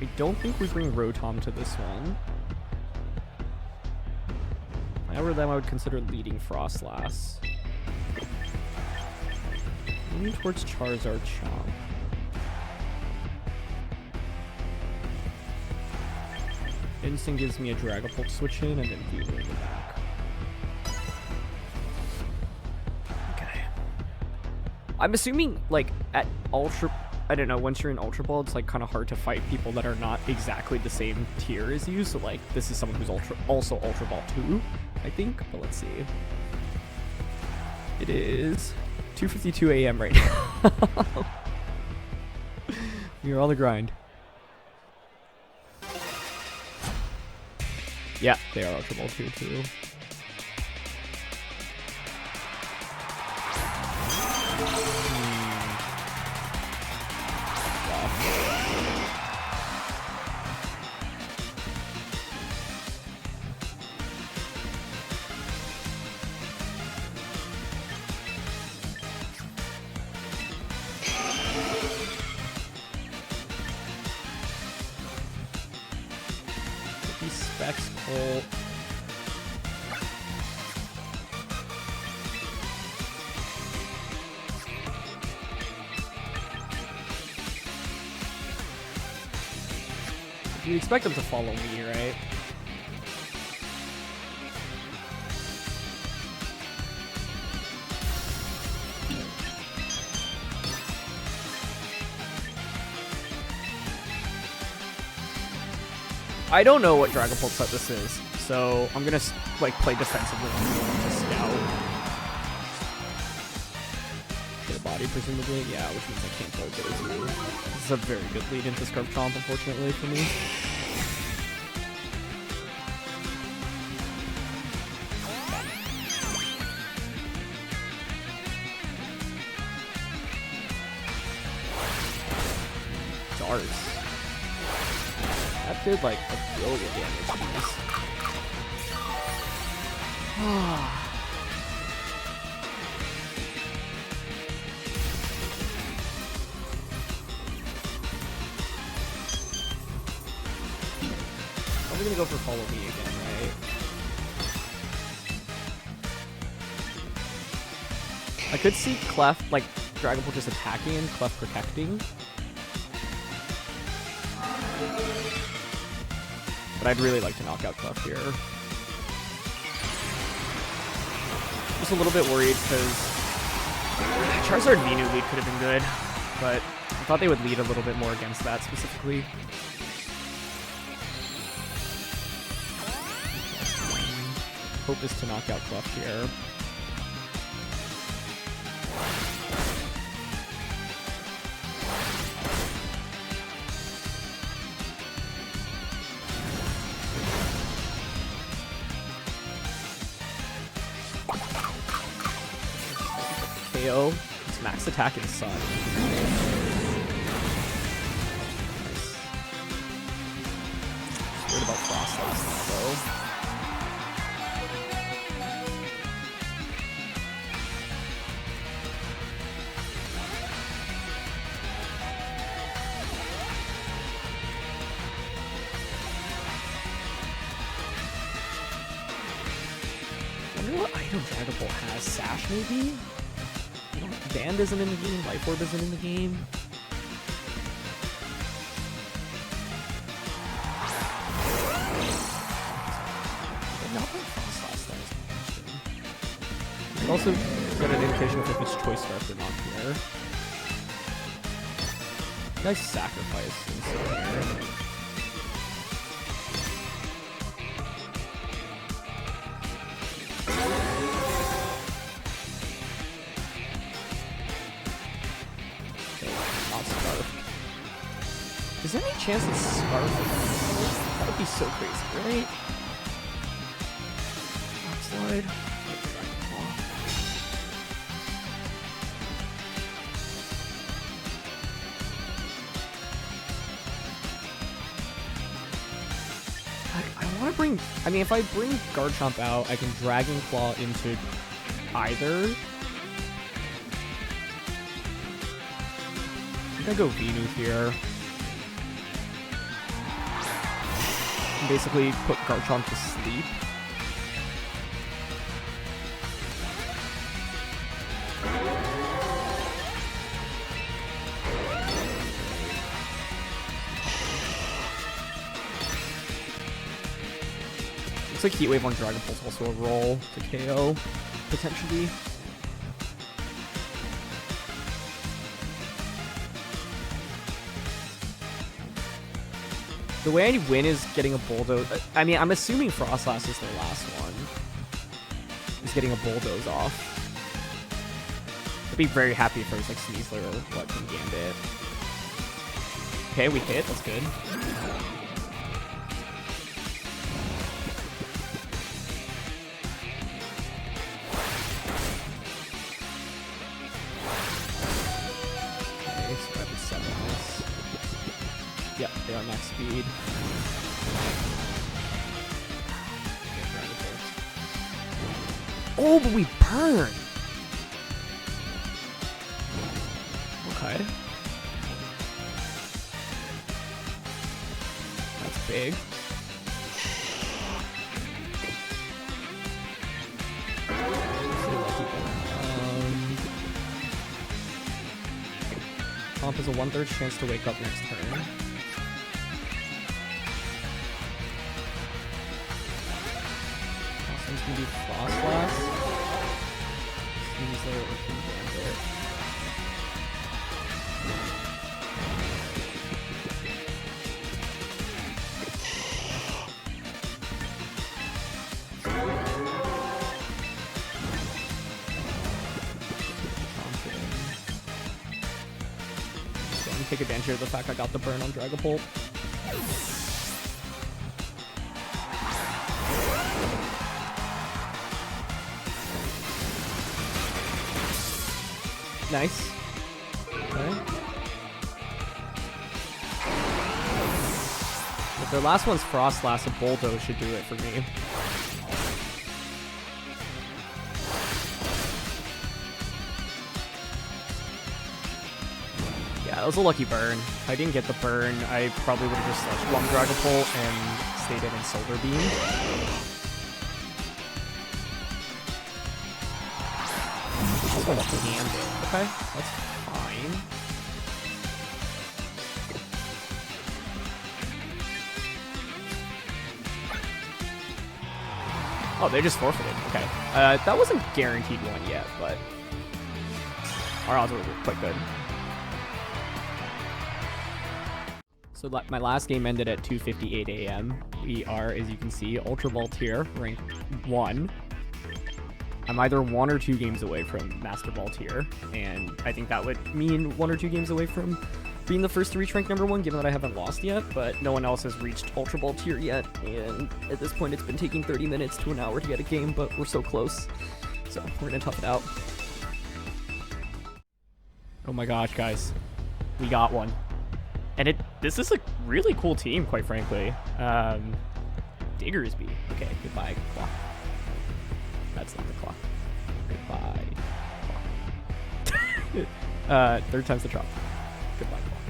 I don't think we bring Rotom to this one. If I were them, I would consider leading Froslass. Leaning towards Charizard Chomp. Instinct gives me a Dragapult switch in and then Viewer in the back. Okay. I'm assuming, like, at Ultra... I don't know, once you're in Ultra Ball, it's like kind of hard to fight people that are not exactly the same tier as you. So like, this is someone who's also Ultra Ball 2, I think. But let's see. It is 2:52 a.m. right now. We're on the grind. Yeah, they are Ultra Ball 2 too. Specs-Bolt. You'd expect them to follow me, right? I don't know what Dragon Pulse set this is, so I'm gonna like play defensively to scout. Get a body, presumably. Yeah, which means I can't throw Daisy. This is a very good lead into Scarf Chomp, unfortunately, for me. Darts. That did like a billion damage. Jeez. We're gonna go for follow me again, right? I could see Clef, like Dragon Ball just attacking and Clef protecting. But I'd really like to knock out Clef here. Just a little bit worried because Charizard Venu lead could have been good, but I thought they would lead a little bit more against that specifically. Hope is to knock out Clef here. KO. It's max attack and Sun. Nice. Worried about Froslass now, though. I wonder what item Dragon Ball has. Sash, maybe? Band isn't in the game, Life Orb isn't in the game. Not like Froslass, that is interesting. You also get an indication of if it's Choice Scarf or not here. Nice sacrifice in here. Is there any chance it's Scarf? That would be so crazy, right? Rock Slide. I want to bring... I mean, if I bring Garchomp out, I can Dragon Claw into either. I think I go Venu here. Basically put Garchomp to sleep. Looks like Heat Wave on Dragon Pulse also a roll to KO, potentially. The way I win is getting a Bulldoze. I mean, I'm assuming Froslass is their last one. Is getting a Bulldoze off. I'd be very happy if it was like Sneasler or what from Gambit. Okay, we hit. That's good. Okay, so that was 7. Yep, they're on max speed. Oh, but we burn! Okay. That's big. Chomp has a 1/3 chance to wake up next turn. maybe Froslass? Seems there or Kingambit. So let me take advantage of the fact I got the burn on Dragapult. Nice. Okay. If their last one's Froslass, a Bulldoze should do it for me. Yeah, that was a lucky burn. If I didn't get the burn, I probably would have just like swung Dragapult and stayed in Solar Beam. Okay, that's fine. Oh, they just forfeited. Okay. That wasn't guaranteed one yet, but our odds were quite good. So my last game ended at 2:58 a.m. We are, as you can see, Ultra Ball tier, rank 1. I'm either 1 or 2 games away from Master Ball tier, and I think that would mean 1 or 2 games away from being the first to reach rank number 1, given that I haven't lost yet, but no one else has reached Ultra Ball tier yet, and at this point it's been taking 30 minutes to an hour to get a game, but we're so close, so we're gonna tough it out. Oh my gosh, guys. We got one. And this is a really cool team, quite frankly. Diggersby. Okay, goodbye, clock. That's not the clock. Goodbye, clock. Third time's the charm. Goodbye, clock.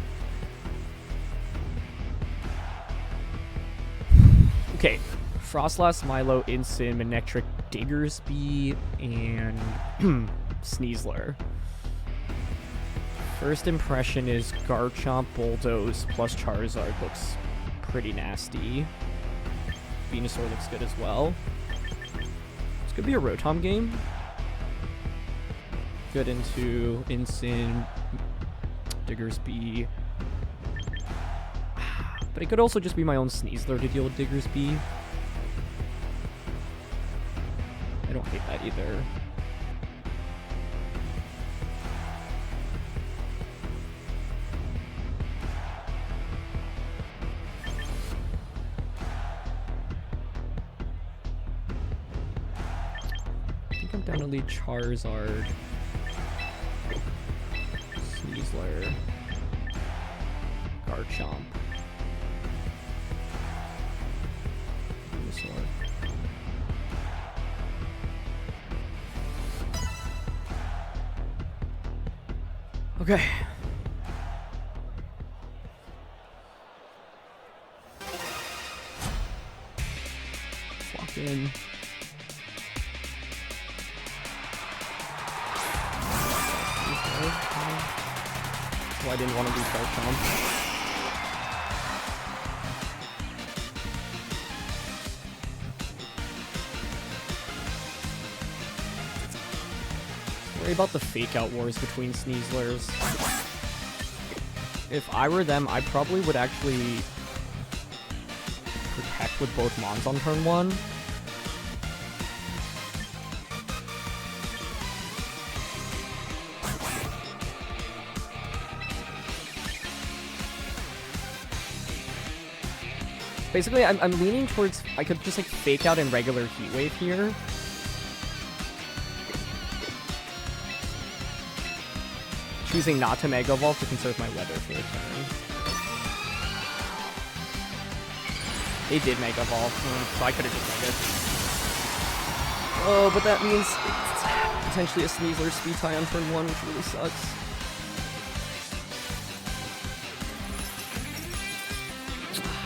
Okay, Froslass, Milo, Incin, Manectric, Diggersby, and Sneasler. First impression is Garchomp, Bulldoze plus Charizard looks pretty nasty. Venusaur looks good as well. This could be a Rotom game. Good into Incin, Diggersby. But it could also just be my own Sneasler to deal with Diggersby. I don't hate that either. I'm down to lead Charizard, Sneasler, Garchomp, Venusaur. Okay. Lock in. Well, I didn't want to lose Garchomp. Worry about the fake out wars between Sneaslers. If I were them, I probably would actually protect with both Mons on turn 1. Basically, I'm leaning towards, I could just like fake out in regular Heat Wave here. Choosing not to Mega Evolve to conserve my weather for the turn. They did Mega Evolve, so I could have just Mega. Oh, but that means it's potentially a Sneasler speed tie on turn 1, which really sucks.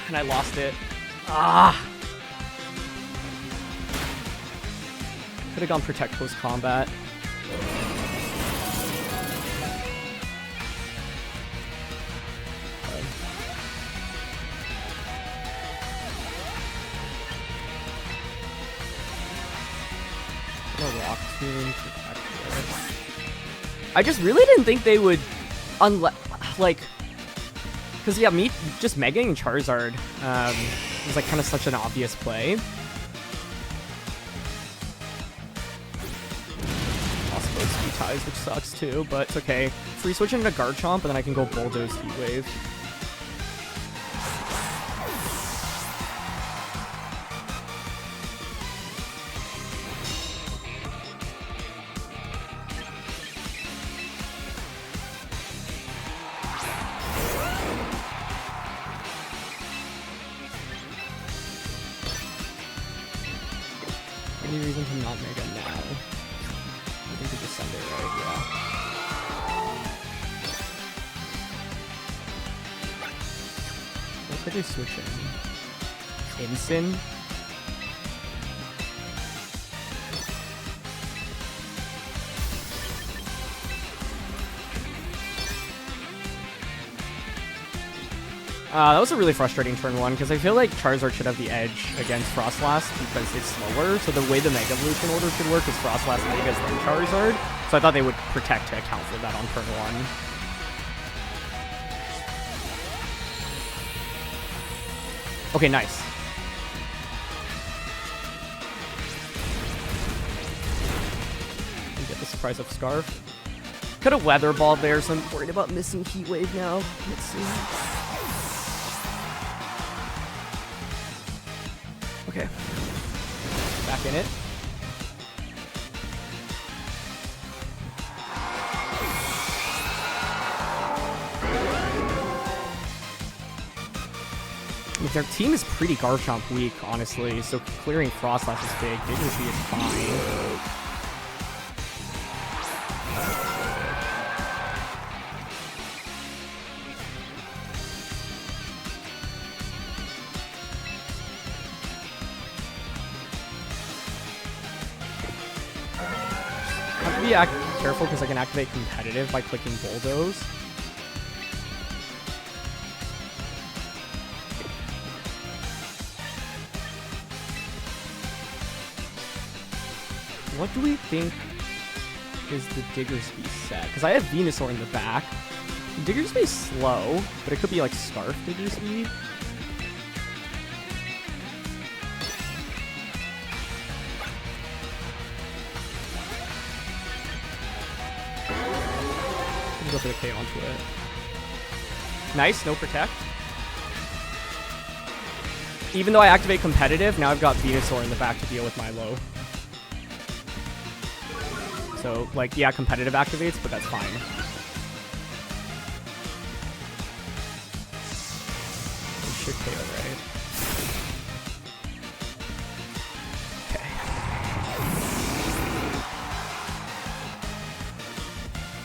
And I lost it. Ah! Could have gone Protect post combat. Rock Tomb, Protector. I just really didn't think they would, like, because yeah, me just Megaing Charizard was like kind of such an obvious play. Lost both Speed Ties, which sucks too, but it's okay. Free switch into Garchomp, and then I can go Bulldoze Heat Wave. Any reason to not Mega now? I think we just send it, right? Yeah. What could they switch in? Ensign? That was a really frustrating turn 1, because I feel like Charizard should have the edge against Froslass because it's slower, so the way the Mega Evolution order should work is Froslass, Megas, then Charizard, so I thought they would protect to account for that on turn 1. Okay, nice. You get the surprise of Scarf. Could have Weather Ball there, so I'm worried about missing Heat Wave now. Let's see. Okay. Back in it. Their team is pretty Garchomp weak, honestly, so clearing Froslass is big. Diggersby is fine. Have to be careful because I can activate competitive by clicking Bulldoze. What do we think is the Diggersby set? Because I have Venusaur in the back. Diggersby's slow, but it could be like Scarf Diggersby. Go for the K onto it. Nice, no Protect. Even though I activate competitive, now I've got Venusaur in the back to deal with my low. So, like, yeah, competitive activates, but that's fine. It should KO, right? Okay.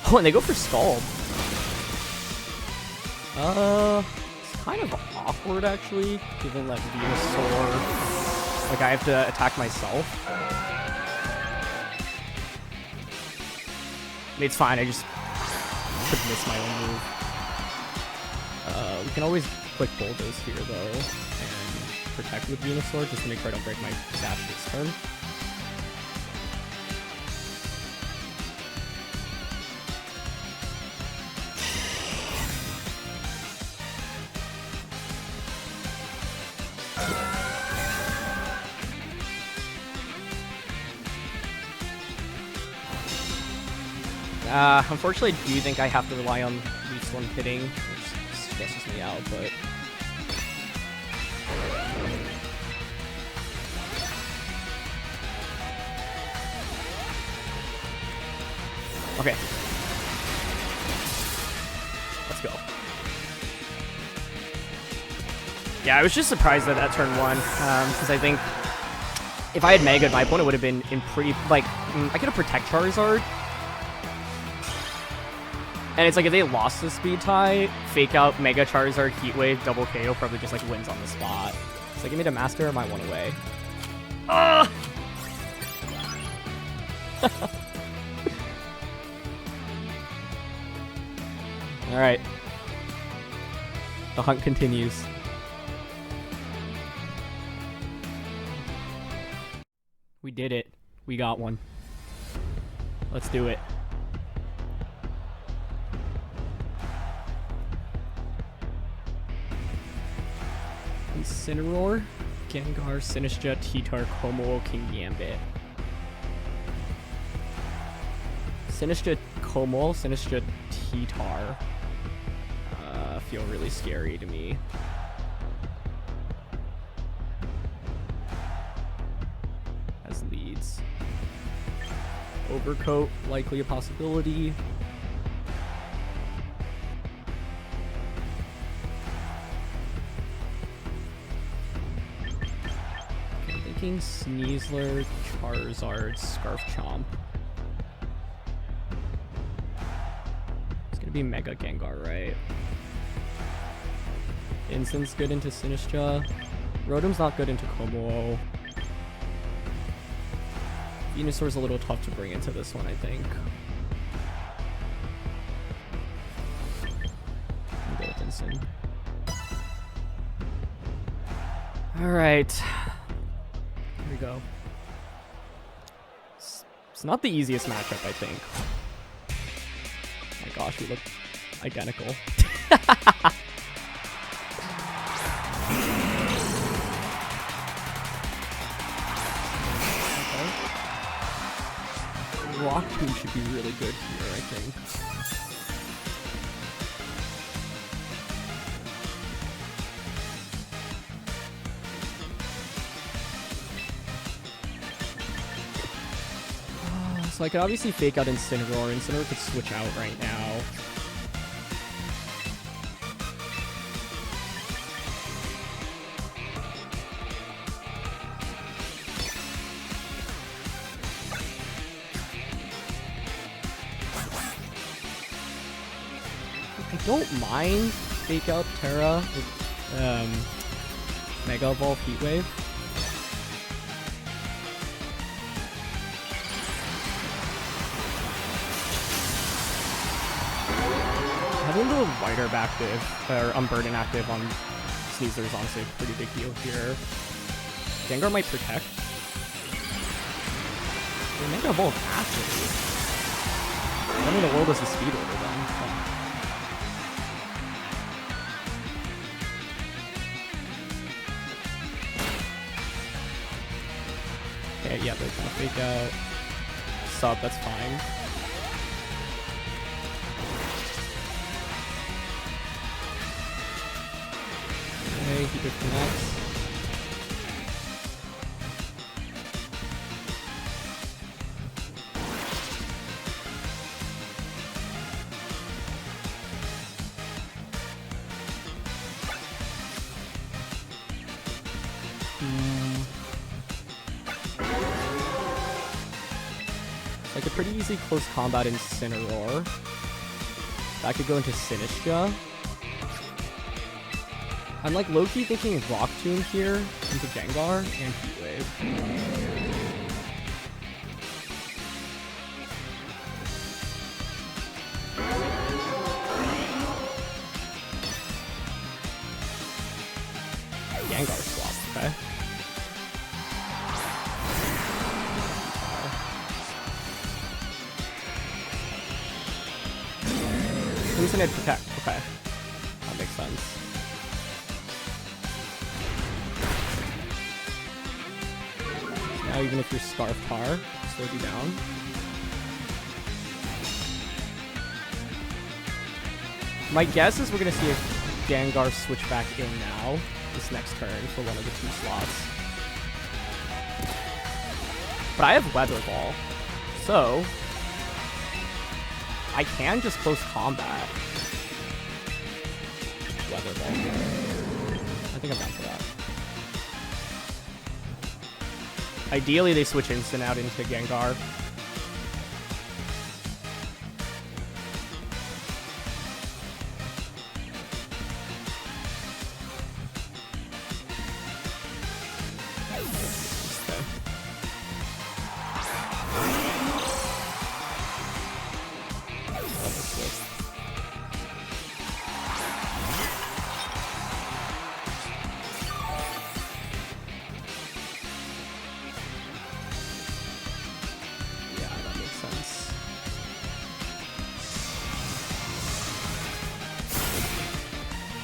Oh, and they go for Scald. It's kind of awkward, actually, given that Venusaur, like, I have to attack myself. It's fine, I just could miss my own move. We can always click Bulldoze here, though, and protect with Venusaur, just to make sure I don't break my dash this turn. Unfortunately, I do think I have to rely on Leaf Storm hitting, which stresses me out, but... Okay. Let's go. Yeah, I was just surprised at turn 1, because I think if I had Mega, my opponent would have been in pretty... Like, I could have Protect Charizard. And it's like if they lost the speed tie, fake out Mega Charizard, Heat Wave, double KO, probably just like wins on the spot. It's like, give me the Master or my one away. Ah! Alright. The hunt continues. We did it. We got one. Let's do it. Incineroar, Gengar, Sinistcha, T-Tar, Como, Kingambit. Sinistcha, Como, Sinistcha, T-Tar. Feel really scary to me. As leads. Overcoat, likely a possibility. Okay, I'm thinking Sneasler, Charizard, Scarf Chomp. It's gonna be Mega Gengar, right? Incense good into Sinistcha. Rotom's not good into Como. Venusaur's a little tough to bring into this one, I think. I'll go with Incin. Alright. Here we go. It's not the easiest matchup, I think. Oh my gosh, we look identical. Rock Tomb should be really good here, I think. So I could obviously fake out Incineroar. Incineroar could switch out right now. I don't mind fake out Terra with Mega Evolve Heat Wave. Having the Wider active, or Unburden active on Sneasler is honestly a pretty big deal here. Gengar might protect. Mega Evolve actually. What in the world is the speed order then? Okay, yeah, they're gonna fake out. Sub, that's fine. Okay, he could connect. Like a pretty easy close combat Incineroar. That could go into Sinistcha. I'm like low-key thinking Rock Tomb here into Gengar and Heat Wave. Gengar swap, okay. Hallucinate Protect, okay. That makes sense. Now even if you're Scarf Tar, slow you down. My guess is we're gonna see a Gengar switch back in now, this next turn, for one of the 2 slots. But I have Weather Ball, so I can just close combat. Weather Ball. I think I'm down for that. Ideally, they switch Instant out into Gengar.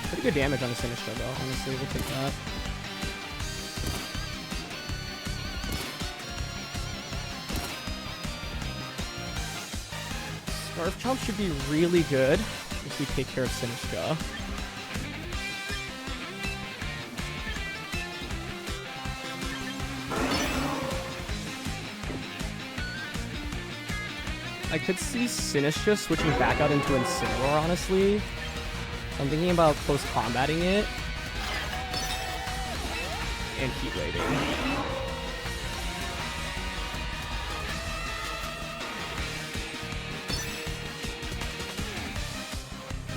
Pretty good damage on a Sinistcha though, honestly, we'll take that. Scarf Chomp should be really good if we take care of Sinistcha. I could see Sinistcha switching back out into Incineroar, honestly. So I'm thinking about close combating it. And Heat Waving.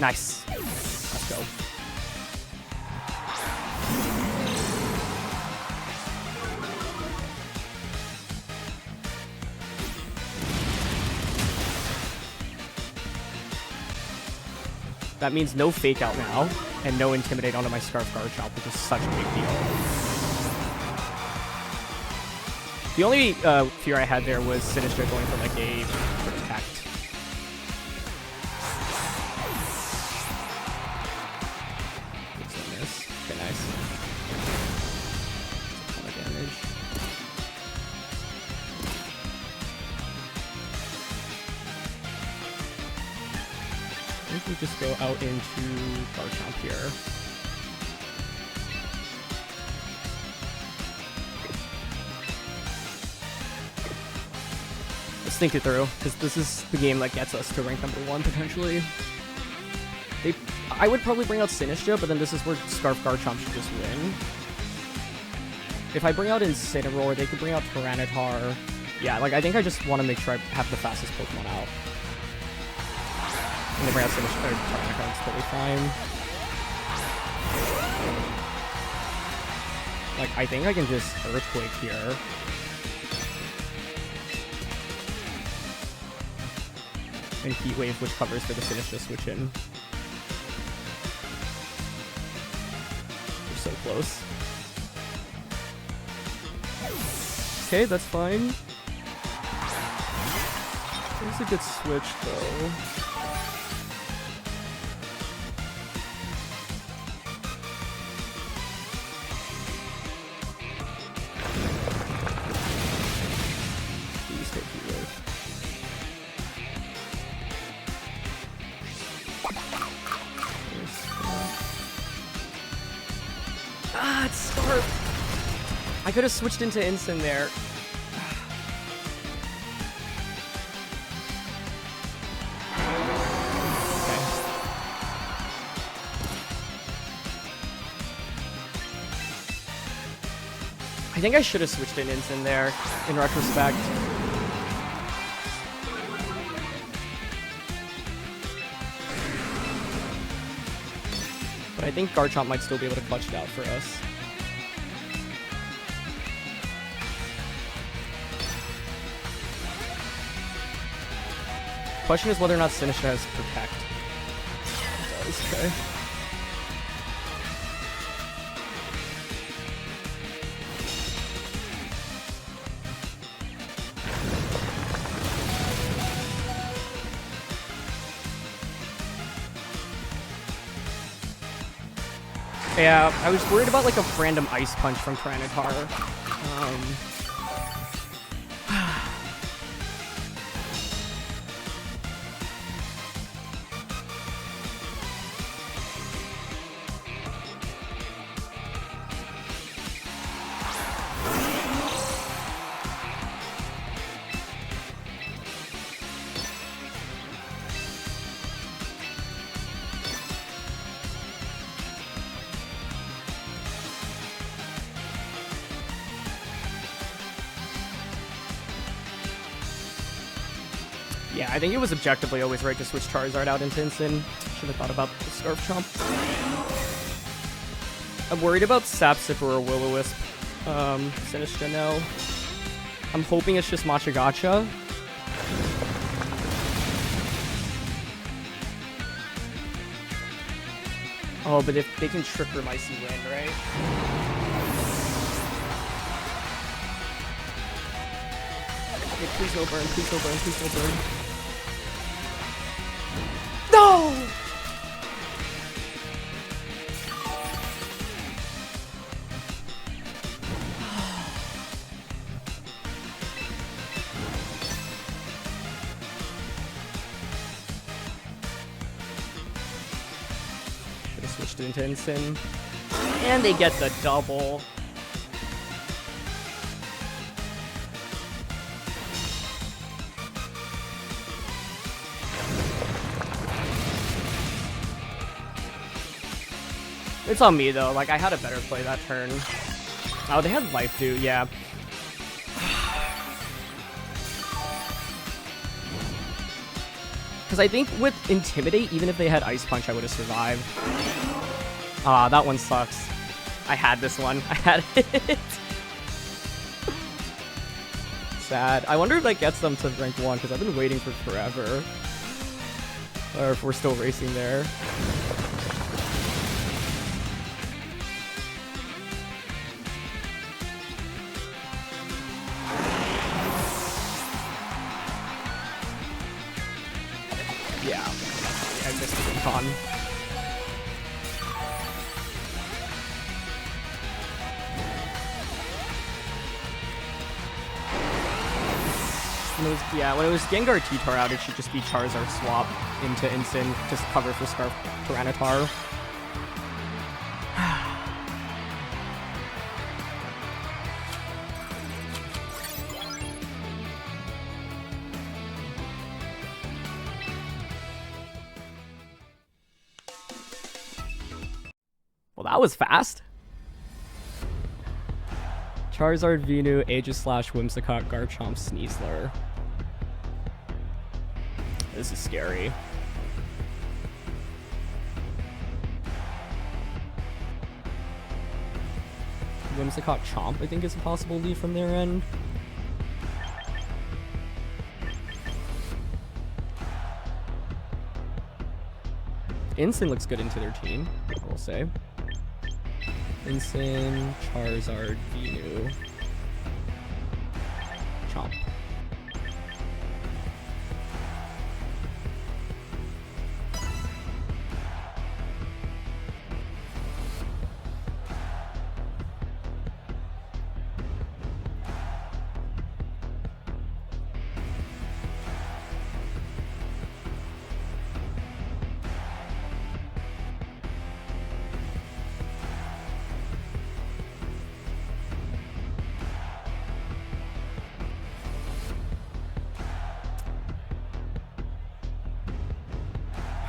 Nice. Let's go. That means no Fake Out now, and no Intimidate onto my Scarf Garchomp, which is such a big deal. The only fear I had there was Sinistcha going for like a Protect. Okay, nice. A ton of damage. I think we just go out into Garchomp here. Let's think it through, because this is the game that gets us to rank number 1 potentially. I would probably bring out Sinistcha, but then this is where Scarf Garchomp should just win. If I bring out Incineroar, they could bring out Tyranitar. Yeah, like I think I just want to make sure I have the fastest Pokemon out. And they bring out Sinistcha, Tyranitar, it's totally fine. Like, I think I can just Earthquake here. And Heat Wave, which covers for the Sinistcha switch in. We're so close. Okay, that's fine. It's a good switch, though. Please take Heat Wave. Ah, it's Scarf! I could have switched into Incin there. I think I should have switched in Incin there, in retrospect. But I think Garchomp might still be able to clutch it out for us. Question is whether or not Sinistcha has Protect. It does, okay. Yeah, I was worried about like a random Ice Punch from Tyranitar. Yeah, I think it was objectively always right to switch Charizard out into Incin. Should have thought about the Scarf Chomp. I'm worried about Sap Sipper or Will-O-Wisp. Sinistcha, no. I'm hoping it's just Machagacha. Oh, but if they can Trick Room Icy Wind, right? Okay, please no burn, please no burn, please no burn. No! switched it into Instant. And they get the double. It's on me, though. Like, I had a better play that turn. Oh, they had Life Dew, yeah. Because I think with Intimidate, even if they had Ice Punch, I would have survived. Ah, that one sucks. I had this one. I had it. Sad. I wonder if that gets them to rank 1, because I've been waiting for forever. Or if we're still racing there. Yeah, I missed the recon. When it was Gengar T-Tar out, it should just be Charizard swap into Instant, just cover for Scarf Tyranitar. Well, that was fast. Charizard, Venu, Aegislash, Whimsicott, Garchomp, Sneasler. This is scary. Whimsicott Chomp, I think, is a possible lead from their end. Instant looks good into their team, I will say. Instant, Charizard, Venu, Chomp.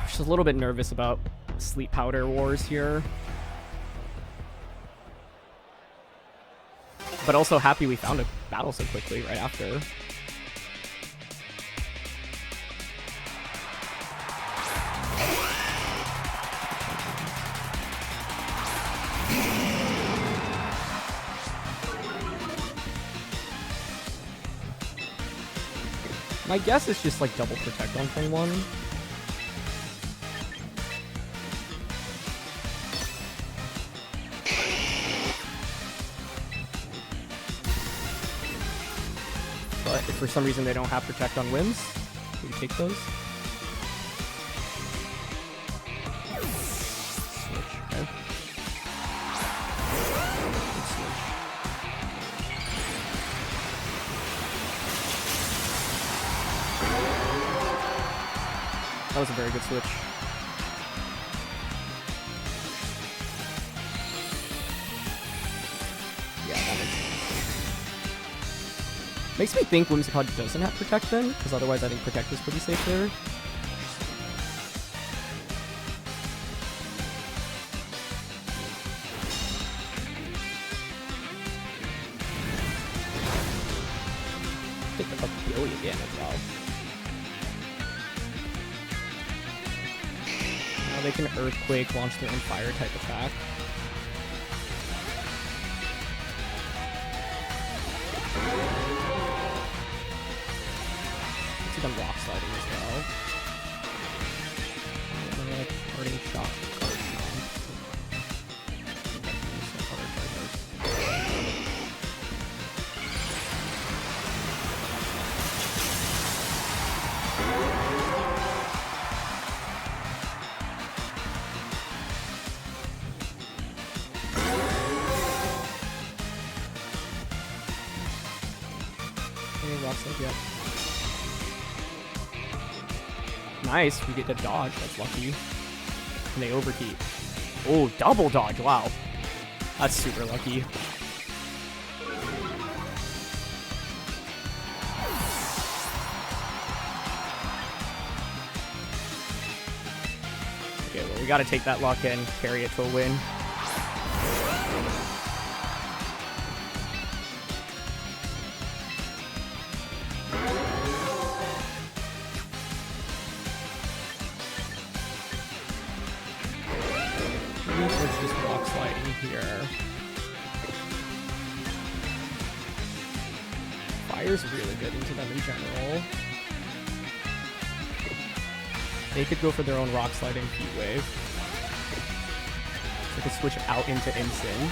Just a little bit nervous about Sleep Powder Wars here. But also happy we found a battle so quickly right after. My guess is just like double protect on turn 1. But if for some reason they don't have protect on whims, we take those. Switch, okay. Good switch. That was a very good switch. Yeah, that makes sense. Makes me think Whimsicott doesn't have Protect then, because otherwise I think Protect is pretty safe there. Take a billion damage, wow. Now they can Earthquake, launch their own Fire type attack. Them rock sliding as well. Parting shot. Okay, rock slide, yep. Nice, we get to dodge, that's lucky. And they overheat. Oh, double dodge. Wow. That's super lucky. Okay, well, we got to take that luck and carry it to a win. Let's just rock sliding here. Fire's really good into them in general. They could go for their own rock sliding heat wave. They could switch out into Incin.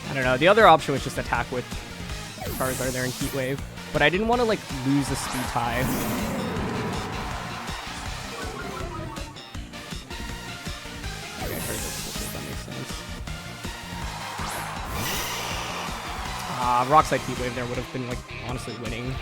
I don't know. The other option was just attack with Charizard there in Heat Wave, but I didn't want to like lose a speed tie. Okay, Charizard switches, that makes sense. Rock Slide Heat Wave there would have been like honestly winning.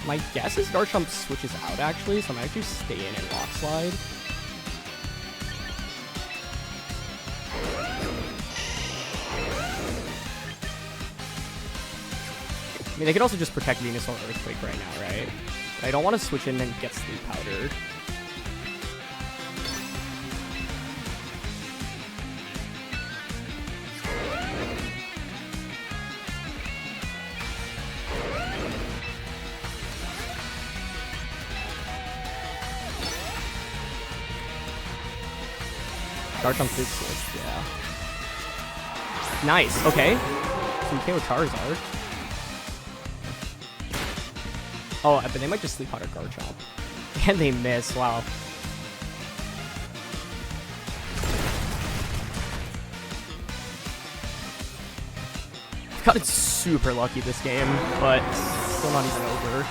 My guess is Garchomp switches out, actually, so I'm actually stay in and Rock Slide. I mean, they could also just protect Venusaur Earthquake right now, right? But I don't want to switch in and get Sleep Powdered. Garchomp did switch, yeah. Nice, okay. So we came with Charizard. Oh, but they might just sleep out of Garchomp. And they miss, wow. I've gotten super lucky this game, but still not even over.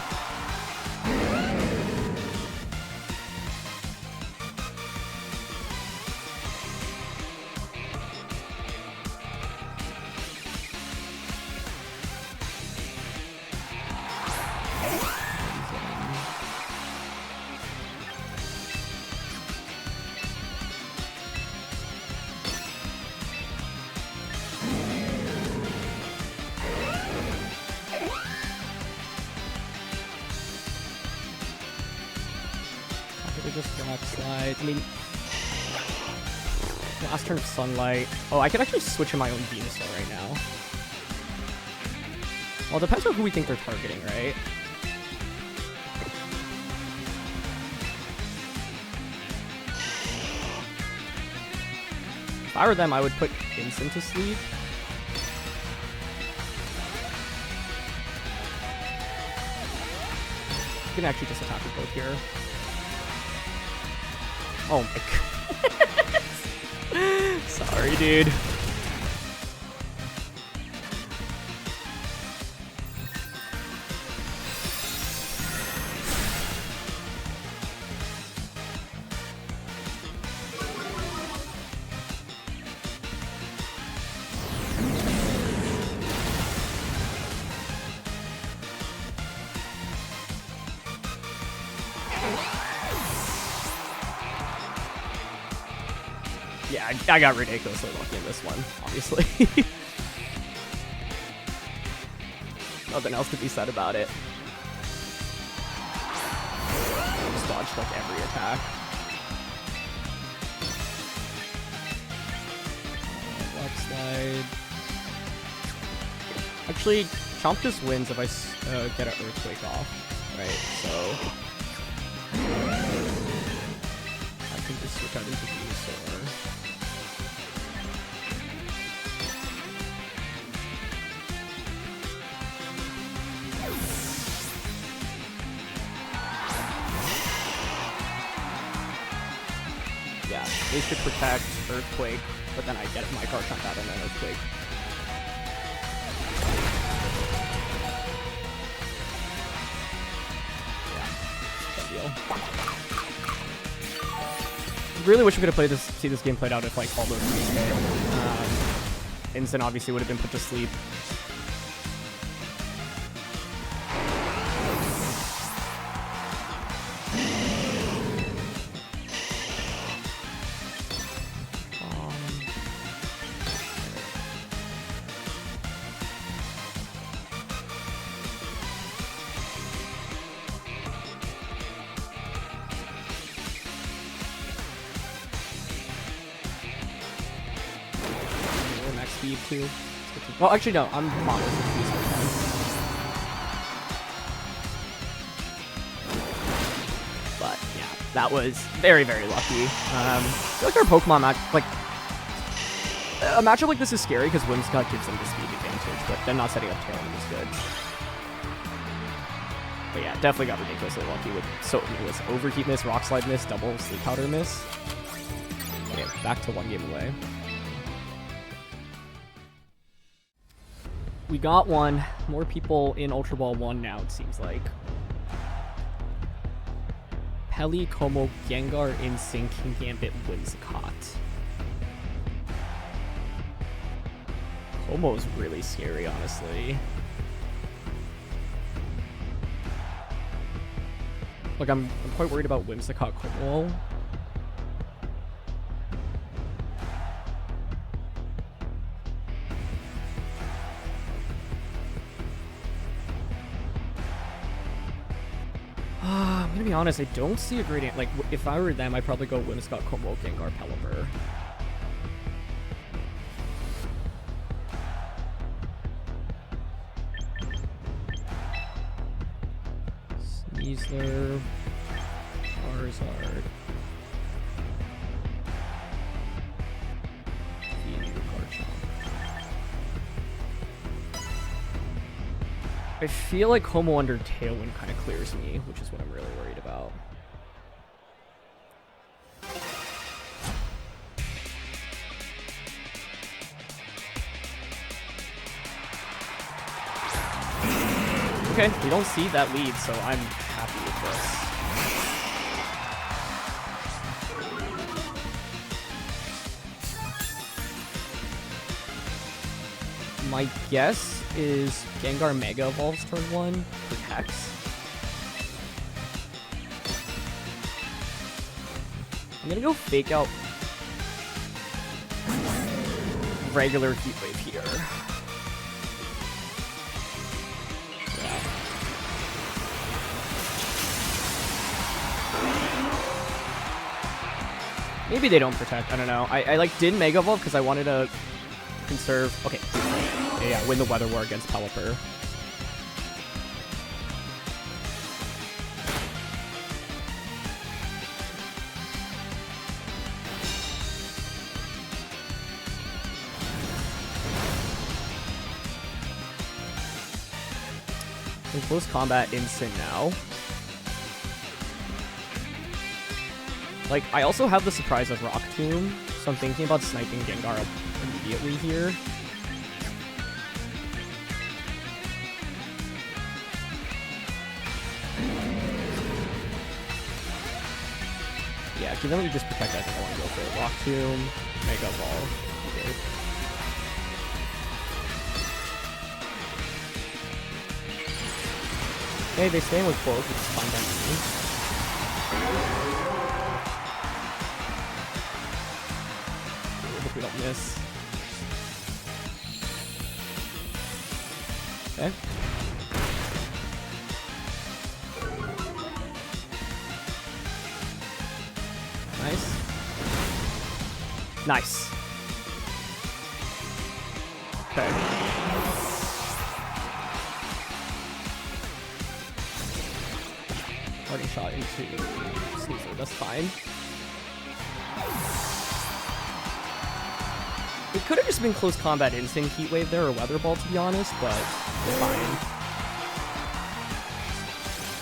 Just Rock Slide. I mean, last turn of Sunlight. Oh, I could actually switch in my own Venusaur right now. Well, it depends on who we think they're targeting, right? If I were them, I would put Incin to sleep. You can actually just attack with both here. Oh my god. Sorry, dude. Yeah, I got ridiculously lucky in this one, obviously. Nothing else to be said about it. Just dodged like every attack. Rock Slide. Actually, Chomp just wins if I get an Earthquake off, right? So I can just switch out into Venusaur. They should protect Earthquake, but then I get my Garchomp out and then Earthquake. Yeah, good deal. Really wish we could have see this game played out if like all those things hit. Instant obviously would have been put to sleep. Speed too. Well, actually no, I'm mono. But yeah, that was very, very lucky. I feel like our Pokemon like a matchup like this is scary because Whimsicott gives them the speed advantage, but them not setting up Tailwind is good. But yeah, definitely got ridiculously lucky with it was Overheat miss, Rock Slide miss, double Sleep Powder miss. Okay, back to 1 game away. We got one. More people in Ultra Ball 1 now, it seems like. Peli, Como, Gengar, Insync, Gambit, Whimsicott. Como's really scary, honestly. Like, I'm quite worried about Whimsicott Como. I'm gonna be honest, I don't see a great... Like, if I were them, I'd probably go Whimsicott, Como, Gengar, Pelipper. Sneasler, Charizard, I feel like Como under Tailwind kind of clears me, which is what I'm really worried about. Okay, we don't see that lead, so I'm happy with this. My guess is Gengar Mega Evolves turn 1, protects. I'm gonna go fake out regular Heat Wave here. Yeah. Maybe they don't protect, I don't know. I like did Mega Evolve because I wanted to conserve. Okay. Yeah, win the Weather War against Pelipper. In close combat, instant now. Like, I also have the surprise of Rock Tomb, so I'm thinking about sniping Gengar immediately here. Yeah, given that we just protect, I think I want to go for Rock Tomb, Mega Ball. Okay. Okay, they stay with both, which is fine by me. I hope we don't miss. Okay. Nice. Nice. Okay. Parting shot into Sneasler, that's fine. It could have just been close combat instinct Heat Wave there or Weather Ball to be honest, but fine.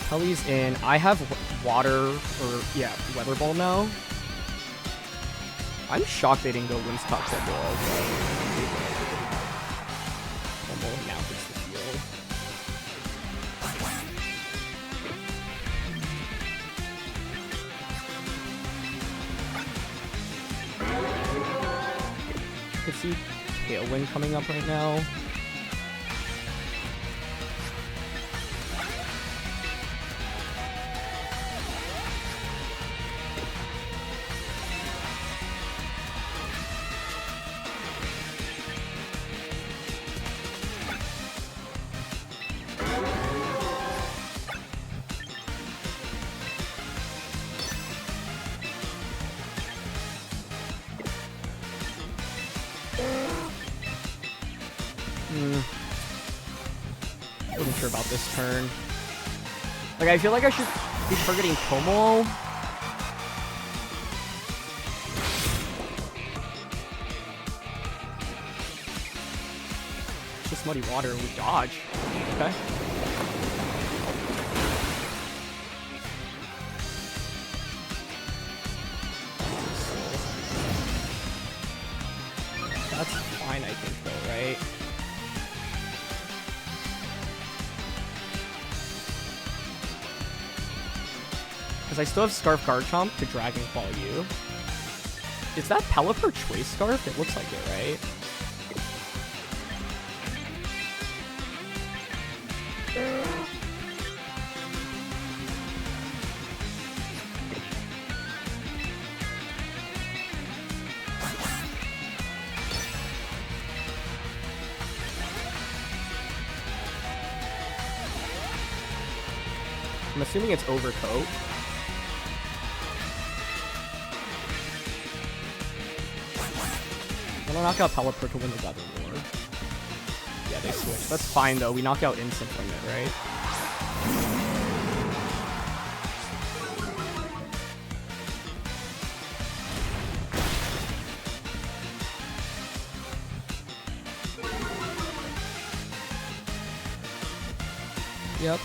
Pelly's in. I have water or yeah, Weather Ball now. I'm shocked they didn't go Winstock Tomo. Tomo now hits the field. I can see Tailwind coming up right now. Wasn't sure about this turn. Like, I feel like I should be targeting Tomo. It's just Muddy Water with dodge. Okay. That's fine, I think, though, right? Because I still have Scarf Garchomp to Dragon Claw you. Is that Pelipper Choice Scarf? It looks like it, right? I'm assuming it's Overcoat. I'm gonna knock out Pelipper to win the Weather War. Yeah, they switch. That's fine though. We knock out Instant Limit, right? Yep.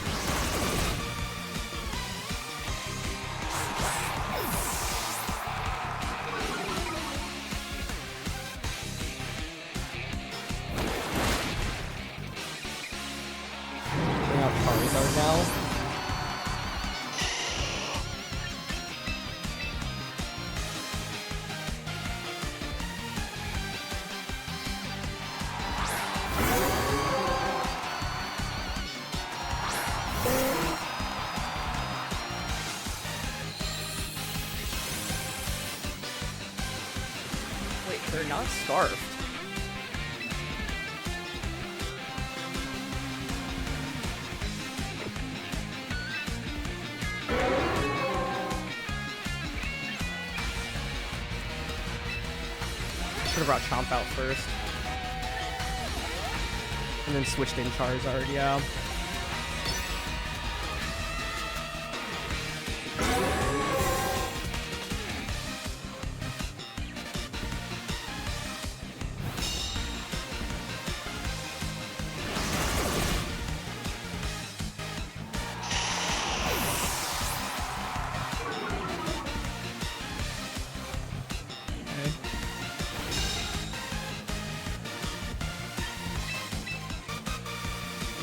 Bring out Charizard now. Wait, they're not scarfed. Should have brought Chomp out first. And then switched in Charizard, yeah.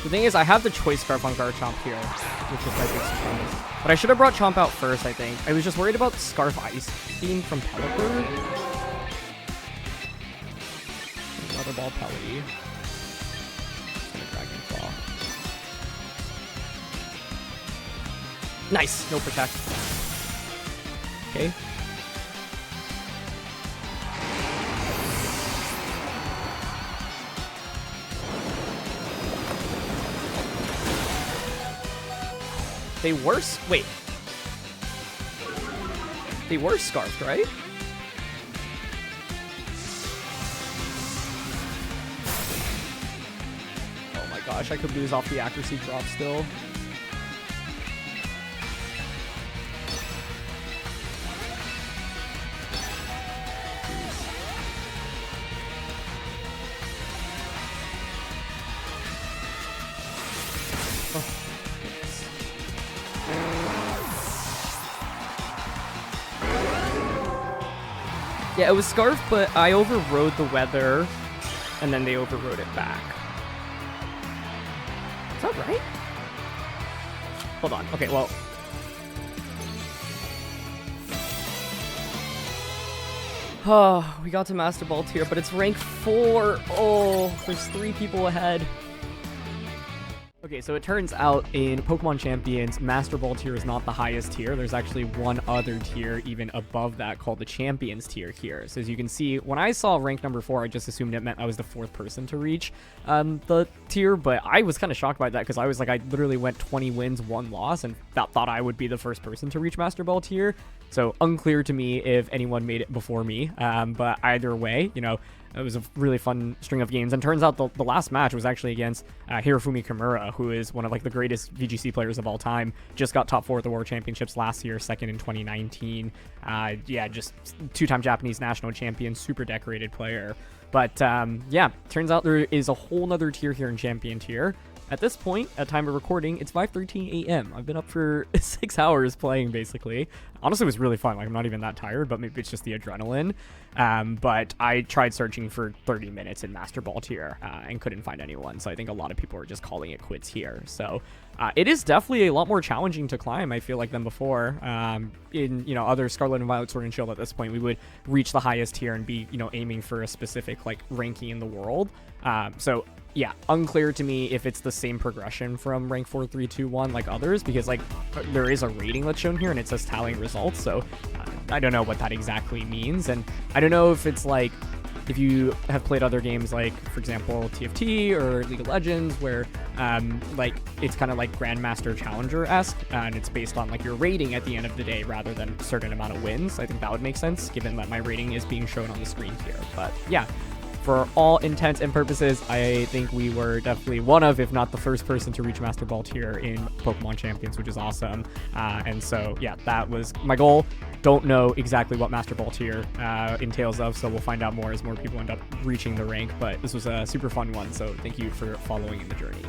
The thing is, I have the Choice Scarf on Garchomp here, which is my big surprise. But I should have brought Chomp out first, I think. I was just worried about Scarf Ice Beam from Pelipper. Another Ball Pelly. And a Dragon Claw. Nice! No Protect. Okay. They were, wait. They were scarfed, right? Oh my gosh, I could lose off the accuracy drop still. Yeah, it was Scarf, but I overrode the weather, and then they overrode it back. Is that right? Hold on. Okay, well... Oh, we got to Master Ball tier, but it's rank 4. Oh, there's 3 people ahead. Okay, so it turns out in Pokemon Champions, Master Ball tier is not the highest tier. There's actually one other tier even above that called the Champions tier here. So as you can see, when I saw rank number 4, I just assumed it meant I was the 4th person to reach the tier, but I was kind of shocked by that because I was like, I literally went 20 wins, 1 loss, and thought I would be the first person to reach Master Ball tier. So unclear to me if anyone made it before me, but either way, you know, it was a really fun string of games, and turns out the last match was actually against Hirofumi Kimura, who is one of like the greatest VGC players of all time. Just got top 4 at the World Championships last year, 2nd in 2019. Yeah, just 2-time Japanese national champion, super decorated player. But yeah, turns out there is a whole nother tier here in Champion tier. At this point, at time of recording, it's 5:13 a.m. I've been up for 6 hours playing, basically. Honestly, it was really fun. Like, I'm not even that tired, but maybe it's just the adrenaline. But I tried searching for 30 minutes in Master Ball tier and couldn't find anyone. So I think a lot of people are just calling it quits here. So it is definitely a lot more challenging to climb, I feel like, than before. In, you know, other Scarlet and Violet Sword and Shield at this point, we would reach the highest tier and be, you know, aiming for a specific, like, ranking in the world. So yeah, unclear to me if it's the same progression from rank 4, 3, 2, 1 like others, because like there is a rating that's shown here and it says tallying results, so I don't know what that exactly means, and I don't know if it's like if you have played other games like, for example, TFT or League of Legends, where like it's kind of like Grandmaster Challenger-esque, and it's based on like your rating at the end of the day rather than a certain amount of wins. I think that would make sense given that my rating is being shown on the screen here. But yeah, for all intents and purposes, I think we were definitely one of, if not the first person to reach Master Ball tier in Pokemon Champions, which is awesome. And so, yeah, that was my goal. Don't know exactly what Master Ball tier entails of, so we'll find out more as more people end up reaching the rank. But this was a super fun one, so thank you for following in the journey.